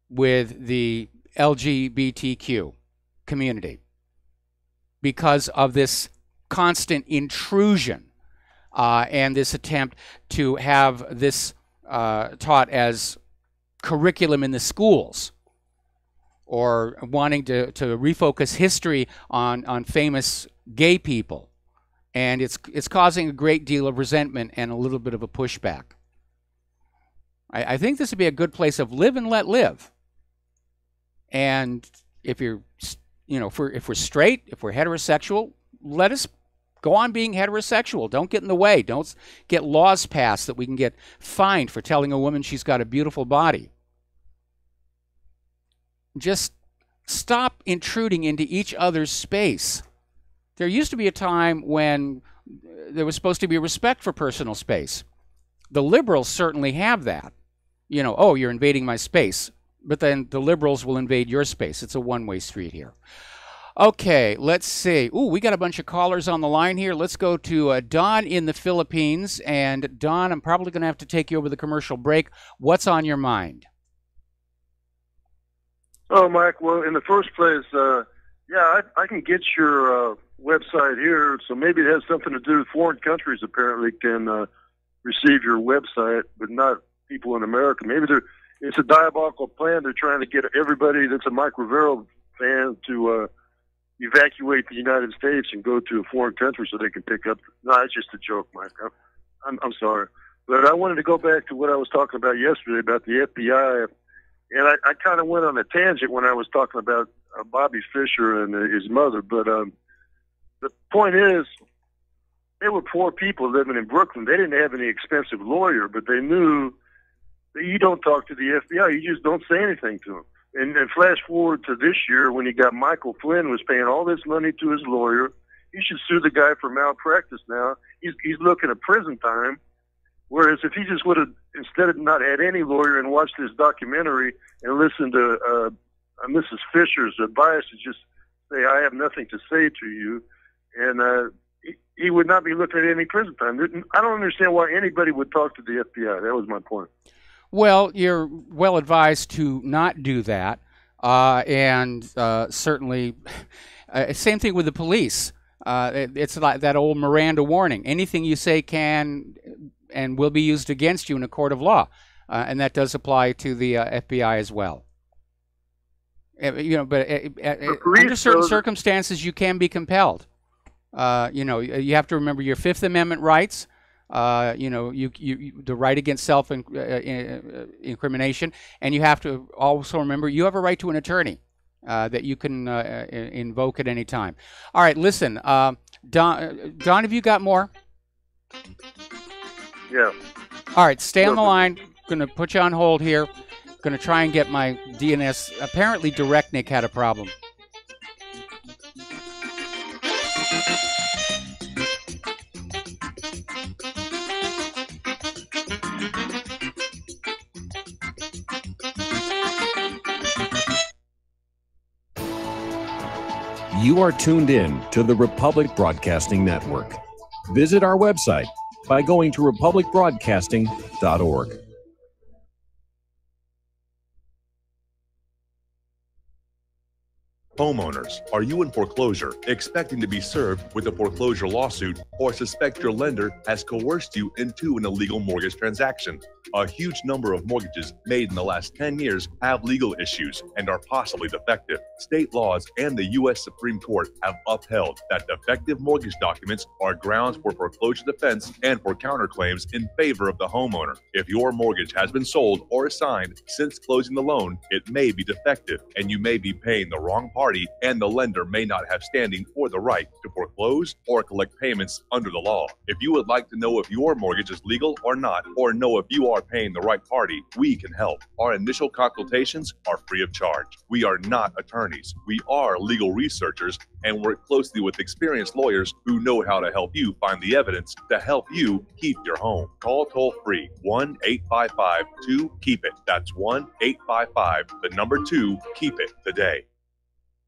with the LGBTQ community because of this constant intrusion and this attempt to have this taught as curriculum in the schools, or wanting to refocus history on famous gay people. And it's causing a great deal of resentment and a little bit of a pushback. I think this would be a good place of live and let live. And if you're, if we're straight, if we're heterosexual, let us go on being heterosexual. Don't get in the way. Don't get laws passed that we can get fined for telling a woman she's got a beautiful body. Just stop intruding into each other's space. There used to be a time when there was supposed to be respect for personal space. The liberals certainly have that. Oh, you're invading my space. But then the liberals will invade your space. It's a one-way street here. Okay, let's see. Ooh, we got a bunch of callers on the line here. Let's go to Don in the Philippines. And Don, I'm probably going to have to take you over the commercial break. What's on your mind? Oh, Mike, well, in the first place, I can get your website here, so maybe it has something to do with foreign countries apparently can receive your website, but not people in America. Maybe it's a diabolical plan. They're trying to get everybody that's a Mike Rivero fan to evacuate the United States and go to a foreign country so they can pick up. No, it's just a joke, Mike. I'm sorry. But I wanted to go back to what I was talking about yesterday about the FBI. And I kind of went on a tangent when I was talking about Bobby Fischer and his mother. But the point is, they were poor people living in Brooklyn. They didn't have any expensive lawyer, but they knew that you don't talk to the FBI. You just don't say anything to them. And flash forward to this year when he got Michael Flynn, was paying all this money to his lawyer. He should sue the guy for malpractice now. He's looking at prison time. Whereas if he just would have, instead of not had any lawyer and watched this documentary and listened to Mrs. Fisher's advice and just say, I have nothing to say to you, and he would not be looking at any prison time. I don't understand why anybody would talk to the FBI. That was my point. Well, you're well advised to not do that. And certainly, same thing with the police. It's like that old Miranda warning. Anything you say can and will be used against you in a court of law. And that does apply to the FBI as well. You know, but under certain circumstances, you can be compelled. You know, you have to remember your Fifth Amendment rights. You know, the right against self-incrimination, and you have to also remember you have a right to an attorney that you can invoke at any time. All right, listen, Don, have you got more? Yeah. All right, stay on the line. Going to put you on hold here. Going to try and get my DNS. Apparently, DirectNick had a problem. You are tuned in to the Republic Broadcasting Network. Visit our website by going to republicbroadcasting.org. Homeowners, are you in foreclosure, expecting to be served with a foreclosure lawsuit, or suspect your lender has coerced you into an illegal mortgage transaction? A huge number of mortgages made in the last 10 years have legal issues and are possibly defective. State laws and the U.S. Supreme Court have upheld that defective mortgage documents are grounds for foreclosure defense and for counterclaims in favor of the homeowner. If your mortgage has been sold or assigned since closing the loan, it may be defective and you may be paying the wrong party, and the lender may not have standing or the right to foreclose or collect payments under the law. If you would like to know if your mortgage is legal or not, or know if you are paying the right party, we can help. Our initial consultations are free of charge. We are not attorneys. We are legal researchers and work closely with experienced lawyers who know how to help you find the evidence to help you keep your home. Call toll free 1-855-2-KEEP-IT. That's 1-855-2-KEEP-IT today.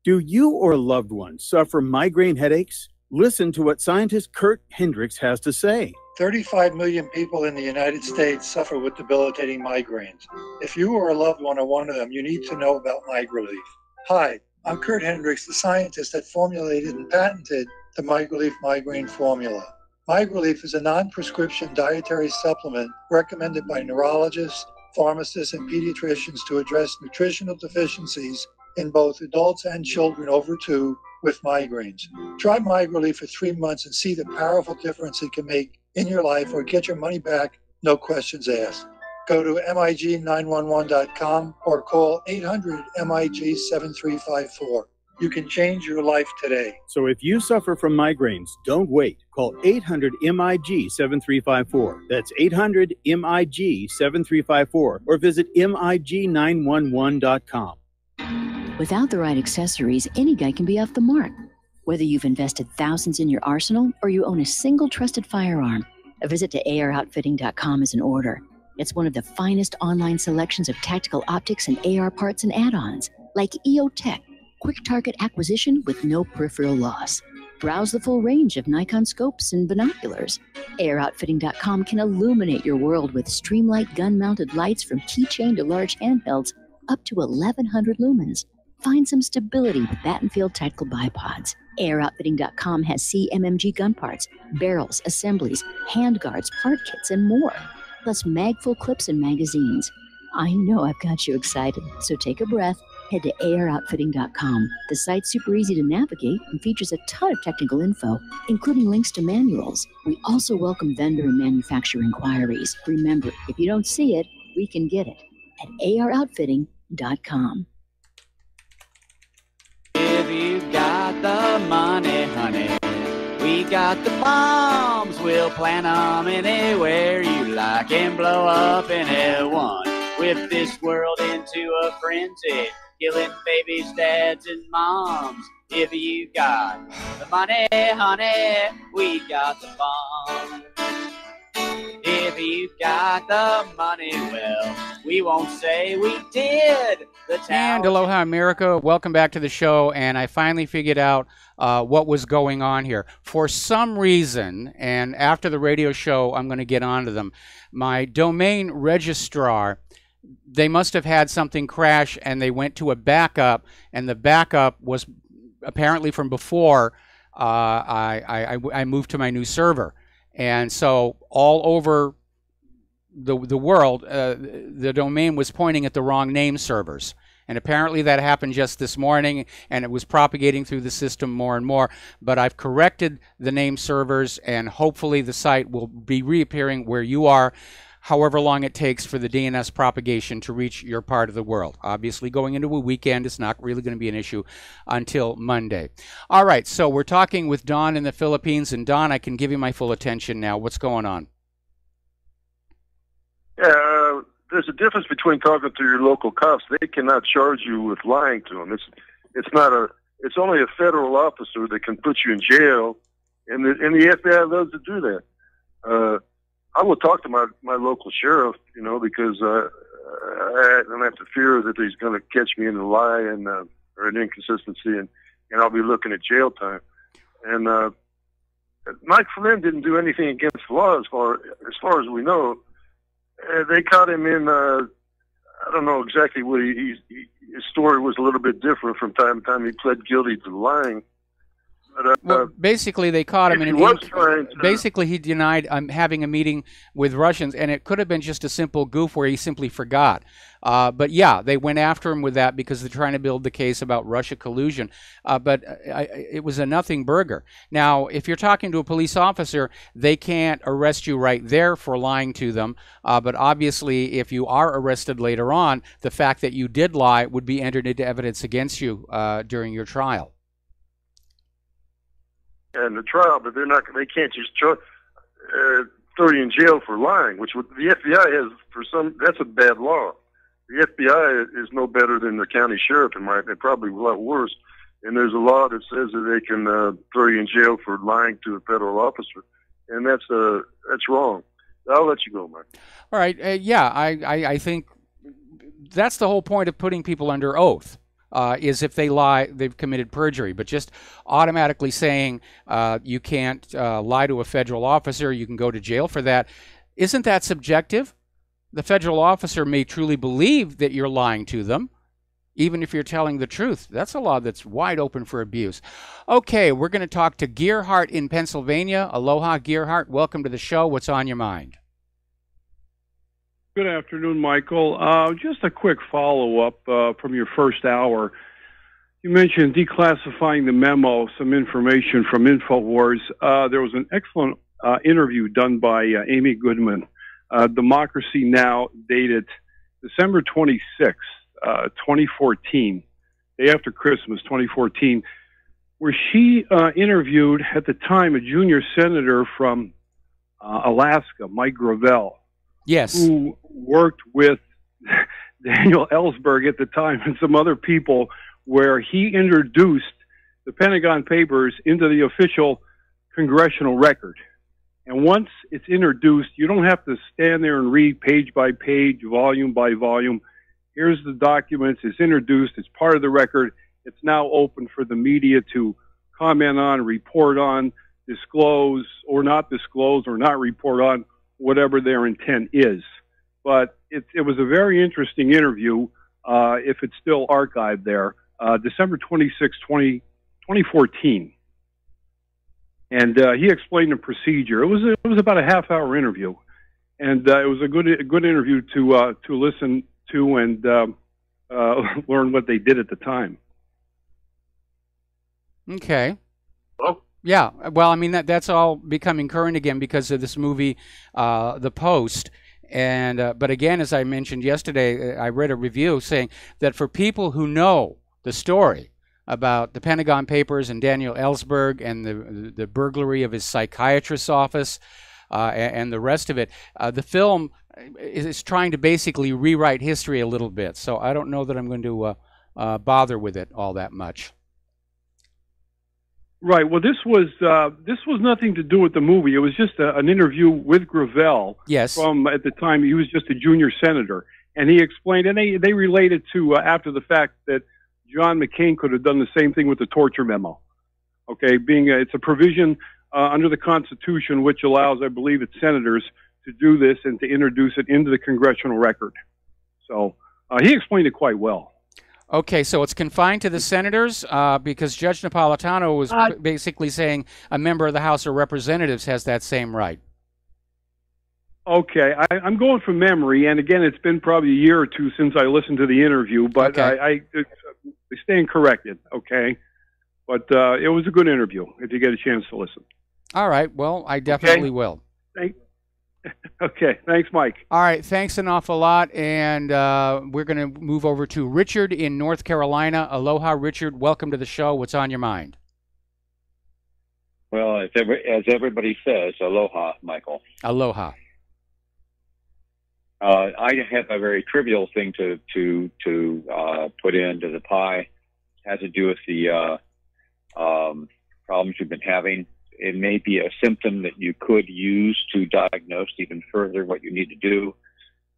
Do you or a loved one suffer migraine headaches? Listen to what scientist Kurt Hendricks has to say. 35 million people in the United States suffer with debilitating migraines. If you or a loved one are one of them, you need to know about MigraLief. Hi, I'm Kurt Hendricks, the scientist that formulated and patented the MigraLief migraine formula. MigraLief is a non-prescription dietary supplement recommended by neurologists, pharmacists, and pediatricians to address nutritional deficiencies in both adults and children over 2 with migraines. Try MigraLief for 3 months and see the powerful difference it can make in your life, or get your money back, no questions asked. Go to MIG911.com or call 800-MIG-7354. You can change your life today. So if you suffer from migraines, don't wait. Call 800-MIG-7354. That's 800-MIG-7354, or visit MIG911.com. Without the right accessories, any guy can be off the mark. Whether you've invested thousands in your arsenal or you own a single trusted firearm, a visit to AROutfitting.com is in order. It's one of the finest online selections of tactical optics and AR parts and add-ons, like EOTech, quick target acquisition with no peripheral loss. Browse the full range of Nikon scopes and binoculars. AROutfitting.com can illuminate your world with Streamlight gun-mounted lights from keychain to large handhelds up to 1,100 lumens. Find some stability with Battenfield tactical bipods. AirOutfitting.com has CMMG gun parts, barrels, assemblies, handguards, part kits, and more. Plus magful clips and magazines. I know I've got you excited, so take a breath. Head to aroutfitting.com. The site's super easy to navigate and features a ton of technical info, including links to manuals. We also welcome vendor and manufacturer inquiries. Remember, if you don't see it, we can get it at aroutfitting.com. If you got the money, honey, we got the bombs. We'll plant them anywhere you like and blow up anyone. Whip this world into a frenzy, killing babies, dads, and moms. If you got the money, honey, we got the bombs. If you got the money, well, we won't say we did. And aloha, America. Welcome back to the show. And I finally figured out what was going on here. For some reason, and after the radio show, I'm going to get onto them, my domain registrar, they must have had something crash, and they went to a backup, and the backup was apparently from before I moved to my new server. And so all over the world, the domain was pointing at the wrong name servers. And apparently that happened just this morning, and it was propagating through the system more and more. But I've corrected the name servers, and hopefully the site will be reappearing where you are, however long it takes for the DNS propagation to reach your part of the world. Obviously, going into a weekend, it's not really going to be an issue until Monday. All right, so we're talking with Don in the Philippines. And Don, I can give you my full attention now. What's going on? Yeah, there's a difference between talking to your local cops. They cannot charge you with lying to them. It's only a federal officer that can put you in jail, and the FBI loves to do that. I will talk to my local sheriff, because I don't have to fear that he's going to catch me in a lie and or an inconsistency, and I'll be looking at jail time. And Mike Flynn didn't do anything against the law as far as we know. They caught him in. I don't know exactly what his story was a little bit different from time to time. He pled guilty to lying. But, well, basically, they caught him, and basically he denied having a meeting with Russians, and it could have been just a simple goof where he simply forgot. But yeah, they went after him with that because they're trying to build the case about Russia collusion. But it was a nothing burger. Now, if you're talking to a police officer, they can't arrest you right there for lying to them. But obviously, if you are arrested later on, the fact that you did lie would be entered into evidence against you during your trial. And the trial, but they can't just throw you in jail for lying, which the FBI has that's a bad law. The FBI is no better than the county sheriff, in my opinion, probably a lot worse. And there's a law that says that they can throw you in jail for lying to a federal officer, and that's wrong. I'll let you go, Mike. All right, I think that's the whole point of putting people under oath. Is if they lie, they've committed perjury. But just automatically saying you can't lie to a federal officer, you can go to jail for that, isn't that subjective? The federal officer may truly believe that you're lying to them, even if you're telling the truth. That's a law that's wide open for abuse. Okay, we're going to talk to Gearhart in Pennsylvania. Aloha, Gearhart. Welcome to the show. What's on your mind? Good afternoon, Michael. Just a quick follow-up from your first hour. You mentioned declassifying the memo, some information from InfoWars. There was an excellent interview done by Amy Goodman, Democracy Now!, dated December 26th, 2014, day after Christmas, 2014, where she interviewed, at the time, a junior senator from Alaska, Mike Gravel. Yes. Who worked with Daniel Ellsberg at the time and some other people, where he introduced the Pentagon Papers into the official congressional record. And once it's introduced, you don't have to stand there and read page by page, volume by volume. Here's the documents. It's introduced. It's part of the record. It's now open for the media to comment on, report on, disclose or not report on, whatever their intent is. But it was a very interesting interview, if it's still archived there, December 26, 2014. And he explained the procedure. It was about a half-hour interview, and it was a good interview to listen to. And learn what they did at the time. Okay. Well, yeah. Well, I mean that's all becoming current again because of this movie, The Post. And but again, as I mentioned yesterday, I read a review saying that for people who know the story about the Pentagon Papers and Daniel Ellsberg and the burglary of his psychiatrist's office and the rest of it, the film is trying to basically rewrite history a little bit. So I don't know that I'm going to bother with it all that much. Right. Well, this was nothing to do with the movie. It was just an interview with Gravel. Yes. From at the time he was just a junior senator, and he explained, and they related to after the fact that John McCain could have done the same thing with the torture memo. Okay, it's a provision under the Constitution which allows, I believe, it's senators to do this and to introduce it into the congressional record. So he explained it quite well. Okay, so it's confined to the senators because Judge Napolitano was basically saying a member of the House of Representatives has that same right. Okay, I'm going from memory, and again, it's been probably a year or two since I listened to the interview, but I stand corrected, okay? But it was a good interview if you get a chance to listen. All right, well, I definitely will. Okay, thanks, Mike. All right, thanks an awful lot, and we're going to move over to Richard in North Carolina. Aloha, Richard. Welcome to the show. What's on your mind? Well, as everybody says, aloha, Michael. Aloha. I have a very trivial thing to put into the pie. It has to do with the problems you've been having. It may be a symptom that you could use to diagnose even further what you need to do,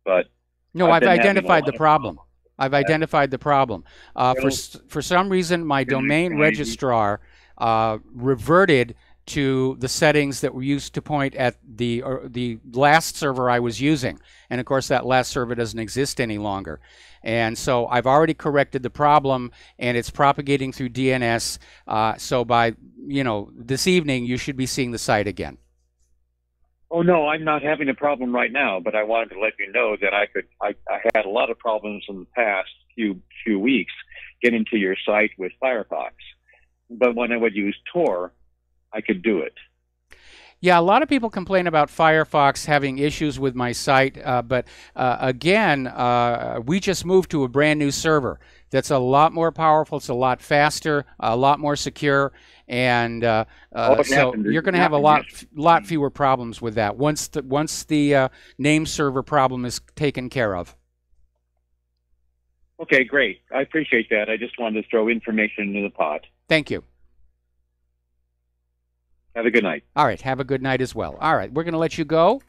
but no, I've identified the problem. I've identified the problem. For some reason, my domain registrar reverted to the settings that were used to point at the last server I was using, and of course that last server doesn't exist any longer. And so I've already corrected the problem, and it's propagating through DNS. So by this evening, you should be seeing the site again. Oh no, I'm not having a problem right now, but I wanted to let you know that I had a lot of problems in the past few weeks getting to your site with Firefox, but when I would use Tor, I could do it. Yeah, a lot of people complain about Firefox having issues with my site, but again, we just moved to a brand new server that's a lot more powerful, it's a lot faster, a lot more secure, and so you're going to have a lot fewer problems with that once the name server problem is taken care of. Okay, great. I appreciate that. I just wanted to throw information into the pot. Thank you. Have a good night. All right, have a good night as well. All right, we're going to let you go.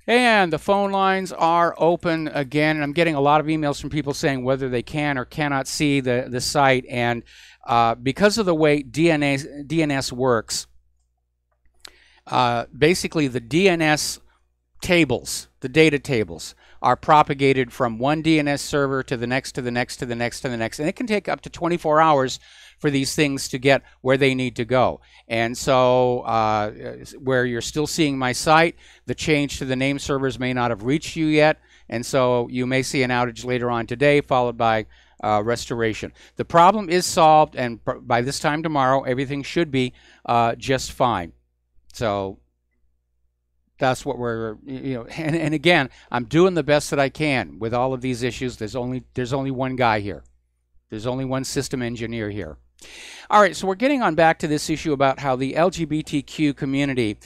And the phone lines are open again. And I'm getting a lot of emails from people saying whether they can or cannot see the site. And because of the way DNS works, basically the DNS tables, the data tables, are propagated from one DNS server to the next, to the next, to the next, to the next. And it can take up to 24 hours for these things to get where they need to go. And so where you're still seeing my site, the change to the name servers may not have reached you yet. And so you may see an outage later on today, followed by restoration. The problem is solved, and by this time tomorrow, everything should be just fine. So that's what we're, and again, I'm doing the best that I can with all of these issues. There's only one guy here. There's only one system engineer here. All right, so we're getting on back to this issue about how the LGBTQ community,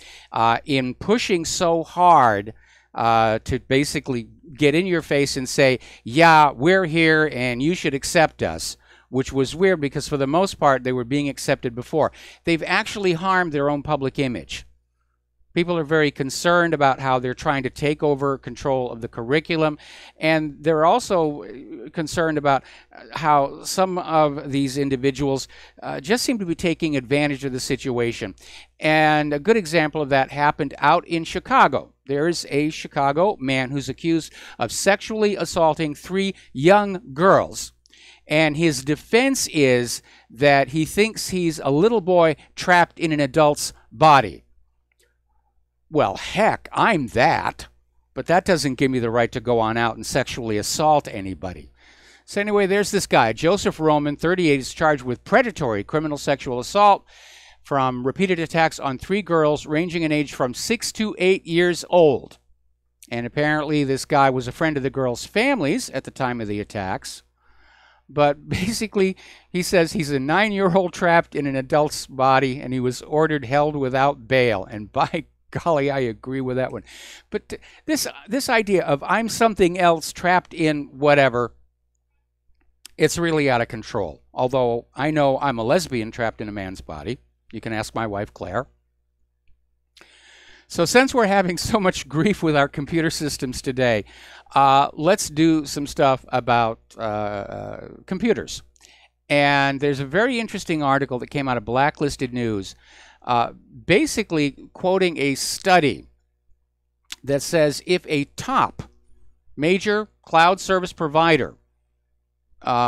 in pushing so hard to basically get in your face and say, yeah, we're here and you should accept us, which was weird because for the most part they were being accepted before. They've actually harmed their own public image. People are very concerned about how they're trying to take over control of the curriculum, and they're also concerned about how some of these individuals just seem to be taking advantage of the situation. And a good example of that happened out in Chicago. There is a Chicago man who's accused of sexually assaulting 3 young girls. And his defense is that he thinks he's a little boy trapped in an adult's body. Well, heck, I'm that, but that doesn't give me the right to go on out and sexually assault anybody. So anyway, there's this guy, Joseph Roman, 38, is charged with predatory criminal sexual assault from repeated attacks on 3 girls ranging in age from 6 to 8 years old. And apparently this guy was a friend of the girls' families at the time of the attacks. But basically, he says he's a 9-year-old trapped in an adult's body, and he was ordered held without bail. And by golly, I agree with that one. But this idea of I'm something else trapped in whatever, it's really out of control. Although I know I'm a lesbian trapped in a man's body. You can ask my wife, Claire. So since we're having so much grief with our computer systems today, let's do some stuff about computers. And there's a very interesting article that came out of Blacklisted News, basically quoting a study that says if a top major cloud service provider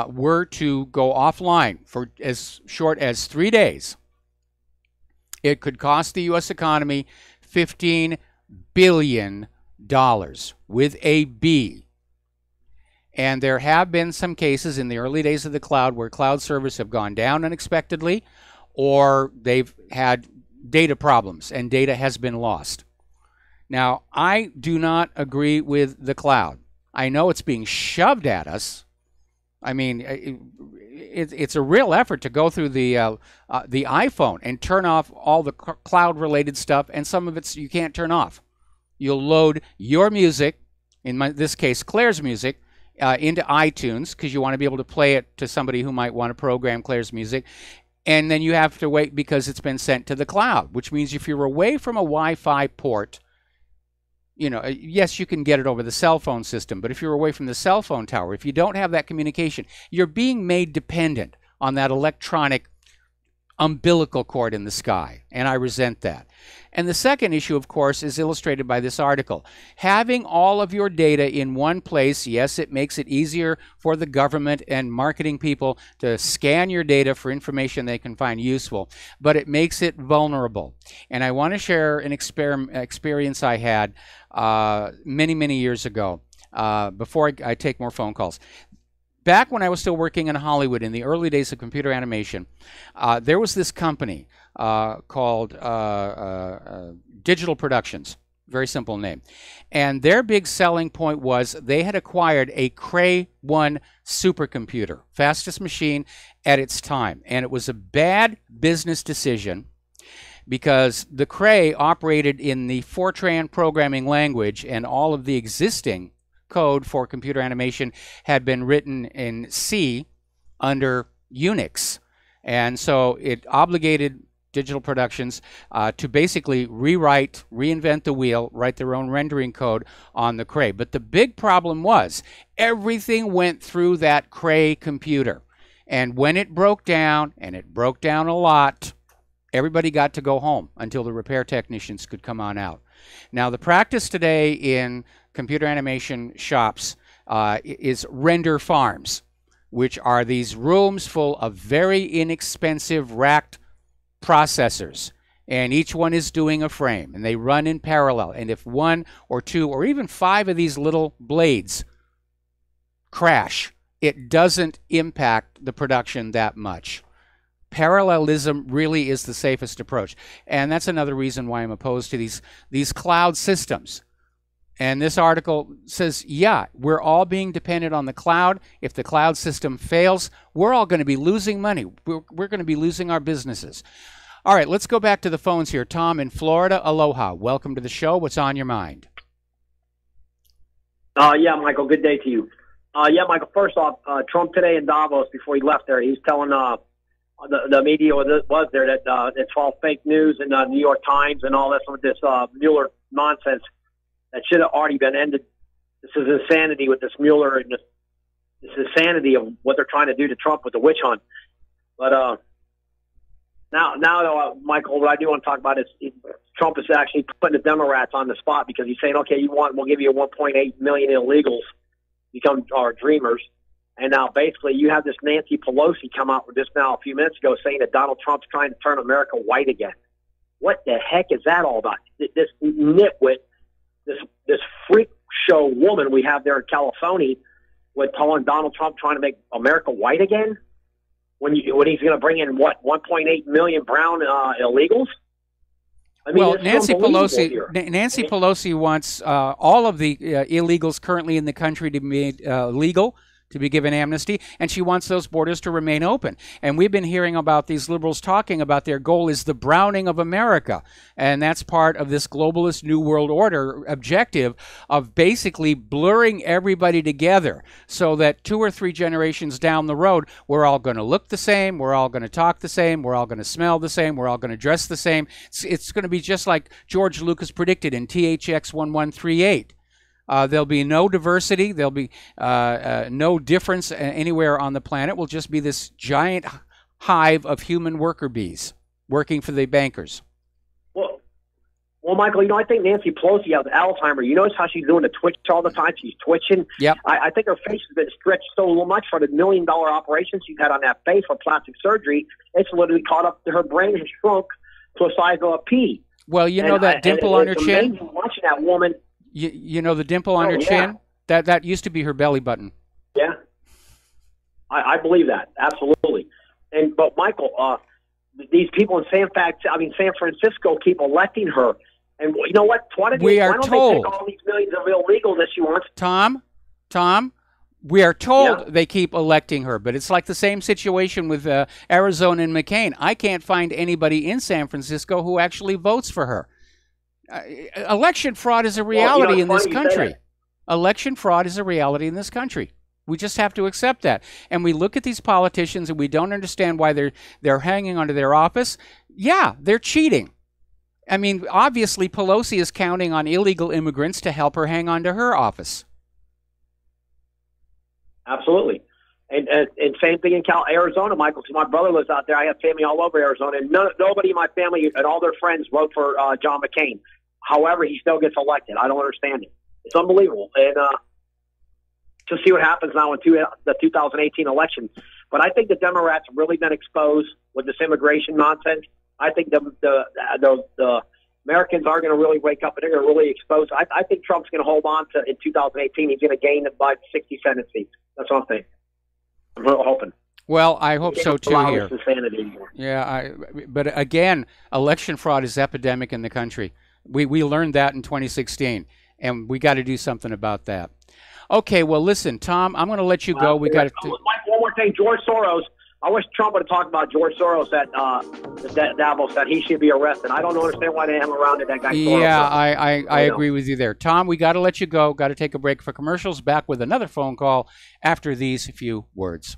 were to go offline for as short as 3 days, it could cost the U.S. economy $15 billion with a B. And there have been some cases in the early days of the cloud where cloud servers have gone down unexpectedly, or they've had data problems and data has been lost. Now, I do not agree with the cloud. I know it's being shoved at us. I mean, it's a real effort to go through the iPhone and turn off all the cloud-related stuff, and some of it you can't turn off. You'll load your music, in this case Claire's music, into iTunes because you want to be able to play it to somebody who might want to program Claire's music, and then you have to wait because it's been sent to the cloud, which means if you're away from a Wi-Fi port, you know, yes, you can get it over the cell phone system, but if you're away from the cell phone tower, if you don't have that communication, you're being made dependent on that electronic umbilical cord in the sky, and I resent that. And the second issue, of course, is illustrated by this article. Having all of your data in one place, yes, it makes it easier for the government and marketing people to scan your data for information they can find useful, but it makes it vulnerable. And I want to share an experience I had many, many years ago, before I take more phone calls. Back when I was still working in Hollywood in the early days of computer animation, there was this company called Digital Productions, very simple name. And their big selling point was they had acquired a Cray 1 supercomputer, fastest machine at its time. And it was a bad business decision because the Cray operated in the Fortran programming language, and all of the existing code for computer animation had been written in C under Unix. And so it obligated Digital Productions to basically reinvent the wheel, write their own rendering code on the Cray. But the big problem was everything went through that Cray computer. And when it broke down, and it broke down a lot, everybody got to go home until the repair technicians could come on out. Now, the practice today in computer animation shops is render farms, which are these rooms full of very inexpensive racked processors, and each one is doing a frame, and they run in parallel. And if 1 or 2 or even 5 of these little blades crash, it doesn't impact the production that much. Parallelism really is the safest approach, and that's another reason why I'm opposed to these cloud systems. And this article says, yeah, we're all being dependent on the cloud. If the cloud system fails, we're all going to be losing money. We're going to be losing our businesses. All right, let's go back to the phones here. Tom in Florida, aloha. Welcome to the show. What's on your mind? Yeah, Michael, good day to you. Yeah, Michael, first off, Trump today in Davos, before he left there, he's telling the media was there that it's all fake news in the New York Times and all this Mueller nonsense. That should have already been ended. This is insanity with this Mueller, and this insanity of what they're trying to do to Trump with the witch hunt. But now, Michael, what I do want to talk about is Trump is actually putting the Democrats on the spot because he's saying, okay, we'll give you 1.8 million illegals become our dreamers. And now basically you have this Nancy Pelosi come out with this now a few minutes ago saying that Donald Trump's trying to turn America white again. What the heck is that all about? This nitwit, this freak show woman we have there in California with telling Donald Trump trying to make America white again? When he's going to bring in, 1.8 million brown illegals? I mean, well, Nancy Pelosi wants all of the illegals currently in the country to be made legal, to be given amnesty, and she wants those borders to remain open. And we've been hearing about these liberals talking about their goal is the browning of America. And that's part of this globalist New World Order objective of basically blurring everybody together so that 2 or 3 generations down the road, we're all going to look the same, we're all going to talk the same, we're all going to smell the same, we're all going to dress the same. It's going to be just like George Lucas predicted in THX 1138. There'll be no diversity. There'll be no difference anywhere on the planet. We'll just be this giant hive of human worker bees working for the bankers. Well, Michael, I think Nancy Pelosi has Alzheimer's. You notice how she's doing the twitch all the time? She's twitching. Yep. I think her face has been stretched so much for the $1 million operation she's had on that face for plastic surgery. It's literally caught up to her brain and shrunk to a size of a pea. Well, you know that dimple on her chin? Watching that woman. You know the dimple on her chin? That used to be her belly button. Yeah. I believe that. Absolutely. But Michael, these people in San Francisco keep electing her. And you know what? Why don't they take all these millions of illegals that she wants? Tom, we are told they keep electing her, but it's like the same situation with Arizona and McCain. I can't find anybody in San Francisco who actually votes for her. Election fraud is a reality in this country. Election fraud is a reality in this country. We just have to accept that. And we look at these politicians and we don't understand why they're hanging onto their office. Yeah, they're cheating. I mean, obviously Pelosi is counting on illegal immigrants to help her hang on to her office. Absolutely. And same thing in Arizona, Michael. So my brother lives out there. I have family all over Arizona, and nobody in my family and all their friends vote for John McCain. However, he still gets elected. I don't understand it. It's unbelievable. And to see what happens now in the 2018 election. But I think the Democrats have really been exposed with this immigration nonsense. I think the Americans are going to really wake up and they're going to really expose. I think Trump's going to hold on to in 2018. He's going to gain about 60 Senate seats. That's what I'm thinking. I'm really hoping. Well, I hope so too here. Insanity. Yeah, but again, election fraud is epidemic in the country. We learned that in 2016, and we got to do something about that. Okay, well, listen, Tom, I'm going to let you go. We got to. One more thing, George Soros. I wish Trump would have talked about George Soros at Davos, that he should be arrested. I don't understand why they have him around that guy. Soros. Yeah, I agree with you there. Tom, we got to let you go. Got to take a break for commercials. Back with another phone call after these few words.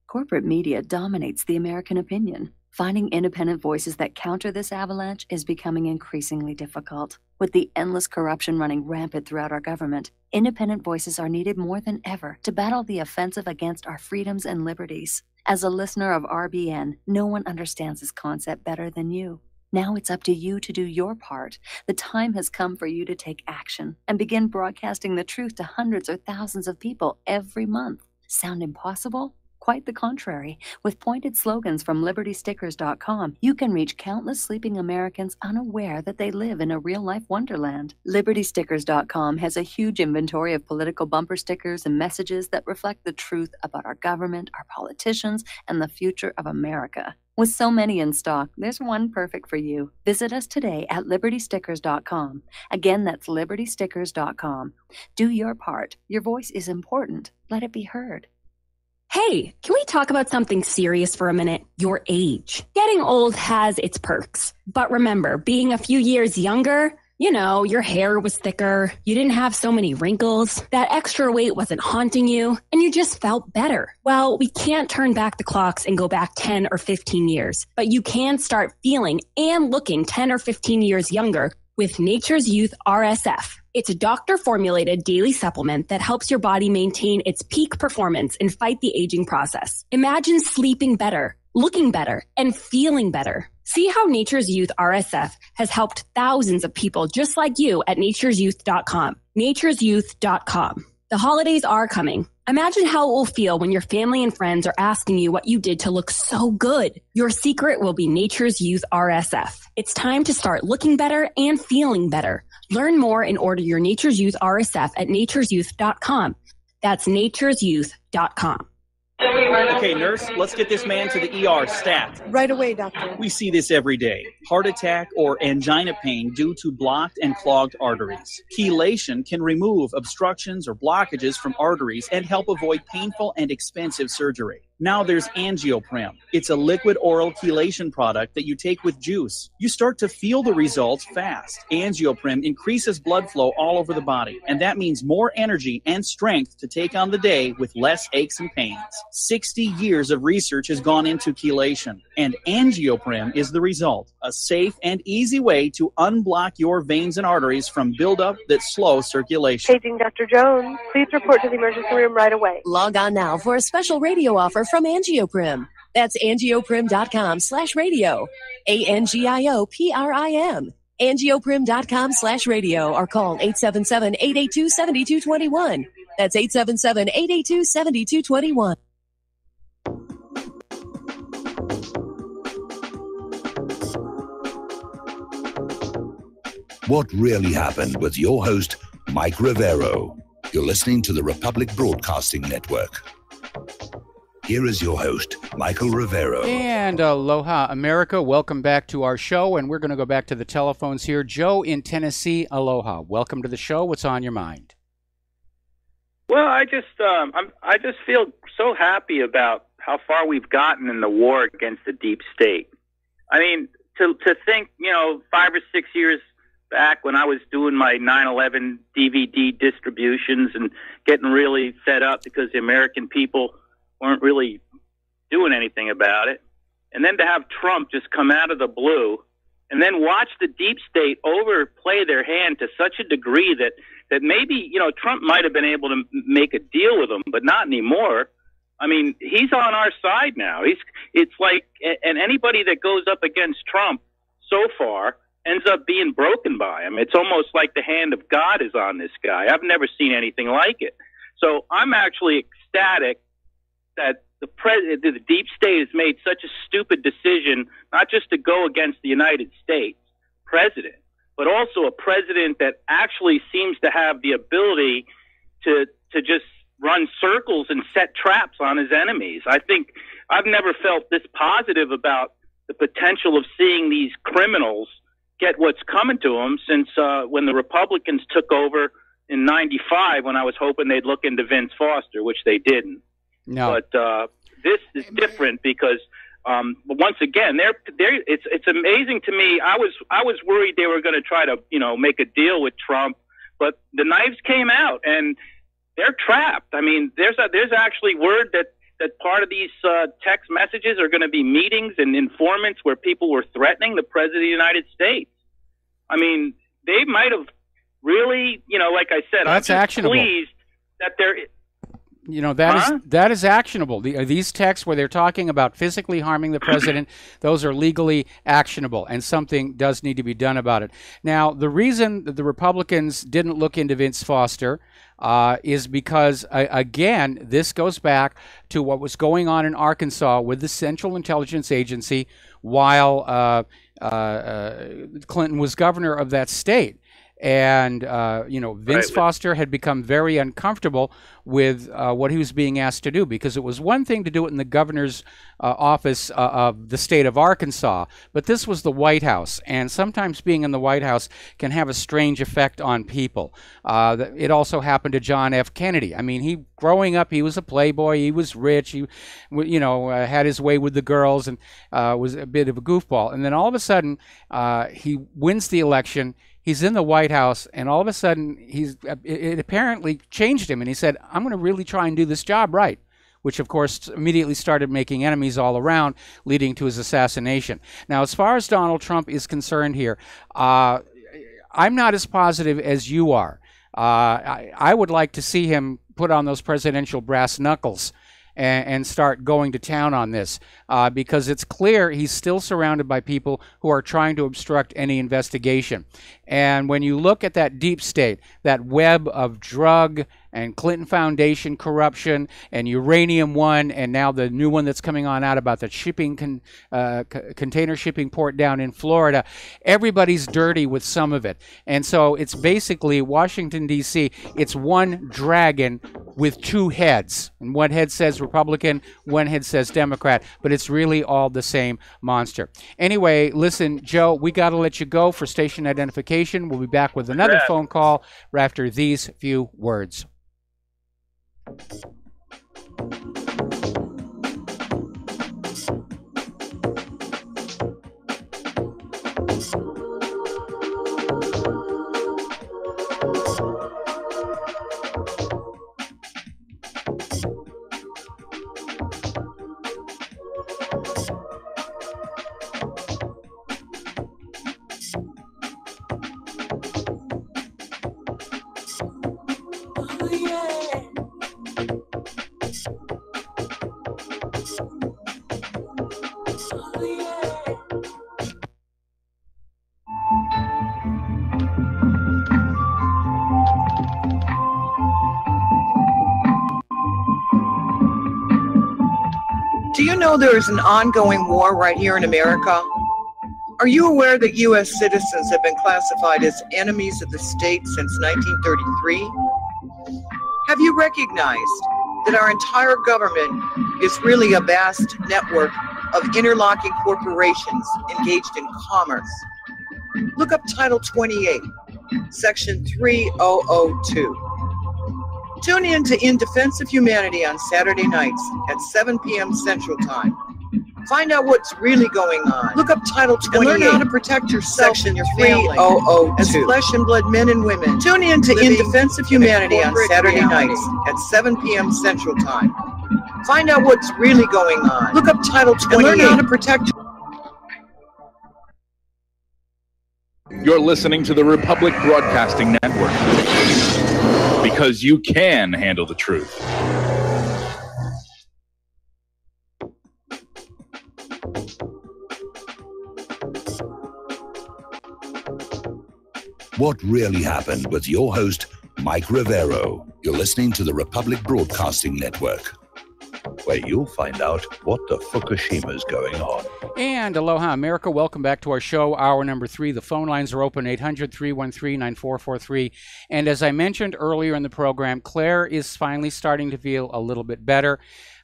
Corporate media dominates the American opinion. Finding independent voices that counter this avalanche is becoming increasingly difficult. With the endless corruption running rampant throughout our government, independent voices are needed more than ever to battle the offensive against our freedoms and liberties. As a listener of RBN, no one understands this concept better than you. Now it's up to you to do your part. The time has come for you to take action and begin broadcasting the truth to hundreds or thousands of people every month. Sound impossible? Quite the contrary. With pointed slogans from LibertyStickers.com, you can reach countless sleeping Americans unaware that they live in a real-life wonderland. LibertyStickers.com has a huge inventory of political bumper stickers and messages that reflect the truth about our government, our politicians, and the future of America. With so many in stock, there's one perfect for you. Visit us today at LibertyStickers.com. Again, that's LibertyStickers.com. Do your part. Your voice is important. Let it be heard. Hey, can we talk about something serious for a minute? Your age. Getting old has its perks. But remember, being a few years younger, you know, your hair was thicker, you didn't have so many wrinkles, that extra weight wasn't haunting you, and you just felt better. Well, we can't turn back the clocks and go back 10 or 15 years, but you can start feeling and looking 10 or 15 years younger with Nature's Youth RSF. It's a doctor-formulated daily supplement that helps your body maintain its peak performance and fight the aging process. Imagine sleeping better, looking better, and feeling better. See how Nature's Youth RSF has helped thousands of people just like you at natureyouth.com. naturesyouth.com. The holidays are coming. Imagine how it will feel when your family and friends are asking you what you did to look so good. Your secret will be Nature's Youth RSF. It's time to start looking better and feeling better. Learn more and order your Nature's Youth RSF at naturesyouth.com. That's naturesyouth.com. Okay, nurse, let's get this man to the ER stat. Right away, doctor. We see this every day. Heart attack or angina pain due to blocked and clogged arteries. Chelation can remove obstructions or blockages from arteries and help avoid painful and expensive surgery. Now there's Angioprim. It's a liquid oral chelation product that you take with juice. You start to feel the results fast. Angioprim increases blood flow all over the body, and that means more energy and strength to take on the day with less aches and pains. 60 years of research has gone into chelation, and Angioprim is the result. A safe and easy way to unblock your veins and arteries from buildup that slow circulation. Paging Dr. Jones. Please report to the emergency room right away. Log on now for a special radio offer from Angioprim. That's angioprim.com/radio. ANGIOPRIM. Angioprim.com/radio or call 877-882-7221. That's 877-882-7221. What really happened with your host, Mike Rivero. You're listening to the Republic Broadcasting Network. Here is your host, Michael Rivero. And aloha, America. Welcome back to our show, and we're going to go back to the telephones here. Joe in Tennessee, aloha. Welcome to the show. What's on your mind? Well, I just feel so happy about how far we've gotten in the war against the deep state. I mean, to think, 5 or 6 years back when I was doing my 9/11 DVD distributions and getting really fed up because the American people weren't really doing anything about it. And then to have Trump just come out of the blue and then watch the deep state overplay their hand to such a degree that maybe, Trump might have been able to make a deal with them, but not anymore. I mean, he's on our side now. It's like, and anybody that goes up against Trump so far ends up being broken by him. It's almost like the hand of God is on this guy. I've never seen anything like it. So I'm actually ecstatic that the deep state has made such a stupid decision, not just to go against the United States president, but also a president that actually seems to have the ability to just run circles and set traps on his enemies. I think I've never felt this positive about the potential of seeing these criminals get what's coming to them since when the Republicans took over in '95, when I was hoping they'd look into Vince Foster, which they didn't. No. But this is different because once again, it's amazing to me. I was worried they were going to try to make a deal with Trump, but the knives came out and they're trapped. I mean, there's actually word that part of these text messages are going to be meetings and informants where people were threatening the president of the United States. I mean, they might have really, like I said, that's actionable. Pleased that they're. That is actionable. These texts where they're talking about physically harming the president, those are legally actionable, and something does need to be done about it. Now, the reason that the Republicans didn't look into Vince Foster is because, again, this goes back to what was going on in Arkansas with the Central Intelligence Agency while Clinton was governor of that state. And, Vince Foster had become very uncomfortable with what he was being asked to do, because it was one thing to do it in the governor's office of the state of Arkansas, but this was the White House, and sometimes being in the White House can have a strange effect on people. It also happened to John F. Kennedy. I mean, growing up, he was a playboy, he was rich, he had his way with the girls, and was a bit of a goofball. And then all of a sudden, he wins the election. He's in the White House, and all of a sudden, it apparently changed him, and he said, I'm going to really try and do this job right, which, of course, immediately started making enemies all around, leading to his assassination. Now, as far as Donald Trump is concerned here, I'm not as positive as you are. I would like to see him put on those presidential brass knuckles and start going to town on this, because it's clear he's still surrounded by people who are trying to obstruct any investigation. And when you look at that deep state, that web of drug and Clinton Foundation corruption and Uranium One, and now the new one that's coming on out about the shipping container shipping port down in Florida, everybody's dirty with some of it. And so it's basically Washington, D.C., it's one dragon with two heads. And one head says Republican, one head says Democrat, but it's really all the same monster. Anyway, listen, Joe, we got to let you go for station identification. We'll be back with another phone call right after these few words. Do you know there is an ongoing war right here in America? Are you aware that U.S. citizens have been classified as enemies of the state since 1933? Have you recognized that our entire government is really a vast network of interlocking corporations engaged in commerce? Look up Title 28, Section 3002. Tune in to In Defense of Humanity on Saturday nights at 7 p.m. Central Time. Find out what's really going on. Look up Title 28 and learn how to protect yourself and your family as flesh and blood men and women. Tune in to In Defense of Humanity on Saturday nights at 7 p.m. Central Time. Find out what's really going on. Look up Title 28 and learn how to protect. You're listening to the Republic Broadcasting Network, because you can handle the truth. What really happened with your host, Mike Rivero. You're listening to the Republic Broadcasting Network, where you'll find out what the Fukushima's going on. And aloha, America. Welcome back to our show, hour number 3. The phone lines are open, 800-313-9443. And as I mentioned earlier in the program, Claire is finally starting to feel a little bit better.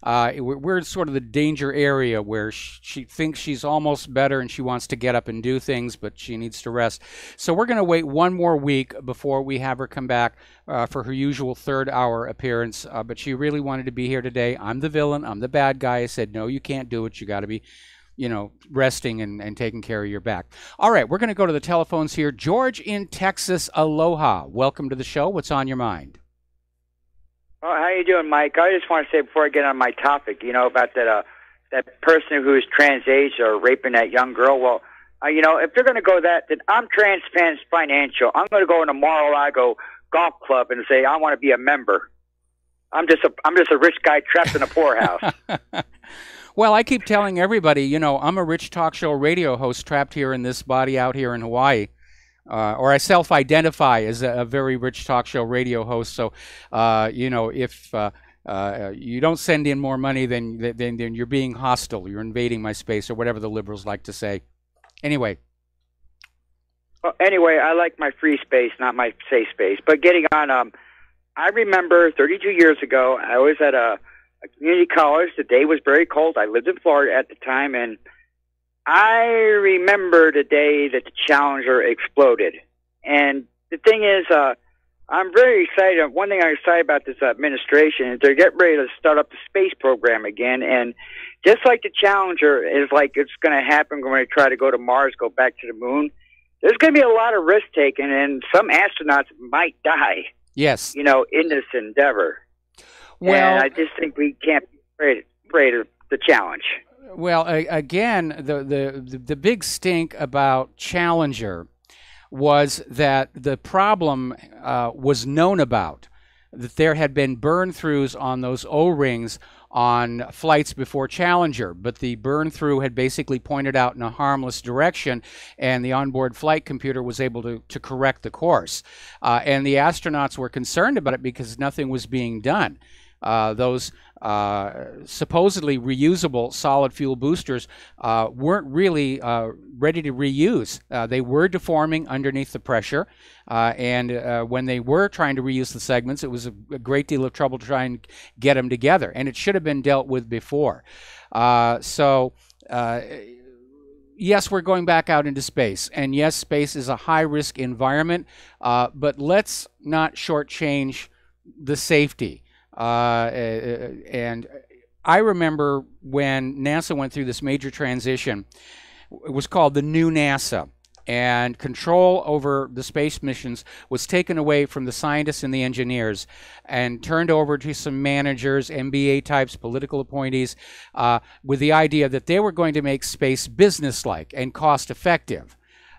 We're in sort of the danger area where she thinks she's almost better and she wants to get up and do things, but she needs to rest. So we're going to wait one more week before we have her come back for her usual third-hour appearance. But she really wanted to be here today. I'm the villain. I'm the bad guy. I said, no, you can't do it. You got to be, resting and taking care of your back. All right, we're going to go to the telephones here. George in Texas, aloha. Welcome to the show. What's on your mind? Oh, how you doing, Mike? I just want to say before I get on my topic, about that person who is trans age or raping that young girl. Well, if they're going to go that, then I'm Trans Financial. I'm going to go in a Mar-a-Lago golf club and say I want to be a member. I'm just a rich guy trapped in a poorhouse. Well, I keep telling everybody, I'm a rich talk show radio host trapped here in this body out here in Hawaii. Or I self-identify as a very rich talk show radio host. So, if you don't send in more money, then you're being hostile. You're invading my space, or whatever the liberals like to say. Anyway. Well, anyway, I like my free space, not my safe space. But getting on, I remember 32 years ago, I was at a community college. The day was very cold. I lived in Florida at the time, and I remember the day that the Challenger exploded. And the thing is, I'm very excited. One thing I'm excited about this administration is they're getting ready to start up the space program again. And just like the Challenger is like it's going to happen when we try to go to Mars, go back to the moon, there's going to be a lot of risk taken, and some astronauts might die. Yes. In this endeavor. Well, and I just think we can't be afraid of the challenge. Well, again, the big stink about Challenger was that the problem was known about. that there had been burn-throughs on those O-rings on flights before Challenger, but the burn-through had basically pointed out in a harmless direction, and the onboard flight computer was able to correct the course. And the astronauts were concerned about it because nothing was being done. Those supposedly reusable solid fuel boosters weren't really ready to reuse. They were deforming underneath the pressure, and when they were trying to reuse the segments, it was a great deal of trouble to try and get them together, and it should have been dealt with before. Yes, we're going back out into space, and yes, space is a high-risk environment, but let's not shortchange the safety. And I remember when NASA went through this major transition. It was called the new NASA, and control over the space missions was taken away from the scientists and the engineers and turned over to some managers, MBA types, political appointees, with the idea that they were going to make space businesslike and cost effective.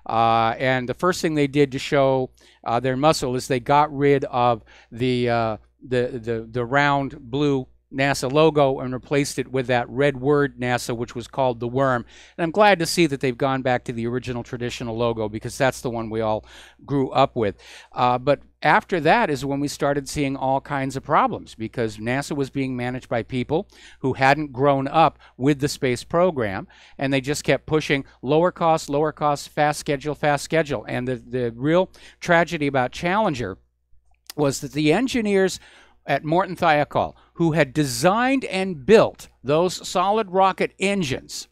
And the first thing they did to show their muscle is they got rid of the round blue NASA logo and replaced it with that red word NASA, which was called the worm. And I'm glad to see that they've gone back to the original traditional logo, because that's the one we all grew up with. But after that is when we started seeing all kinds of problems, because NASA was being managed by people who hadn't grown up with the space program, and they just kept pushing lower cost, fast schedule. And the real tragedy about Challenger was that the engineers at Morton Thiokol, who had designed and built those solid rocket engines,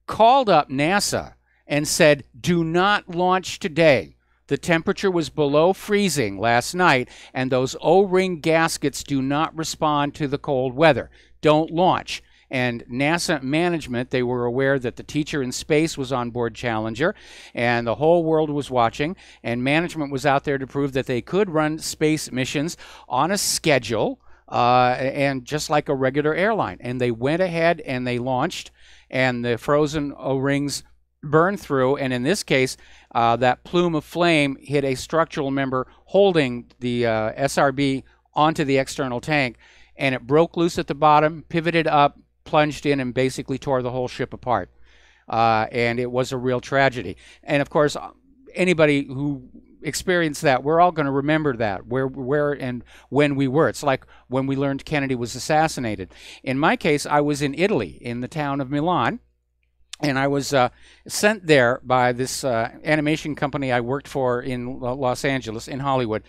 called up NASA and said, do not launch today. The temperature was below freezing last night, and those O-ring gaskets do not respond to the cold weather. Don't launch. And NASA management, they were aware that the teacher in space was on board Challenger, and the whole world was watching, and management was out there to prove that they could run space missions on a schedule, and just like a regular airline. And they went ahead and they launched, and the frozen O-rings burned through, and in this case, that plume of flame hit a structural member holding the SRB onto the external tank, and it broke loose at the bottom, pivoted up, plunged in, and basically tore the whole ship apart. And it was a real tragedy. And of course, anybody who experienced that, we're all going to remember that, where and when we were. It's like when we learned Kennedy was assassinated. In my case, I was in Italy, in the town of Milan, and I was sent there by this animation company I worked for in Los Angeles, in Hollywood,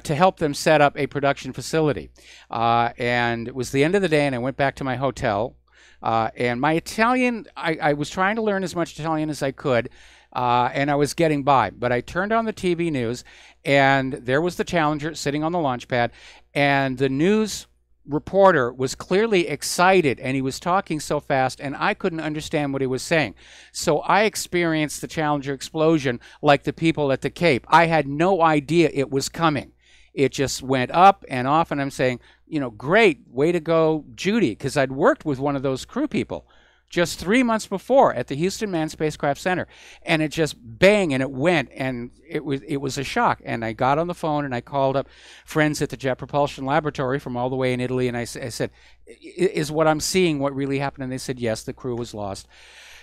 to help them set up a production facility. And it was the end of the day, and I went back to my hotel. And my Italian, I was trying to learn as much Italian as I could, and I was getting by. But I turned on the TV news, and there was the Challenger sitting on the launch pad, and the news reporter was clearly excited, and he was talking so fast, and I couldn't understand what he was saying. So I experienced the Challenger explosion like the people at the Cape. I had no idea it was coming. It just went up and off, and I'm saying, you know, great, way to go, Judy, because I'd worked with one of those crew people just 3 months before at the Houston Manned Spacecraft Center, and it just bang, and it went, and it was a shock. And I got on the phone, and I called up friends at the Jet Propulsion Laboratory from all the way in Italy, and I said, is what I'm seeing what really happened? And they said, yes, the crew was lost.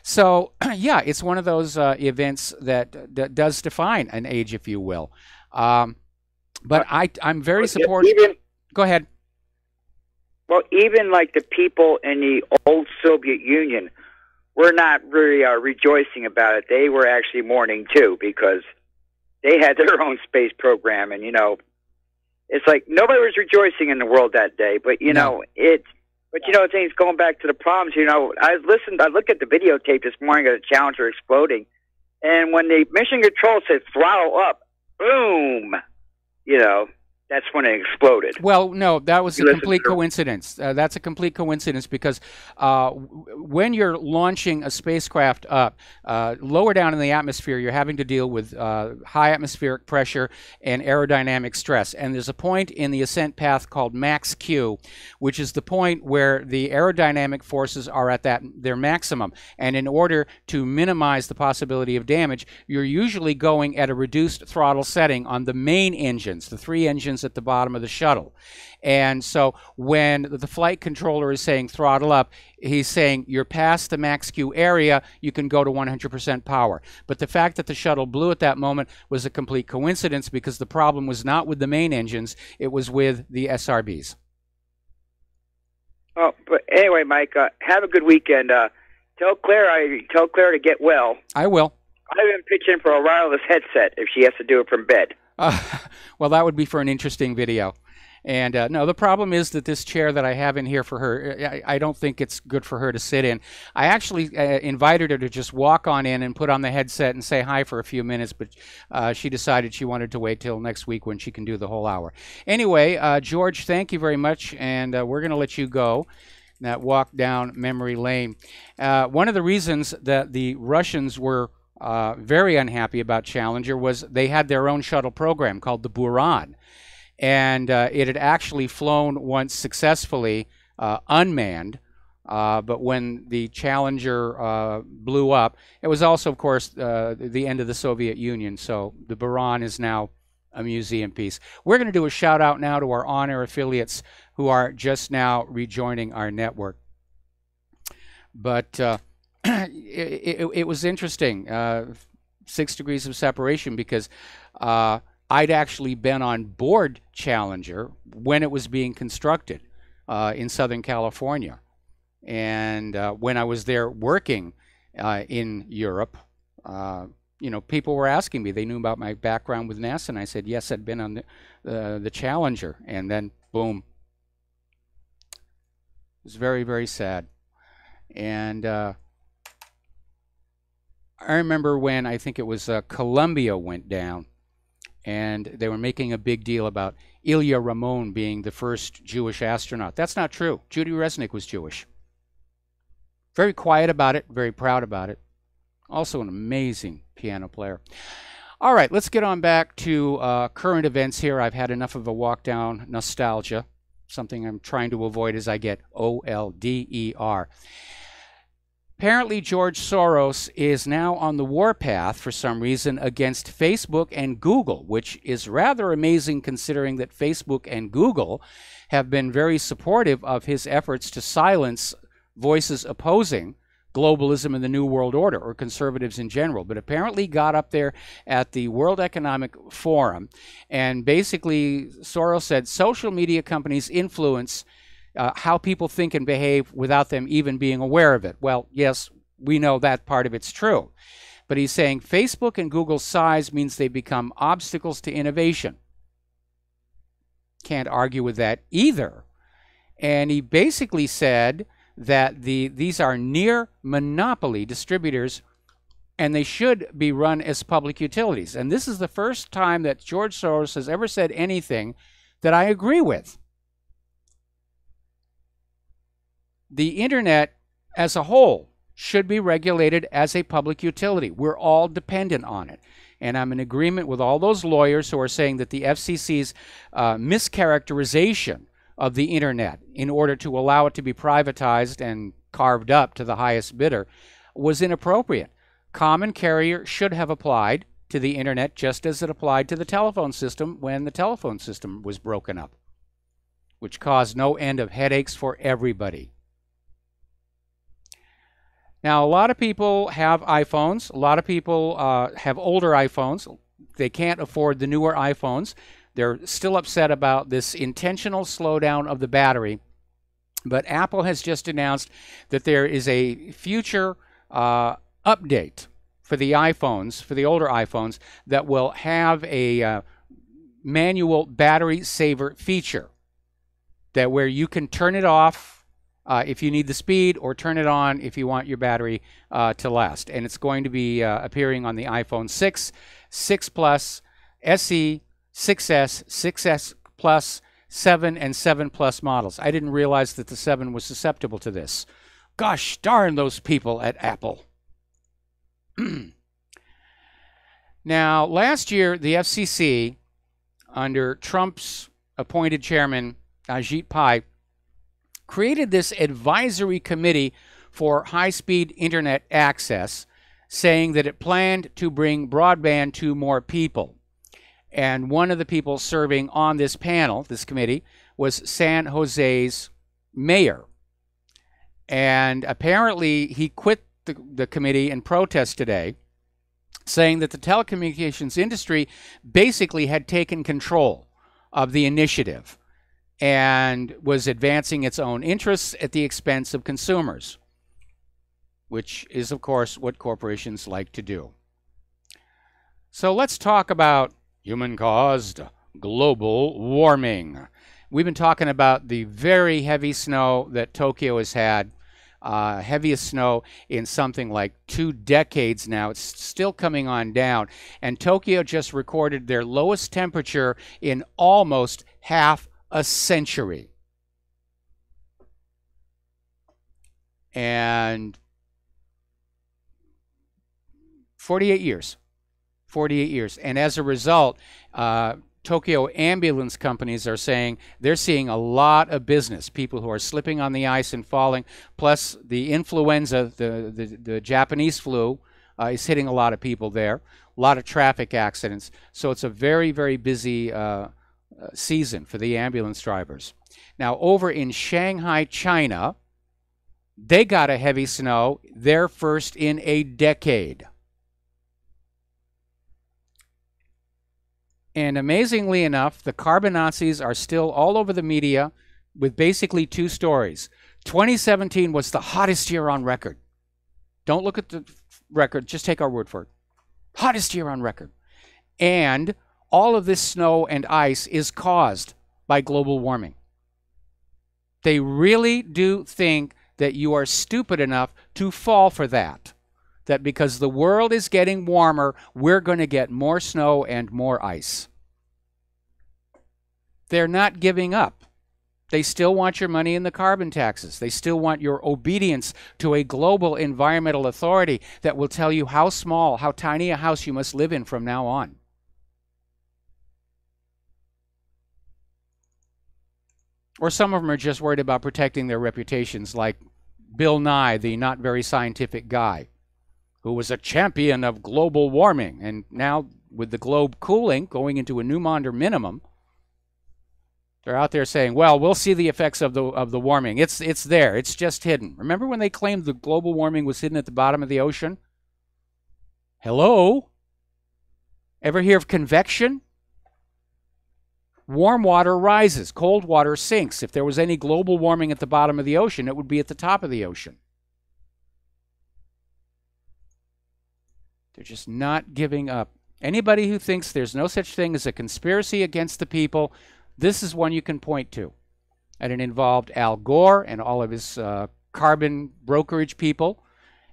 So, yeah, it's one of those events that does define an age, if you will. But I'm very supportive. Go ahead. Well, even like the people in the old Soviet Union were not really rejoicing about it. They were actually mourning too, because they had their own space program, and you know, it's like nobody was rejoicing in the world that day. But you know, But you know, things going back to the problems. You know, I looked at the videotape this morning of the Challenger exploding, and when the mission control said throttle up, boom, you know, that's when it exploded. Well, no, that was a complete coincidence. That's a complete coincidence, because when you're launching a spacecraft up, lower down in the atmosphere, you're having to deal with high atmospheric pressure and aerodynamic stress. And there's a point in the ascent path called max Q, which is the point where the aerodynamic forces are at their maximum. And in order to minimize the possibility of damage, you're usually going at a reduced throttle setting on the main engines, the 3 engines happens at the bottom of the shuttle. And so when the flight controller is saying throttle up, he's saying you're past the max Q area, you can go to 100% power. But the fact that the shuttle blew at that moment was a complete coincidence, because the problem was not with the main engines, it was with the SRBs. Oh, but anyway, Mike, have a good weekend. Tell Claire to get well. I will. I've been pitching for a wireless headset if she has to do it from bed. Well, that would be for an interesting video. And no, the problem is that this chair that I have in here for her, I don't think it's good for her to sit in. I actually invited her to just walk on in and put on the headset and say hi for a few minutes, but she decided she wanted to wait till next week when she can do the whole hour. Anyway, George, thank you very much, and we're going to let you go. That walk down memory lane. One of the reasons that the Russians were very unhappy about Challenger was they had their own shuttle program called the Buran. And it had actually flown once successfully unmanned, but when the Challenger blew up, it was also, of course, the end of the Soviet Union, so the Buran is now a museum piece. We're going to do a shout-out now to our on-air affiliates who are just now rejoining our network. But it was interesting, 6 degrees of separation, because I'd actually been on board Challenger when it was being constructed in Southern California. And when I was there working in Europe, you know, people were asking me, they knew about my background with NASA, and I said, yes, I'd been on the Challenger. And then, boom. It was very, very sad. And I remember when, I think it was Columbia went down, and they were making a big deal about Ilya Ramon being the first Jewish astronaut. That's not true. Judy Resnick was Jewish. Very quiet about it, very proud about it. Also an amazing piano player. All right, let's get on back to current events here. I've had enough of a walk down nostalgia, something I'm trying to avoid as I get OLDER. Apparently, George Soros is now on the warpath for some reason against Facebook and Google, which is rather amazing considering that Facebook and Google have been very supportive of his efforts to silence voices opposing globalism and the New World Order, or conservatives in general. But apparently got up there at the World Economic Forum, and basically Soros said social media companies influence how people think and behave without them even being aware of it. Well, yes, we know that part of it's true. But he's saying Facebook and Google's size means they become obstacles to innovation. Can't argue with that either. And he basically said that these are near monopoly distributors, and they should be run as public utilities. And this is the first time that George Soros has ever said anything that I agree with. The internet as a whole should be regulated as a public utility. We're all dependent on it. And I'm in agreement with all those lawyers who are saying that the FCC's mischaracterization of the internet in order to allow it to be privatized and carved up to the highest bidder was inappropriate. Common carrier should have applied to the internet just as it applied to the telephone system when the telephone system was broken up, which caused no end of headaches for everybody. Now, a lot of people have iPhones. A lot of people have older iPhones. They can't afford the newer iPhones. They're still upset about this intentional slowdown of the battery. But Apple has just announced that there is a future update for the iPhones, for the older iPhones, that will have a manual battery saver feature, that where you can turn it off if you need the speed, or turn it on if you want your battery to last. And it's going to be appearing on the iPhone 6, 6 Plus, SE, 6S, 6S Plus, 7, and 7 Plus models. I didn't realize that the 7 was susceptible to this. Gosh darn those people at Apple. Now, last year, the FCC, under Trump's appointed chairman, Ajit Pai, created this advisory committee for high-speed internet access, saying that it planned to bring broadband to more people. And one of the people serving on this panel, this committee, was San Jose's mayor. And apparently he quit the committee in protest today, saying that the telecommunications industry basically had taken control of the initiative and was advancing its own interests at the expense of consumers, which is, of course, what corporations like to do. So let's talk about human-caused global warming. We've been talking about the very heavy snow that Tokyo has had, heaviest snow in something like 2 decades now. It's still coming on down. And Tokyo just recorded their lowest temperature in almost half a century. And 48 years. 48 years. And as a result, Tokyo ambulance companies are saying they're seeing a lot of business. People who are slipping on the ice and falling, plus the influenza, the Japanese flu, is hitting a lot of people there. A lot of traffic accidents. So it's a very, very busy season for the ambulance drivers. Now, over in Shanghai, China, they got a heavy snow, their first in a decade. And amazingly enough, the carbon Nazis are still all over the media with basically 2 stories. 2017 was the hottest year on record. Don't look at the record, just take our word for it. Hottest year on record. And all of this snow and ice is caused by global warming. They really do think that you are stupid enough to fall for that. That because the world is getting warmer, we're going to get more snow and more ice. They're not giving up. They still want your money in the carbon taxes. They still want your obedience to a global environmental authority that will tell you how small, how tiny a house you must live in from now on. Or some of them are just worried about protecting their reputations, like Bill Nye, the not very scientific guy, who was a champion of global warming. And now, with the globe cooling, going into a Newmonder minimum, they're out there saying, well, we'll see the effects of the warming. It's there. It's just hidden. Remember when they claimed the global warming was hidden at the bottom of the ocean? Hello? Ever hear of convection? Warm water rises. Cold water sinks. If there was any global warming at the bottom of the ocean, it would be at the top of the ocean. They're just not giving up. Anybody who thinks there's no such thing as a conspiracy against the people, this is one you can point to. And it involved Al Gore and all of his carbon brokerage people.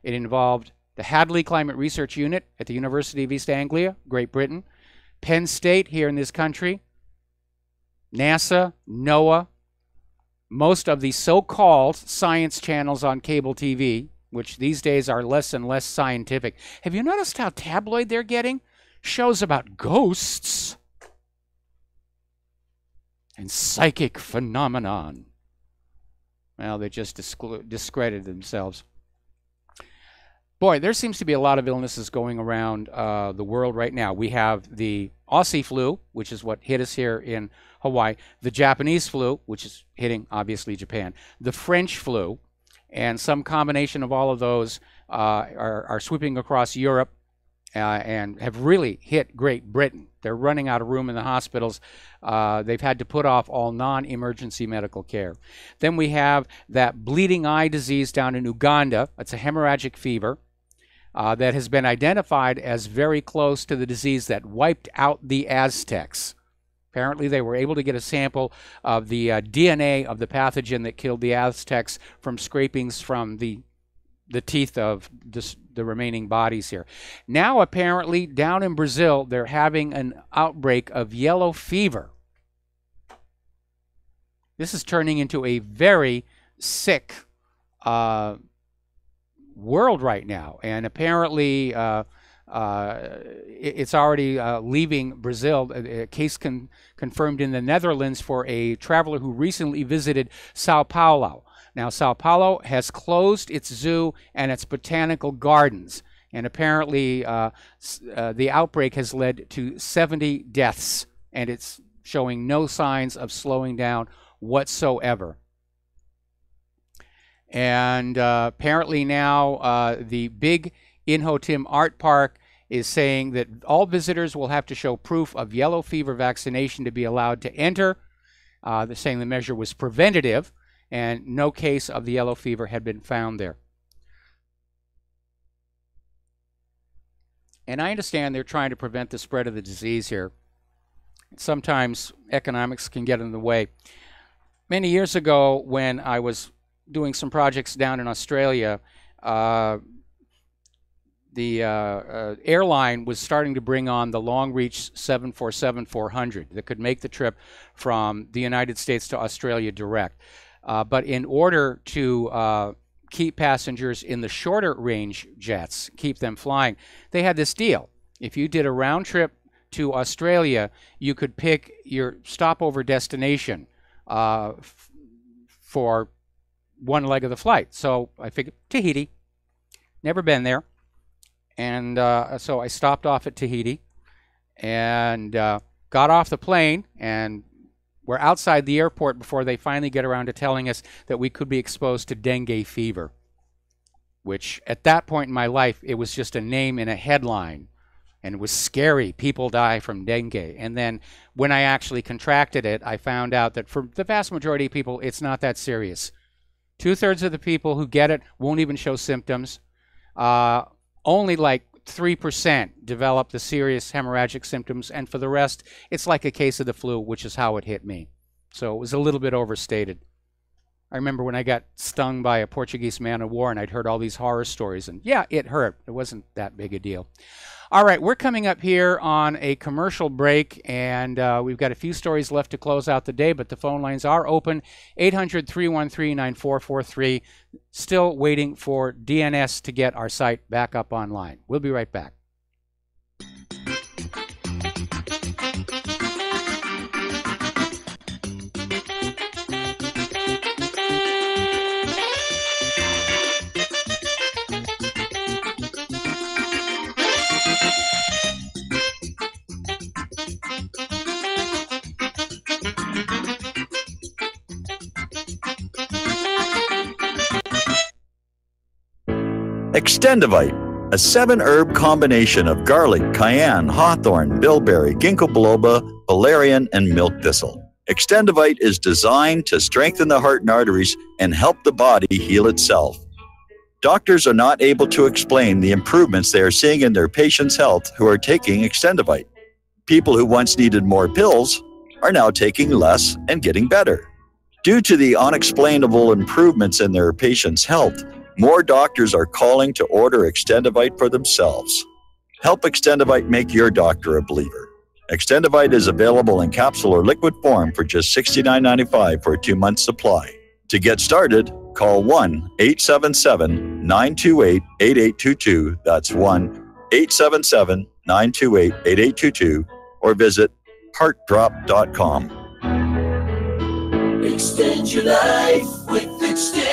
It involved the Hadley Climate Research Unit at the University of East Anglia, Great Britain, Penn State here in this country, NASA, NOAA, most of the so-called science channels on cable TV, which these days are less and less scientific. Have you noticed how tabloid they're getting? Shows about ghosts and psychic phenomenon. Well, they just discredited themselves. Boy, there seems to be a lot of illnesses going around the world right now. We have the Aussie flu, which is what hit us here in Hawaii, the Japanese flu, which is hitting, obviously, Japan, the French flu, and some combination of all of those are sweeping across Europe and have really hit Great Britain. They're running out of room in the hospitals. They've had to put off all non-emergency medical care. Then we have that bleeding eye disease down in Uganda. It's a hemorrhagic fever that has been identified as very close to the disease that wiped out the Aztecs. Apparently, they were able to get a sample of the DNA of the pathogen that killed the Aztecs from scrapings from the teeth of the remaining bodies here. Now, apparently, down in Brazil, they're having an outbreak of yellow fever. This is turning into a very sick world right now. And apparently, it's already leaving Brazil. A case confirmed in the Netherlands for a traveler who recently visited Sao Paulo. Now, Sao Paulo has closed its zoo and its botanical gardens. And apparently, the outbreak has led to 70 deaths, and it's showing no signs of slowing down whatsoever. And apparently now the big Inhotim Art Park is saying that all visitors will have to show proof of yellow fever vaccination to be allowed to enter. They're saying the measure was preventative, and no case of the yellow fever had been found there. And I understand they're trying to prevent the spread of the disease here. Sometimes economics can get in the way. Many years ago, when I was doing some projects down in Australia, the airline was starting to bring on the long-reach 747-400 that could make the trip from the United States to Australia direct. But in order to keep passengers in the shorter range jets, keep them flying, they had this deal. If you did a round trip to Australia, you could pick your stopover destination for one leg of the flight. So I figured Tahiti, never been there. And so I stopped off at Tahiti and got off the plane, and we're outside the airport before they finally get around to telling us that we could be exposed to dengue fever, which at that point in my life, it was just a name in a headline, and it was scary. People die from dengue. And then when I actually contracted it, I found out that for the vast majority of people, it's not that serious. 2/3 of the people who get it won't even show symptoms. Only like 3% develop the serious hemorrhagic symptoms, and for the rest, it's like a case of the flu, which is how it hit me. So it was a little bit overstated. I remember when I got stung by a Portuguese man of war, and I'd heard all these horror stories, and yeah, it hurt. It wasn't that big a deal. All right, we're coming up here on a commercial break, and we've got a few stories left to close out the day, but the phone lines are open, 800-313-9443. Still waiting for DNS to get our site back up online. We'll be right back. Extendivite, a 7-herb combination of garlic, cayenne, hawthorn, bilberry, ginkgo biloba, valerian, and milk thistle. Extendivite is designed to strengthen the heart and arteries and help the body heal itself. Doctors are not able to explain the improvements they are seeing in their patients' health who are taking Extendivite. People who once needed more pills are now taking less and getting better. Due to the unexplainable improvements in their patients' health, more doctors are calling to order Extendivite for themselves. Help Extendivite make your doctor a believer. Extendivite is available in capsule or liquid form for just $69.95 for a 2-month supply. To get started, call 1-877-928-8822. That's 1-877-928-8822, or visit heartdrop.com. Extend your life with Extendovite.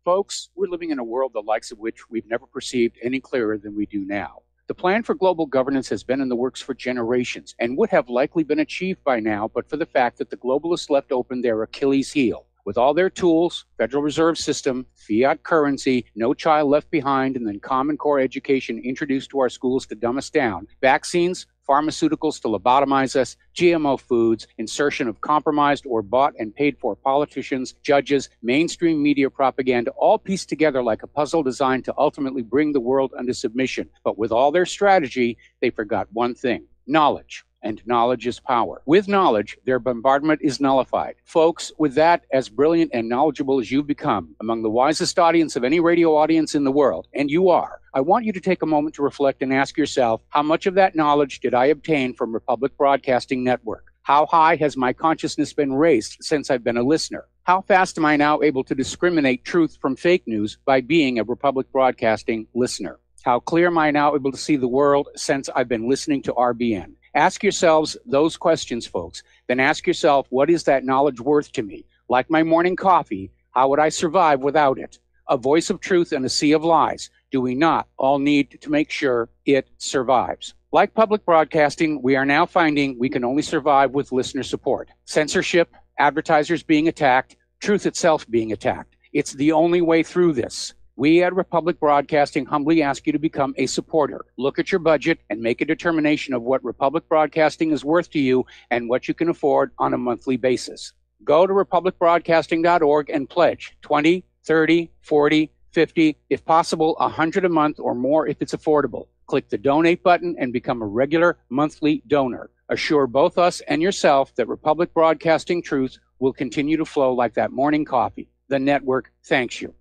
Folks, we're living in a world the likes of which we've never perceived any clearer than we do now. The plan for global governance has been in the works for generations and would have likely been achieved by now, but for the fact that the globalists left open their Achilles heel. With all their tools, Federal Reserve System, fiat currency, no child left behind, and then Common Core education introduced to our schools to dumb us down, vaccines, pharmaceuticals to lobotomize us, GMO foods, insertion of compromised or bought and paid for politicians, judges, mainstream media propaganda, all pieced together like a puzzle designed to ultimately bring the world under submission. But with all their strategy, they forgot one thing: knowledge. And knowledge is power. With knowledge, their bombardment is nullified. Folks, with that, as brilliant and knowledgeable as you've become, among the wisest audience of any radio audience in the world, and you are, I want you to take a moment to reflect and ask yourself, how much of that knowledge did I obtain from Republic Broadcasting Network? How high has my consciousness been raised since I've been a listener? How fast am I now able to discriminate truth from fake news by being a Republic Broadcasting listener? How clear am I now able to see the world since I've been listening to RBN? Ask yourselves those questions, folks. Then ask yourself, what is that knowledge worth to me? Like my morning coffee, how would I survive without it? a voice of truth in a sea of lies. Do we not all need to make sure it survives? Like public broadcasting, we are now finding we can only survive with listener support. Censorship, advertisers being attacked, truth itself being attacked. It's the only way through this. We at Republic Broadcasting humbly ask you to become a supporter. Look at your budget and make a determination of what Republic Broadcasting is worth to you and what you can afford on a monthly basis. Go to republicbroadcasting.org and pledge 20, 30, 40, 50, if possible, 100 a month or more if it's affordable. Click the donate button and become a regular monthly donor. Assure both us and yourself that Republic Broadcasting truth will continue to flow like that morning coffee. The network thanks you.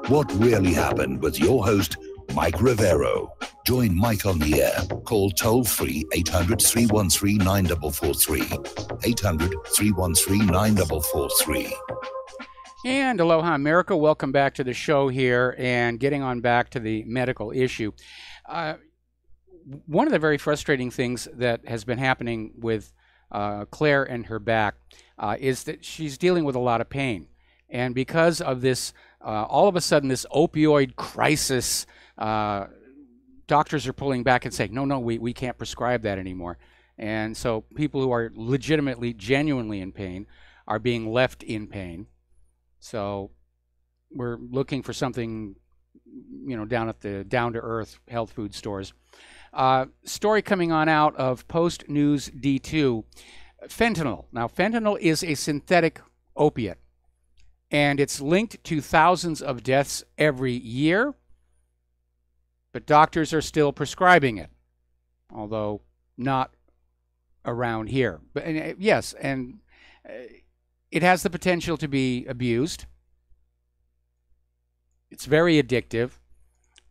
What really happened with your host, Mike Rivero. Join Mike on the air. Call toll-free 800-313-9443. 800-313-9443. And aloha, America. Welcome back to the show here and getting on back to the medical issue. One of the very frustrating things that has been happening with Claire and her back is that she's dealing with a lot of pain. And because of this, all of a sudden, this opioid crisis, doctors are pulling back and saying, no, we can't prescribe that anymore. And so people who are legitimately, genuinely in pain are being left in pain. So we're looking for something, down at the down-to-earth health food stores. Story coming on out of Post News D2, fentanyl. Now, fentanyl is a synthetic opiate, and it's linked to thousands of deaths every year, but doctors are still prescribing it, although not around here. But yes, and it has the potential to be abused. It's very addictive.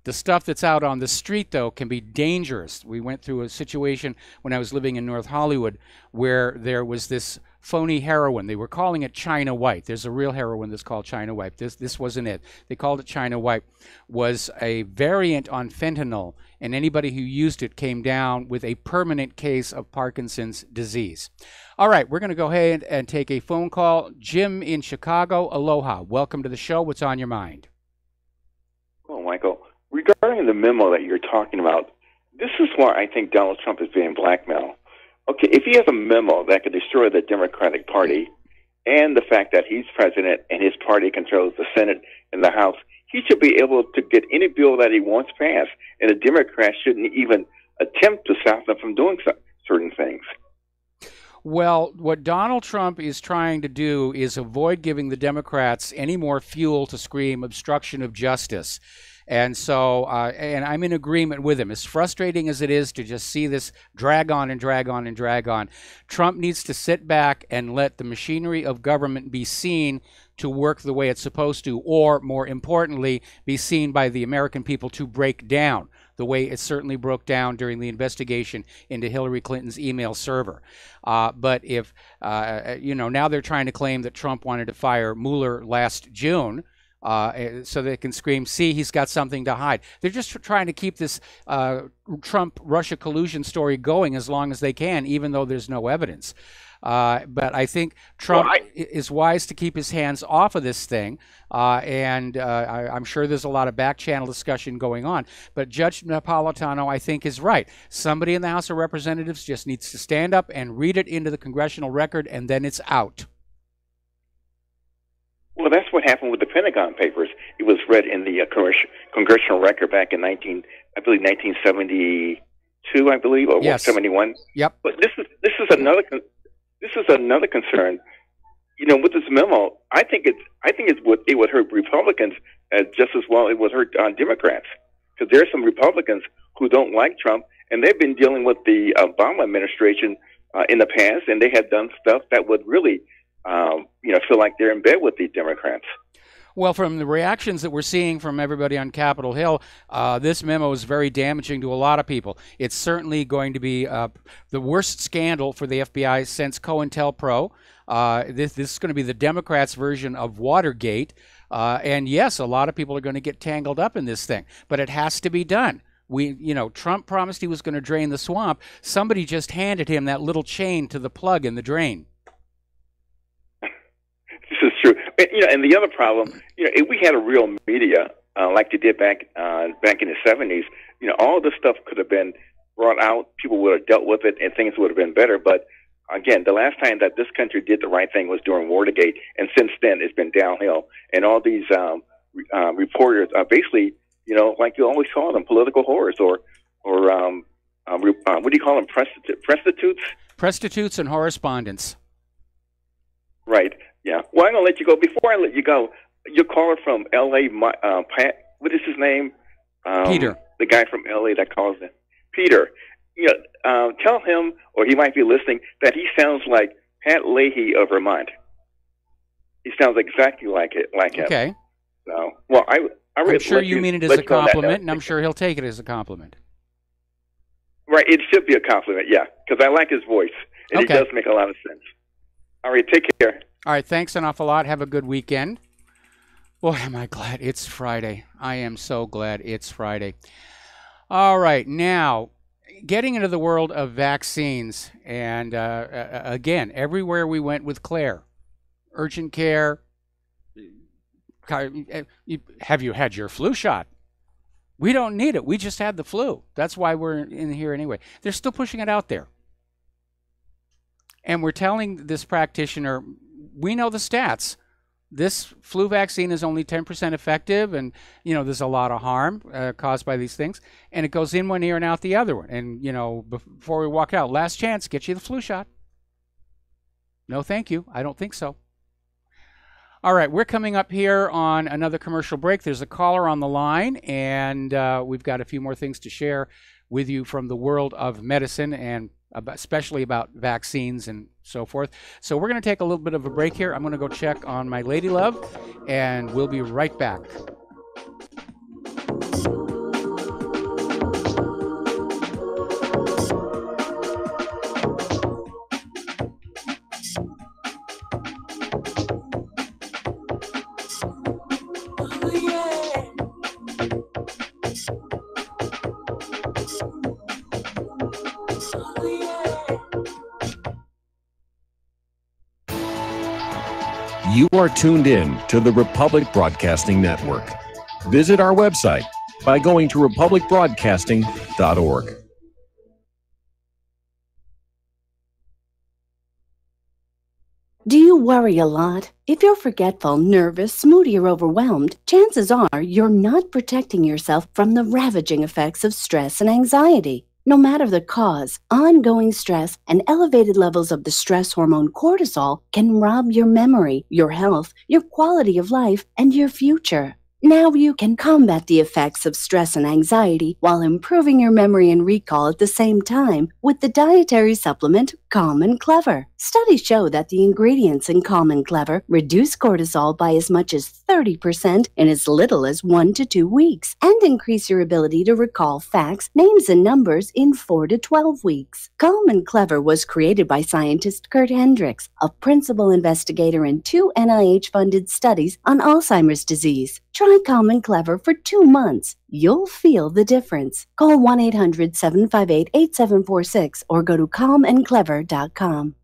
The stuff that's out on the street, though, can be dangerous. We went through a situation when I was living in North Hollywood where there was this phony heroin. They were calling it China White. There's a real heroin that's called China White. This wasn't it. They called it China White. Was a variant on fentanyl, and anybody who used it came down with a permanent case of Parkinson's disease. All right, we're going to go ahead and take a phone call. Jim in Chicago, aloha. Welcome to the show. What's on your mind? Well, Michael, regarding the memo that you're talking about, this is why I think Donald Trump is being blackmailed. Okay, if he has a memo that could destroy the Democratic Party and the fact that he's president and his party controls the Senate and the House, he should be able to get any bill that he wants passed, and the Democrats shouldn't even attempt to stop them from doing certain things. Well, what Donald Trump is trying to do is avoid giving the Democrats any more fuel to scream obstruction of justice. And so, and I'm in agreement with him. As frustrating as it is to just see this drag on and drag on and drag on, Trump needs to sit back and let the machinery of government be seen to work the way it's supposed to, or more importantly, be seen by the American people to break down the way it certainly broke down during the investigation into Hillary Clinton's email server. But if, now they're trying to claim that Trump wanted to fire Mueller last June, so they can scream, see, he's got something to hide. They're just trying to keep this Trump-Russia collusion story going as long as they can, even though there's no evidence. But I think Trump is wise to keep his hands off of this thing, and I'm sure there's a lot of back-channel discussion going on. But Judge Napolitano, I think, is right. Somebody in the House of Representatives just needs to stand up and read it into the congressional record, and then it's out. Well, that's what happened with the Pentagon Papers. It was read in the congressional record back in 1972, I believe, or yes. 71. Yep. But this is another concern. With this memo, I think it would hurt Republicans just as well. It would hurt Democrats, because there are some Republicans who don't like Trump, and they've been dealing with the Obama administration in the past, and they had done stuff that would really feel like they're in bed with the Democrats. Well, from the reactions that we're seeing from everybody on Capitol Hill, this memo is very damaging to a lot of people. It's certainly going to be the worst scandal for the FBI since COINTELPRO. This is going to be the Democrats' version of Watergate. And yes, a lot of people are going to get tangled up in this thing, but it has to be done. Trump promised he was going to drain the swamp. Somebody just handed him that little chain to the plug in the drain. And the other problem, if we had a real media like they did back in the 70s, all this stuff could have been brought out. People would have dealt with it, and things would have been better. But again, the last time that this country did the right thing was during Watergate, and since then it's been downhill. And all these reporters are basically, like you always call them, political whores, or what do you call them, prostitutes? Prostitutes and correspondents. Right. Yeah. Well, I'm gonna let you go. Before I let you go, your caller from L.A., Pat, what is his name? Peter. The guy from L.A. that calls in. Peter. Tell him, or he might be listening, that he sounds like Pat Leahy of Vermont. He sounds exactly like him. Okay. So, well, I'm sure you mean it as a compliment, and I'm sure he'll take it as a compliment. Right. It should be a compliment, yeah, because I like his voice, and Okay. it does make a lot of sense. All right. Take care. All right. Thanks an awful lot. Have a good weekend. Boy, am I glad it's Friday. I am so glad it's Friday. All right. Now, getting into the world of vaccines, and again, everywhere we went with Claire, urgent care. Have you had your flu shot? We don't need it. We just had the flu. That's why we're in here anyway. They're still pushing it out there. And we're telling this practitioner, we know the stats. This flu vaccine is only 10% effective, and, there's a lot of harm caused by these things. And it goes in one ear and out the other one. And, before we walk out, last chance, get you the flu shot. No, thank you. I don't think so. All right, we're coming up here on another commercial break. There's a caller on the line, and we've got a few more things to share with you from the world of medicine, and especially about vaccines and so forth. So we're going to take a little bit of a break here. I'm going to go check on my lady love, and we'll be right back. You are tuned in to the Republic Broadcasting Network. Visit our website by going to republicbroadcasting.org. Do you worry a lot? If you're forgetful, nervous, moody, or overwhelmed, chances are you're not protecting yourself from the ravaging effects of stress and anxiety. No matter the cause, ongoing stress and elevated levels of the stress hormone cortisol can rob your memory, your health, your quality of life, and your future. Now you can combat the effects of stress and anxiety while improving your memory and recall at the same time with the dietary supplement Calm and Clever. Studies show that the ingredients in Calm and Clever reduce cortisol by as much as 30% in as little as 1 to 2 weeks and increase your ability to recall facts, names, and numbers in 4 to 12 weeks. Calm and Clever was created by scientist Kurt Hendricks, a principal investigator in 2 NIH-funded studies on Alzheimer's disease. Try Calm and Clever for 2 months. You'll feel the difference. Call 1-800-758-8746 or go to calmandclever.com.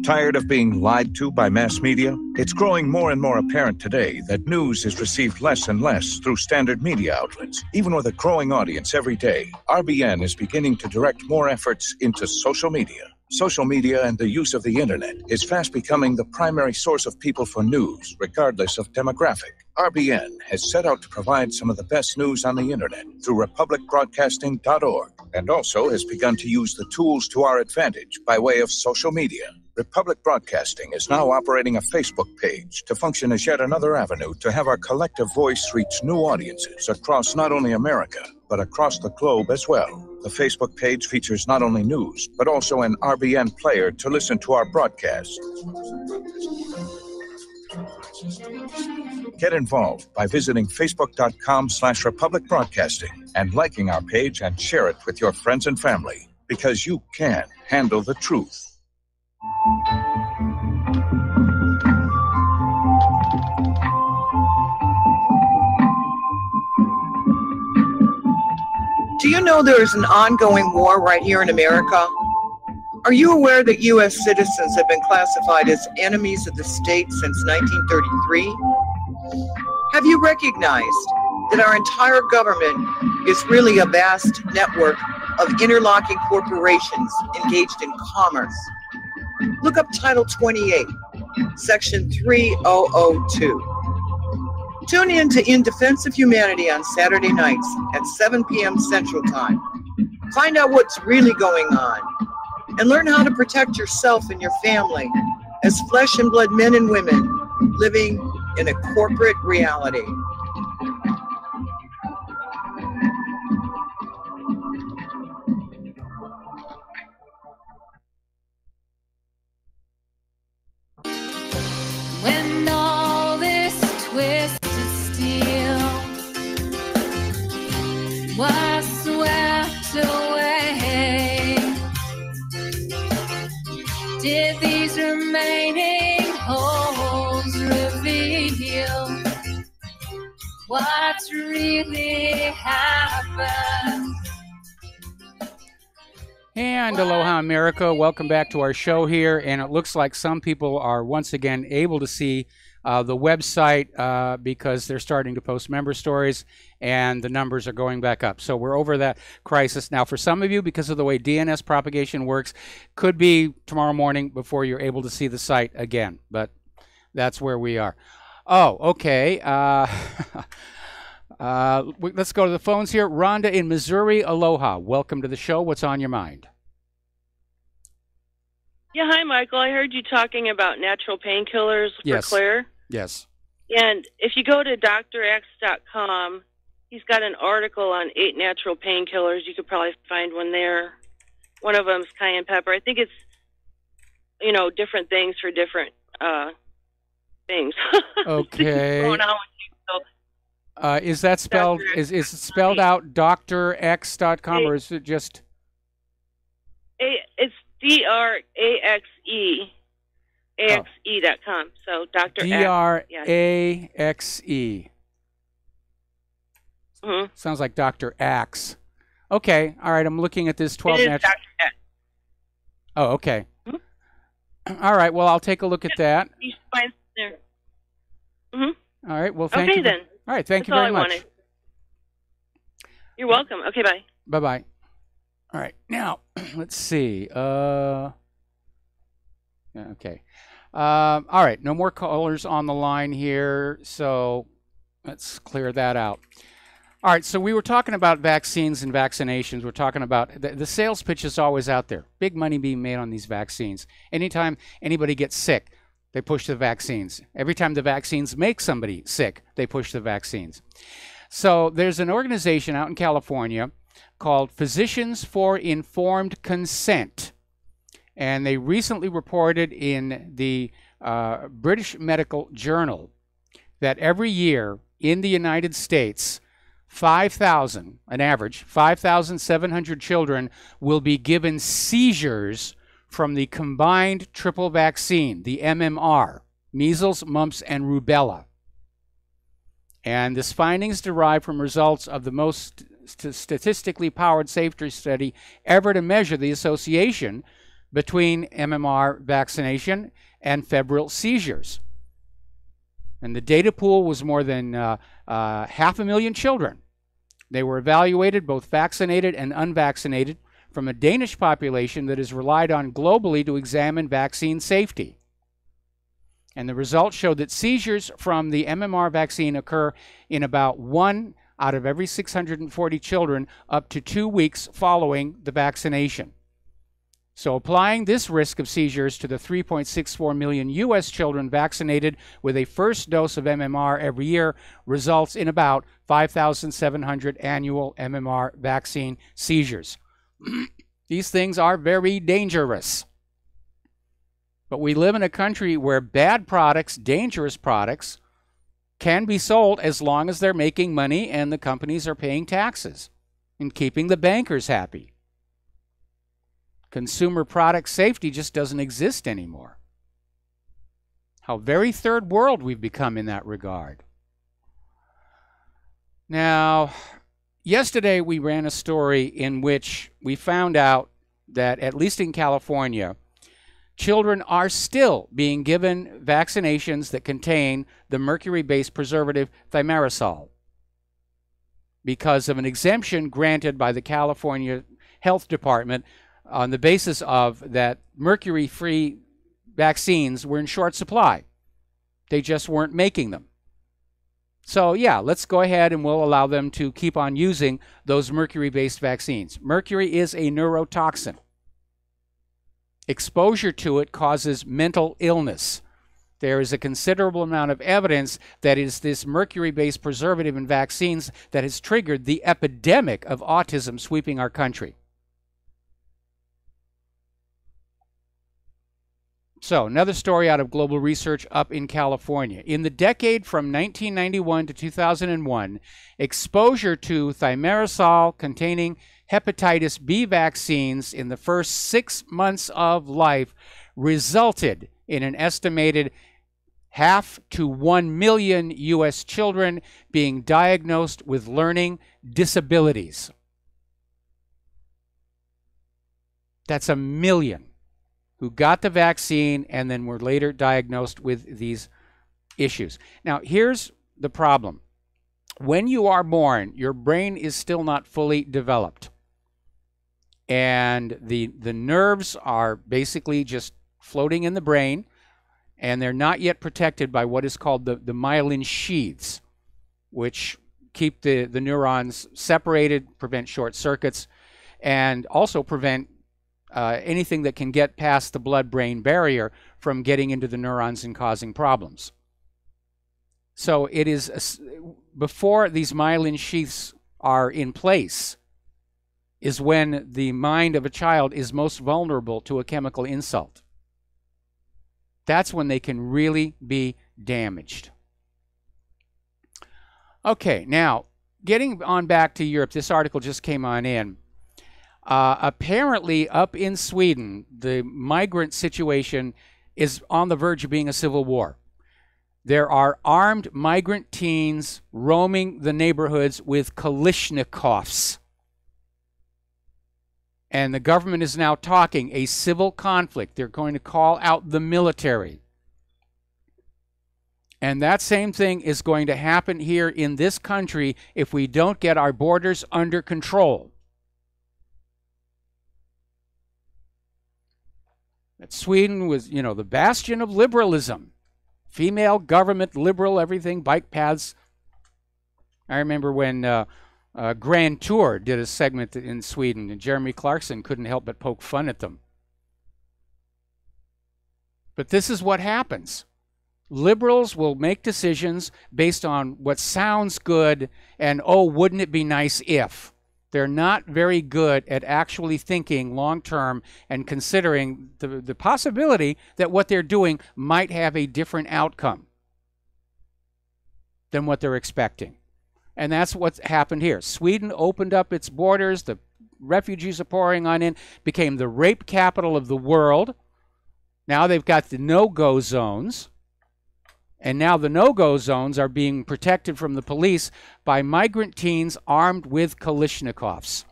Tired of being lied to by mass media? It's growing more and more apparent today that news is received less and less through standard media outlets. Even with a growing audience every day, RBN is beginning to direct more efforts into social media. Social media and the use of the internet is fast becoming the primary source of people for news, regardless of demographic. RBN has set out to provide some of the best news on the internet through republicbroadcasting.org, and also has begun to use the tools to our advantage by way of social media. Republic Broadcasting is now operating a Facebook page to function as yet another avenue to have our collective voice reach new audiences across not only America, but across the globe as well. The Facebook page features not only news, but also an RBN player to listen to our broadcasts. Get involved by visiting facebook.com/Republic Broadcasting and liking our page and share it with your friends and family, because you can handle the truth. Do you know there is an ongoing war right here in America? Are you aware that U.S. citizens have been classified as enemies of the state since 1933? Have you recognized that our entire government is really a vast network of interlocking corporations engaged in commerce? Look up Title 28, Section 3002. Tune in to In Defense of Humanity on Saturday nights at 7 p.m. Central Time. Find out what's really going on and learn how to protect yourself and your family as flesh and blood men and women living in a corporate reality. When all this twisted steel was swept away, did these remaining holes reveal what's really happened? And aloha, America. Welcome back to our show here. And it looks like some people are once again able to see the website because they're starting to post member stories and the numbers are going back up. So we're over that crisis. Now, for some of you, because of the way DNS propagation works, could be tomorrow morning before you're able to see the site again. But that's where we are. Oh, okay. Let's go to the phones here. Rhonda in Missouri, aloha. Welcome to the show. What's on your mind? Yeah, hi, Michael. I heard you talking about natural painkillers for Claire. Yes. And if you go to drx.com, he's got an article on 8 natural painkillers. You could probably find one there. One of them is cayenne pepper. I think it's, different things for different things. Okay. Going on with you, is that spelled? Is it spelled out drx.com or is it just? It's DRAXE.com. So Dr. DRAXE. Mm-hmm. Sounds like Dr. Axe. Okay. All right. I'm looking at this 12 It is natural. Dr. X. Oh, okay. All right. Well, I'll take a look at that. You should find it there. Mm-hmm. All right. Well, thank okay, you. then. All right. Thank That's you very all I much. wanted. You're welcome. Okay, bye. Bye-bye. All right. Now, let's see. Okay. All right. No more callers on the line here, so let's clear that out. All right. So we were talking about vaccines and vaccinations. We're talking about the sales pitch is always out there. Big money being made on these vaccines. Anytime anybody gets sick, they push the vaccines. Every time the vaccines make somebody sick, they push the vaccines. So there's an organization out in California called Physicians for Informed Consent. And they recently reported in the British Medical Journal that every year in the United States, 5,000, an average, 5,700 children will be given seizures from the combined triple vaccine, the MMR, measles, mumps, and rubella. And this finding is derived from results of the most statistically powered safety study ever to measure the association between MMR vaccination and febrile seizures. And the data pool was more than 500,000 children. They were evaluated, both vaccinated and unvaccinated, from a Danish population that is relied on globally to examine vaccine safety. And the results showed that seizures from the MMR vaccine occur in about 1 out of every 640 children up to 2 weeks following the vaccination. So applying this risk of seizures to the 3.64 million U.S. children vaccinated with a first dose of MMR every year results in about 5,700 annual MMR vaccine seizures. These things are very dangerous. But we live in a country where bad products, dangerous products, can be sold as long as they're making money and the companies are paying taxes and keeping the bankers happy. Consumer product safety just doesn't exist anymore. How very third world we've become in that regard. Now, yesterday we ran a story in which we found out that, at least in California, children are still being given vaccinations that contain the mercury-based preservative thimerosal because of an exemption granted by the California Health Department on the basis of that mercury-free vaccines were in short supply. They just weren't making them. So yeah, let's go ahead and we'll allow them to keep on using those mercury-based vaccines. Mercury is a neurotoxin. Exposure to it causes mental illness. There is a considerable amount of evidence that it is this mercury-based preservative in vaccines that has triggered the epidemic of autism sweeping our country. So, another story out of Global Research up in California. In the decade from 1991 to 2001, exposure to thimerosal containing hepatitis B vaccines in the first 6 months of life resulted in an estimated 0.5 to 1 million U.S. children being diagnosed with learning disabilities. That's 1 million who got the vaccine and then were later diagnosed with these issues. Now, here's the problem. When you are born, your brain is still not fully developed. And the nerves are basically just floating in the brain, and they're not yet protected by what is called the myelin sheaths, which keep the neurons separated, prevent short circuits, and also prevent anything that can get past the blood-brain barrier from getting into the neurons and causing problems. So it is, before these myelin sheaths are in place, is when the mind of a child is most vulnerable to a chemical insult. That's when they can really be damaged. Okay, now, getting on back to Europe, this article just came on in. Apparently, up in Sweden, the migrant situation is on the verge of being a civil war. There are armed migrant teens roaming the neighborhoods with Kalashnikovs. And the government is now talking a civil conflict. They're going to call out the military. And that same thing is going to happen here in this country if we don't get our borders under control. That Sweden was, you know, the bastion of liberalism. Female government, liberal, everything, bike paths. I remember when Grand Tour did a segment in Sweden, and Jeremy Clarkson couldn't help but poke fun at them. But this is what happens. Liberals will make decisions based on what sounds good and, oh, wouldn't it be nice if? They're not very good at actually thinking long-term and considering the possibility that what they're doing might have a different outcome than what they're expecting. And that's what's happened here. Sweden opened up its borders. The refugees are pouring on in, became the rape capital of the world. Now they've got the no-go zones. And now the no-go zones are being protected from the police by migrant teens armed with Kalashnikovs.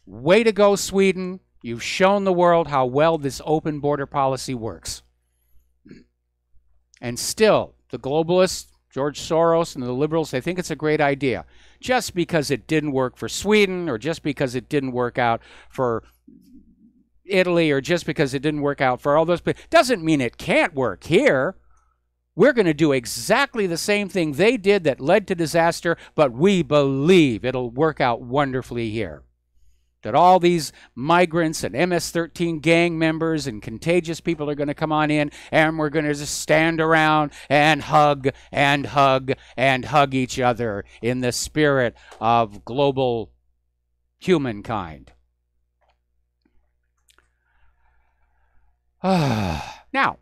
Way to go, Sweden. You've shown the world how well this open border policy works. And still, the globalists, George Soros and the liberals, they think it's a great idea. Just because it didn't work for Sweden, or just because it didn't work out for Italy, or just because it didn't work out for all those people, doesn't mean it can't work here. We're going to do exactly the same thing they did that led to disaster, but we believe it'll work out wonderfully here. That all these migrants and MS-13 gang members and contagious people are going to come on in, and we're going to just stand around and hug and hug and hug each other in the spirit of global humankind. Now,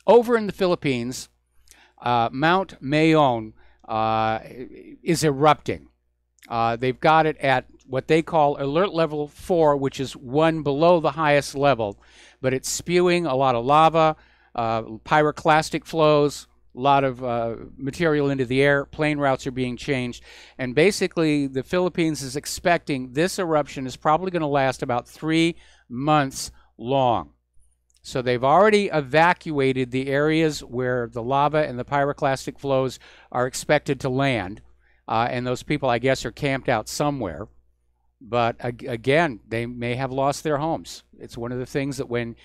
over in the Philippines, Mount Mayon is erupting. They've got it at what they call alert level 4, which is one below the highest level, but it's spewing a lot of lava, pyroclastic flows, lot of material into the air. Plane routes are being changed. And basically, the Philippines is expecting this eruption is probably going to last about 3 months long. So they've already evacuated the areas where the lava and the pyroclastic flows are expected to land. And those people, I guess, are camped out somewhere. But again, they may have lost their homes. It's one of the things that when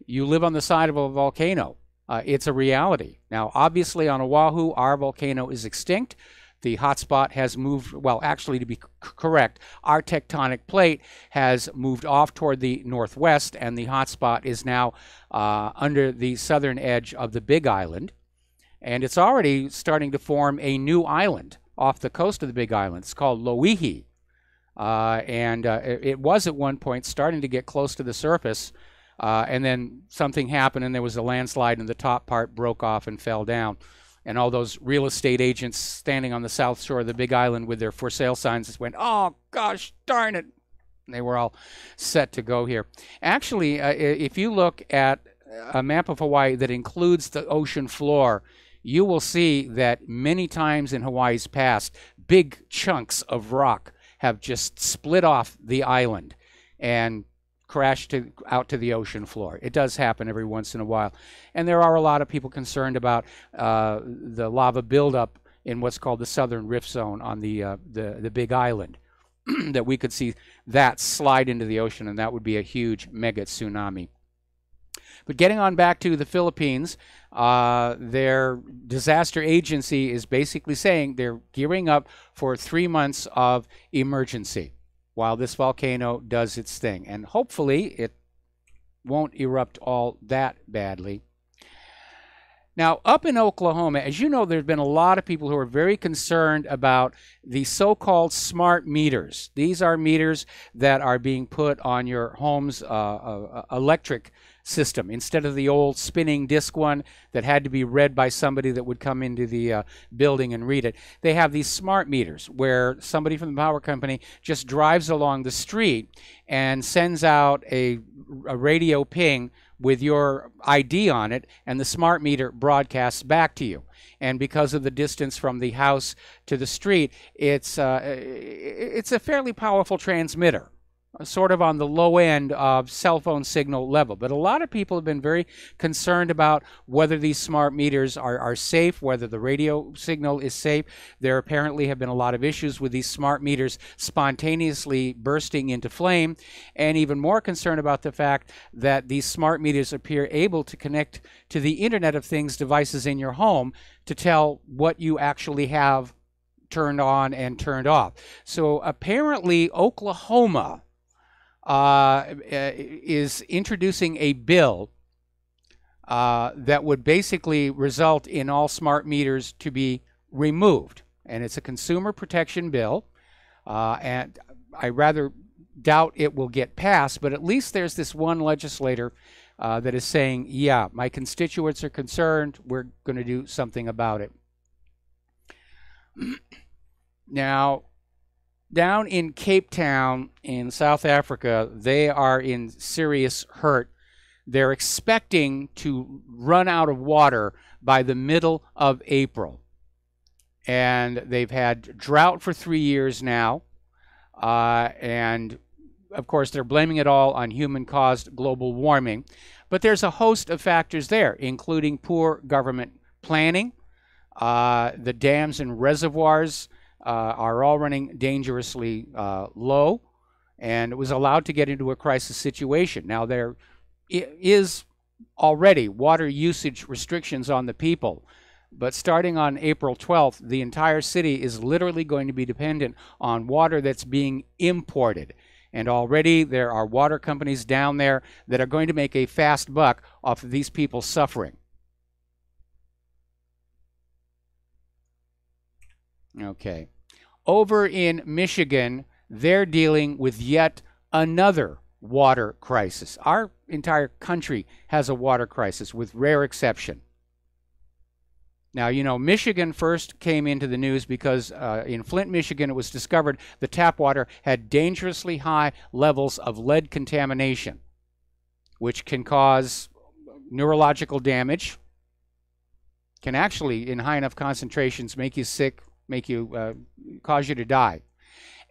you live on the side of a volcano, it's a reality. Now, obviously, on Oahu, our volcano is extinct. The hotspot has moved, well, actually, to be correct, our tectonic plate has moved off toward the northwest, and the hotspot is now under the southern edge of the Big Island. And it's already starting to form a new island off the coast of the Big Island. It's called Loihi. It was at one point starting to get close to the surface, and then something happened, and there was a landslide, and the top part broke off and fell down. And all those real estate agents standing on the south shore of the Big Island with their for sale signs just went, oh, gosh, darn it. And they were all set to go here. Actually, if you look at a map of Hawaii that includes the ocean floor, you will see that many times in Hawaii's past, big chunks of rock have just split off the island and crashed out to the ocean floor. It does happen every once in a while. And there are a lot of people concerned about the lava buildup in what's called the Southern Rift Zone on the Big Island, that we could see that slide into the ocean, and that would be a huge mega tsunami. But getting on back to the Philippines, their disaster agency is basically saying they're gearing up for 3 months of emergency while this volcano does its thing. And hopefully it won't erupt all that badly. Now, up in Oklahoma, as you know, there's been a lot of people who are very concerned about the so-called smart meters. These are meters that are being put on your home's electric system instead of the old spinning disc one that had to be read by somebody that would come into the building and read it. They have these smart meters where somebody from the power company just drives along the street and sends out a radio ping with your ID on it, and the smart meter broadcasts back to you. And because of the distance from the house to the street, it's a fairly powerful transmitter, sort of on the low end of cell phone signal level. But a lot of people have been very concerned about whether these smart meters are safe, whether the radio signal is safe. There apparently have been a lot of issues with these smart meters spontaneously bursting into flame, and even more concerned about the fact that these smart meters appear able to connect to the Internet of Things devices in your home to tell what you actually have turned on and turned off. So apparently Oklahoma is introducing a bill that would basically result in all smart meters to be removed. And it's a consumer protection bill, and I rather doubt it will get passed, but at least there's this one legislator that is saying, yeah, my constituents are concerned, we're going to do something about it. Now, down in Cape Town in South Africa, they are in serious hurt. They're expecting to run out of water by the middle of April. And they've had drought for 3 years now. And, of course, they're blaming it all on human-caused global warming. But there's a host of factors there, including poor government planning. The dams and reservoirs are all running dangerously low, and it was allowed to get into a crisis situation. Now, there is already water usage restrictions on the people, but starting on April 12th, the entire city is literally going to be dependent on water that's being imported. And already there are water companies down there that are going to make a fast buck off of these people suffering. Okay. Over in Michigan, they're dealing with yet another water crisis. Our entire country has a water crisis, with rare exception. Now, you know, Michigan first came into the news because in Flint, Michigan, it was discovered the tap water had dangerously high levels of lead contamination, which can cause neurological damage, can actually, in high enough concentrations, make you sick, make you cause you to die.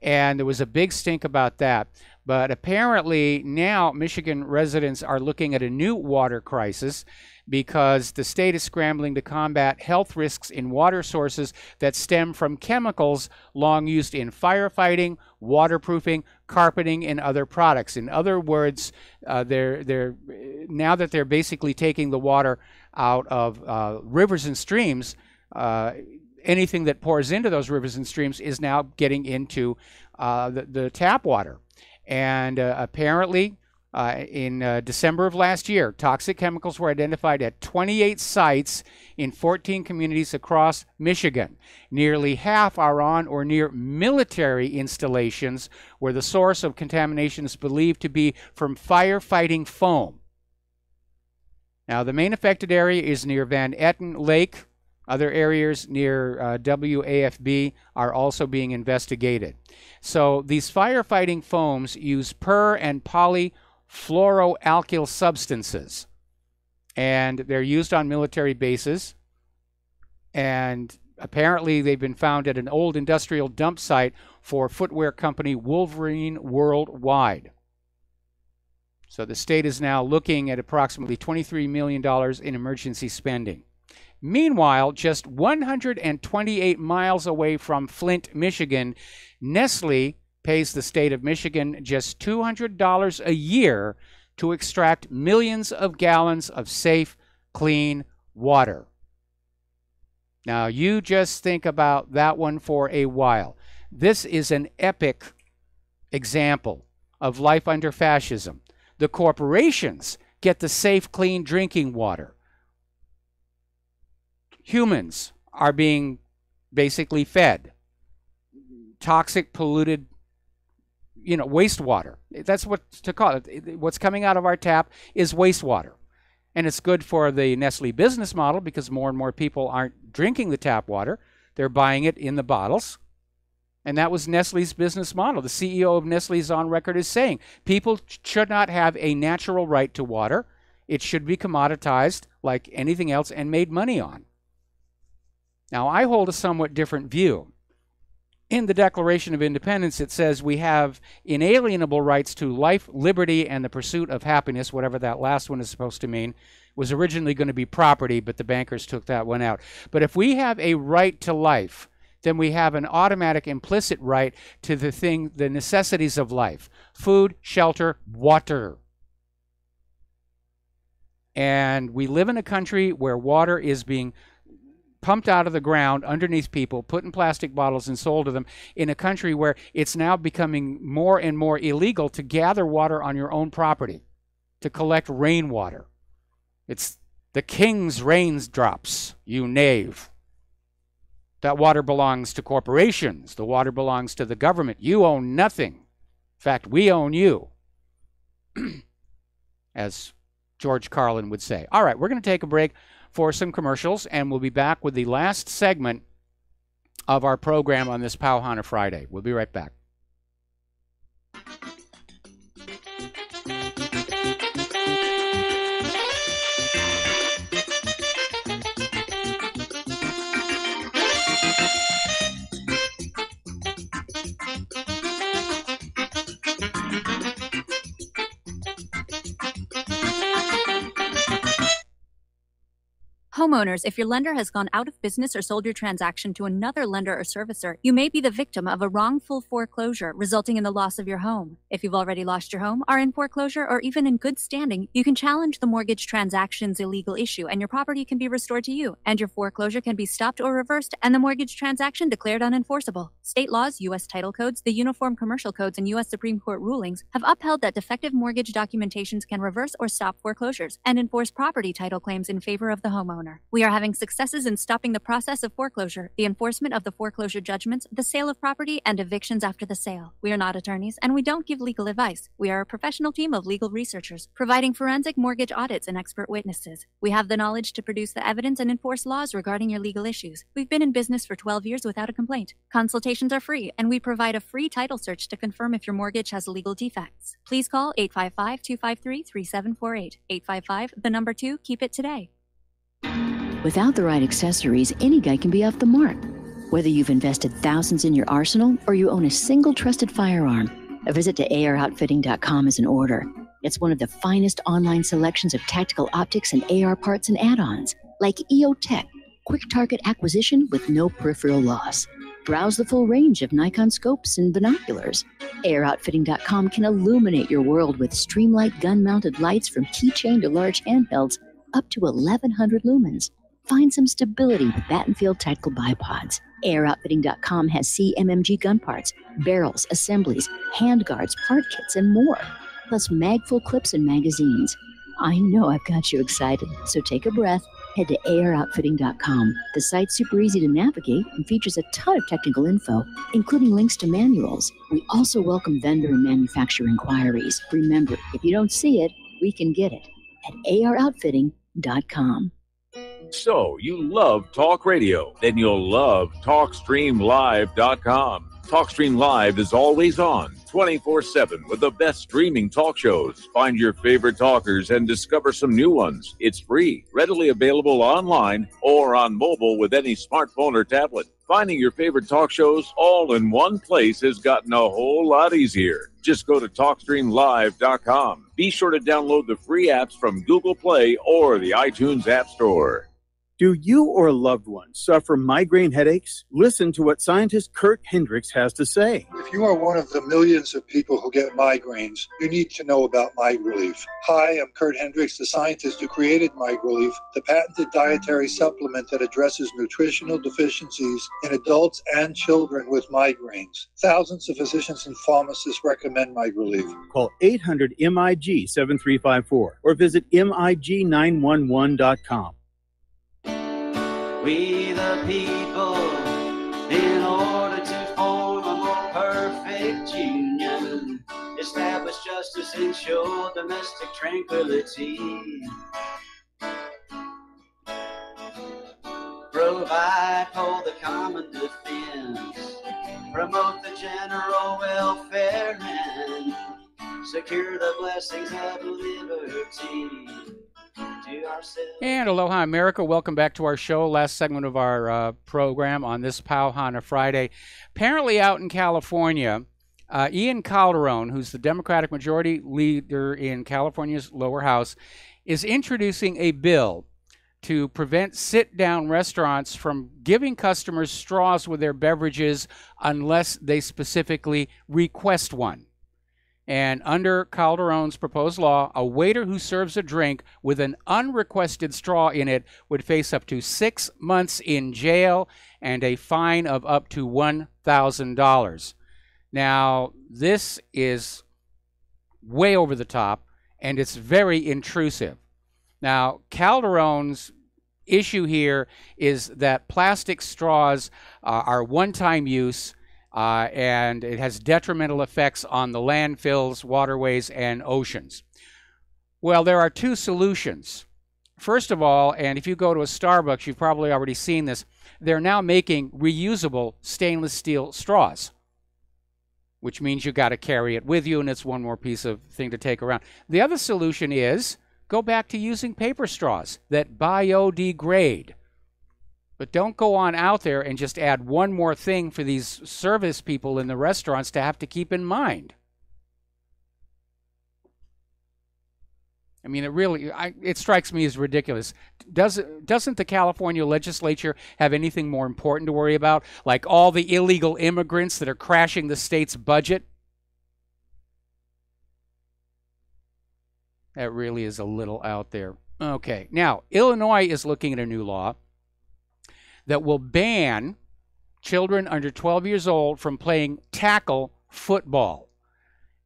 And there was a big stink about that. But apparently now Michigan residents are looking at a new water crisis because the state is scrambling to combat health risks in water sources that stem from chemicals long used in firefighting, waterproofing, carpeting, and other products. In other words, they're now that they're basically taking the water out of rivers and streams, anything that pours into those rivers and streams is now getting into the tap water. And apparently, in December of last year, toxic chemicals were identified at 28 sites in 14 communities across Michigan. Nearly half are on or near military installations where the source of contamination is believed to be from firefighting foam. Now, the main affected area is near Van Etten Lake. Other areas near WAFB are also being investigated. So these firefighting foams use per- and polyfluoroalkyl substances, and they're used on military bases. And apparently they've been found at an old industrial dump site for footwear company Wolverine Worldwide. So the state is now looking at approximately $23 million in emergency spending. Meanwhile, just 128 miles away from Flint, Michigan, Nestle pays the state of Michigan just $200 a year to extract millions of gallons of safe, clean water. Now, you just think about that one for a while. This is an epic example of life under fascism. The corporations get the safe, clean drinking water. Humans are being basically fed toxic, polluted, wastewater. That's what to call it. What's coming out of our tap is wastewater. And it's good for the Nestle business model because more and more people aren't drinking the tap water. They're buying it in the bottles. And that was Nestle's business model. The CEO of Nestle is on record as saying, people should not have a natural right to water. It should be commoditized like anything else and made money on. Now, I hold a somewhat different view. In the Declaration of Independence, it says we have inalienable rights to life, liberty, and the pursuit of happiness, whatever that last one is supposed to mean. It was originally going to be property, but the bankers took that one out. But if we have a right to life, then we have an automatic implicit right to the necessities of life: food, shelter, water. And we live in a country where water is being pumped out of the ground underneath people, put in plastic bottles and sold to them, in a country where it's now becoming more and more illegal to gather water on your own property, to collect rainwater. It's the king's raindrops, you knave. That water belongs to corporations. The water belongs to the government. You own nothing. In fact, we own you, as George Carlin would say. All right, we're going to take a break for some commercials, and we'll be back with the last segment of our program on this Powhana Friday. We'll be right back. Homeowners, if your lender has gone out of business or sold your transaction to another lender or servicer, you may be the victim of a wrongful foreclosure, resulting in the loss of your home. If you've already lost your home, are in foreclosure, or even in good standing, you can challenge the mortgage transaction's illegal issue, and your property can be restored to you, and your foreclosure can be stopped or reversed, and the mortgage transaction declared unenforceable. State laws, U.S. title codes, the Uniform Commercial Codes, and U.S. Supreme Court rulings have upheld that defective mortgage documentations can reverse or stop foreclosures and enforce property title claims in favor of the homeowner. We are having successes in stopping the process of foreclosure, the enforcement of the foreclosure judgments, the sale of property, and evictions after the sale. We are not attorneys, and we don't give legal advice. We are a professional team of legal researchers, providing forensic mortgage audits and expert witnesses. We have the knowledge to produce the evidence and enforce laws regarding your legal issues. We've been in business for 12 years without a complaint. Consultations are free, and we provide a free title search to confirm if your mortgage has legal defects. Please call 855-253-3748. 855, the number 2, keep it today. Without the right accessories, any guy can be off the mark. Whether you've invested thousands in your arsenal or you own a single trusted firearm, a visit to AROutfitting.com is in order. It's one of the finest online selections of tactical optics and AR parts and add-ons, like EOTech, quick target acquisition with no peripheral loss. Browse the full range of Nikon scopes and binoculars. AROutfitting.com can illuminate your world with Streamlight gun-mounted lights from keychain to large handhelds up to 1,100 lumens. Find some stability with Battenfield Tactical Bipods. AROutfitting.com has CMMG gun parts, barrels, assemblies, handguards, part kits, and more. Plus mag-full clips and magazines. I know I've got you excited, so take a breath. Head to AROutfitting.com. The site's super easy to navigate and features a ton of technical info, including links to manuals. We also welcome vendor and manufacturer inquiries. Remember, if you don't see it, we can get it at AROutfitting.com. So, you love talk radio? Then you'll love TalkStreamLive.com. TalkStream Live is always on, 24/7, with the best streaming talk shows. Find your favorite talkers and discover some new ones. It's free, readily available online or on mobile with any smartphone or tablet. Finding your favorite talk shows all in one place has gotten a whole lot easier. Just go to TalkStreamLive.com. Be sure to download the free apps from Google Play or the iTunes App Store. Do you or a loved one suffer migraine headaches? Listen to what scientist Kurt Hendricks has to say. If you are one of the millions of people who get migraines, you need to know about MigRelief. Hi, I'm Kurt Hendricks, the scientist who created MigRelief, the patented dietary supplement that addresses nutritional deficiencies in adults and children with migraines. Thousands of physicians and pharmacists recommend MigRelief. Call 800-MIG-7354 or visit MIG911.com. We the people, in order to form a more perfect union, establish justice, ensure domestic tranquility, provide for the common defense, promote the general welfare, and secure the blessings of liberty. And aloha, America. Welcome back to our show. Last segment of our program on this Pauhana Friday. Apparently out in California, Ian Calderon, who's the Democratic Majority Leader in California's lower house, is introducing a bill to prevent sit-down restaurants from giving customers straws with their beverages unless they specifically request one. And under Calderon's proposed law, a waiter who serves a drink with an unrequested straw in it would face up to 6 months in jail and a fine of up to $1,000. Now, this is way over the top, and it's very intrusive. Now, Calderon's issue here is that plastic straws are one-time use, and it has detrimental effects on the landfills, waterways, and oceans. Well, there are two solutions. First of all, and if you go to a Starbucks, you've probably already seen this, they're now making reusable stainless steel straws, which means you got to carry it with you, and it's one more piece of thing to take around. The other solution is go back to using paper straws that biodegrade. But don't go on out there and just add one more thing for these service people in the restaurants to have to keep in mind. I mean, it strikes me as ridiculous. Doesn't the California legislature have anything more important to worry about, like all the illegal immigrants that are crashing the state's budget? That really is a little out there. Okay, now, Illinois is looking at a new law that will ban children under 12 years old from playing tackle football.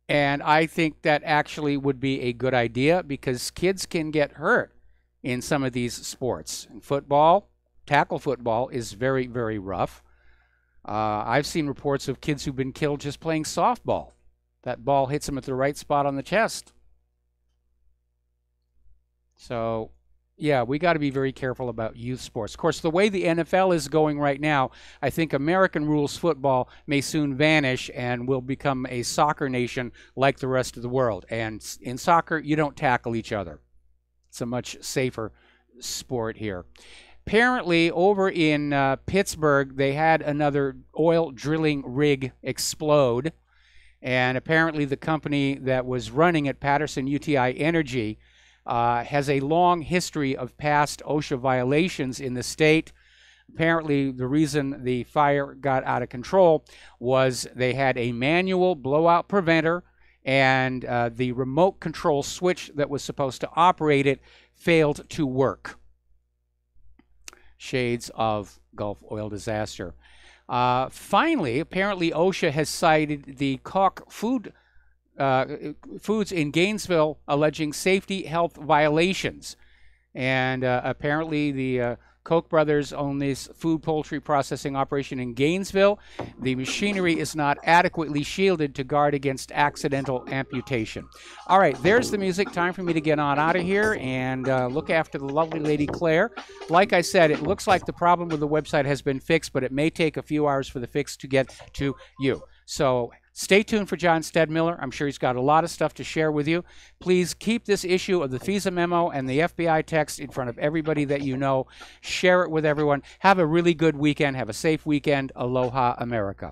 And I think that actually would be a good idea because kids can get hurt in some of these sports. And football, tackle football, is very, very rough. I've seen reports of kids who've been killed just playing softball. That ball hits them at the right spot on the chest. So, yeah, we got to be very careful about youth sports. Of course, the way the NFL is going right now, I think American rules football may soon vanish and we'll become a soccer nation like the rest of the world. And in soccer, you don't tackle each other. It's a much safer sport here. apparently, over in Pittsburgh, they had another oil drilling rig explode. And apparently the company that was running it, Patterson-UTI Energy, has a long history of past OSHA violations in the state. Apparently, the reason the fire got out of control was they had a manual blowout preventer, and the remote control switch that was supposed to operate it failed to work. Shades of Gulf oil disaster. Finally, apparently OSHA has cited the Koch Foods in Gainesville alleging safety health violations. And apparently the Koch brothers own this food poultry processing operation in Gainesville. The machinery is not adequately shielded to guard against accidental amputation. All right, there's the music. Time for me to get on out of here and look after the lovely Lady Claire. Like I said, it looks like the problem with the website has been fixed, but it may take a few hours for the fix to get to you. So stay tuned for John Stedmiller. I'm sure he's got a lot of stuff to share with you. Please keep this issue of the FISA memo and the FBI text in front of everybody that you know. Share it with everyone. Have a really good weekend. Have a safe weekend. Aloha, America.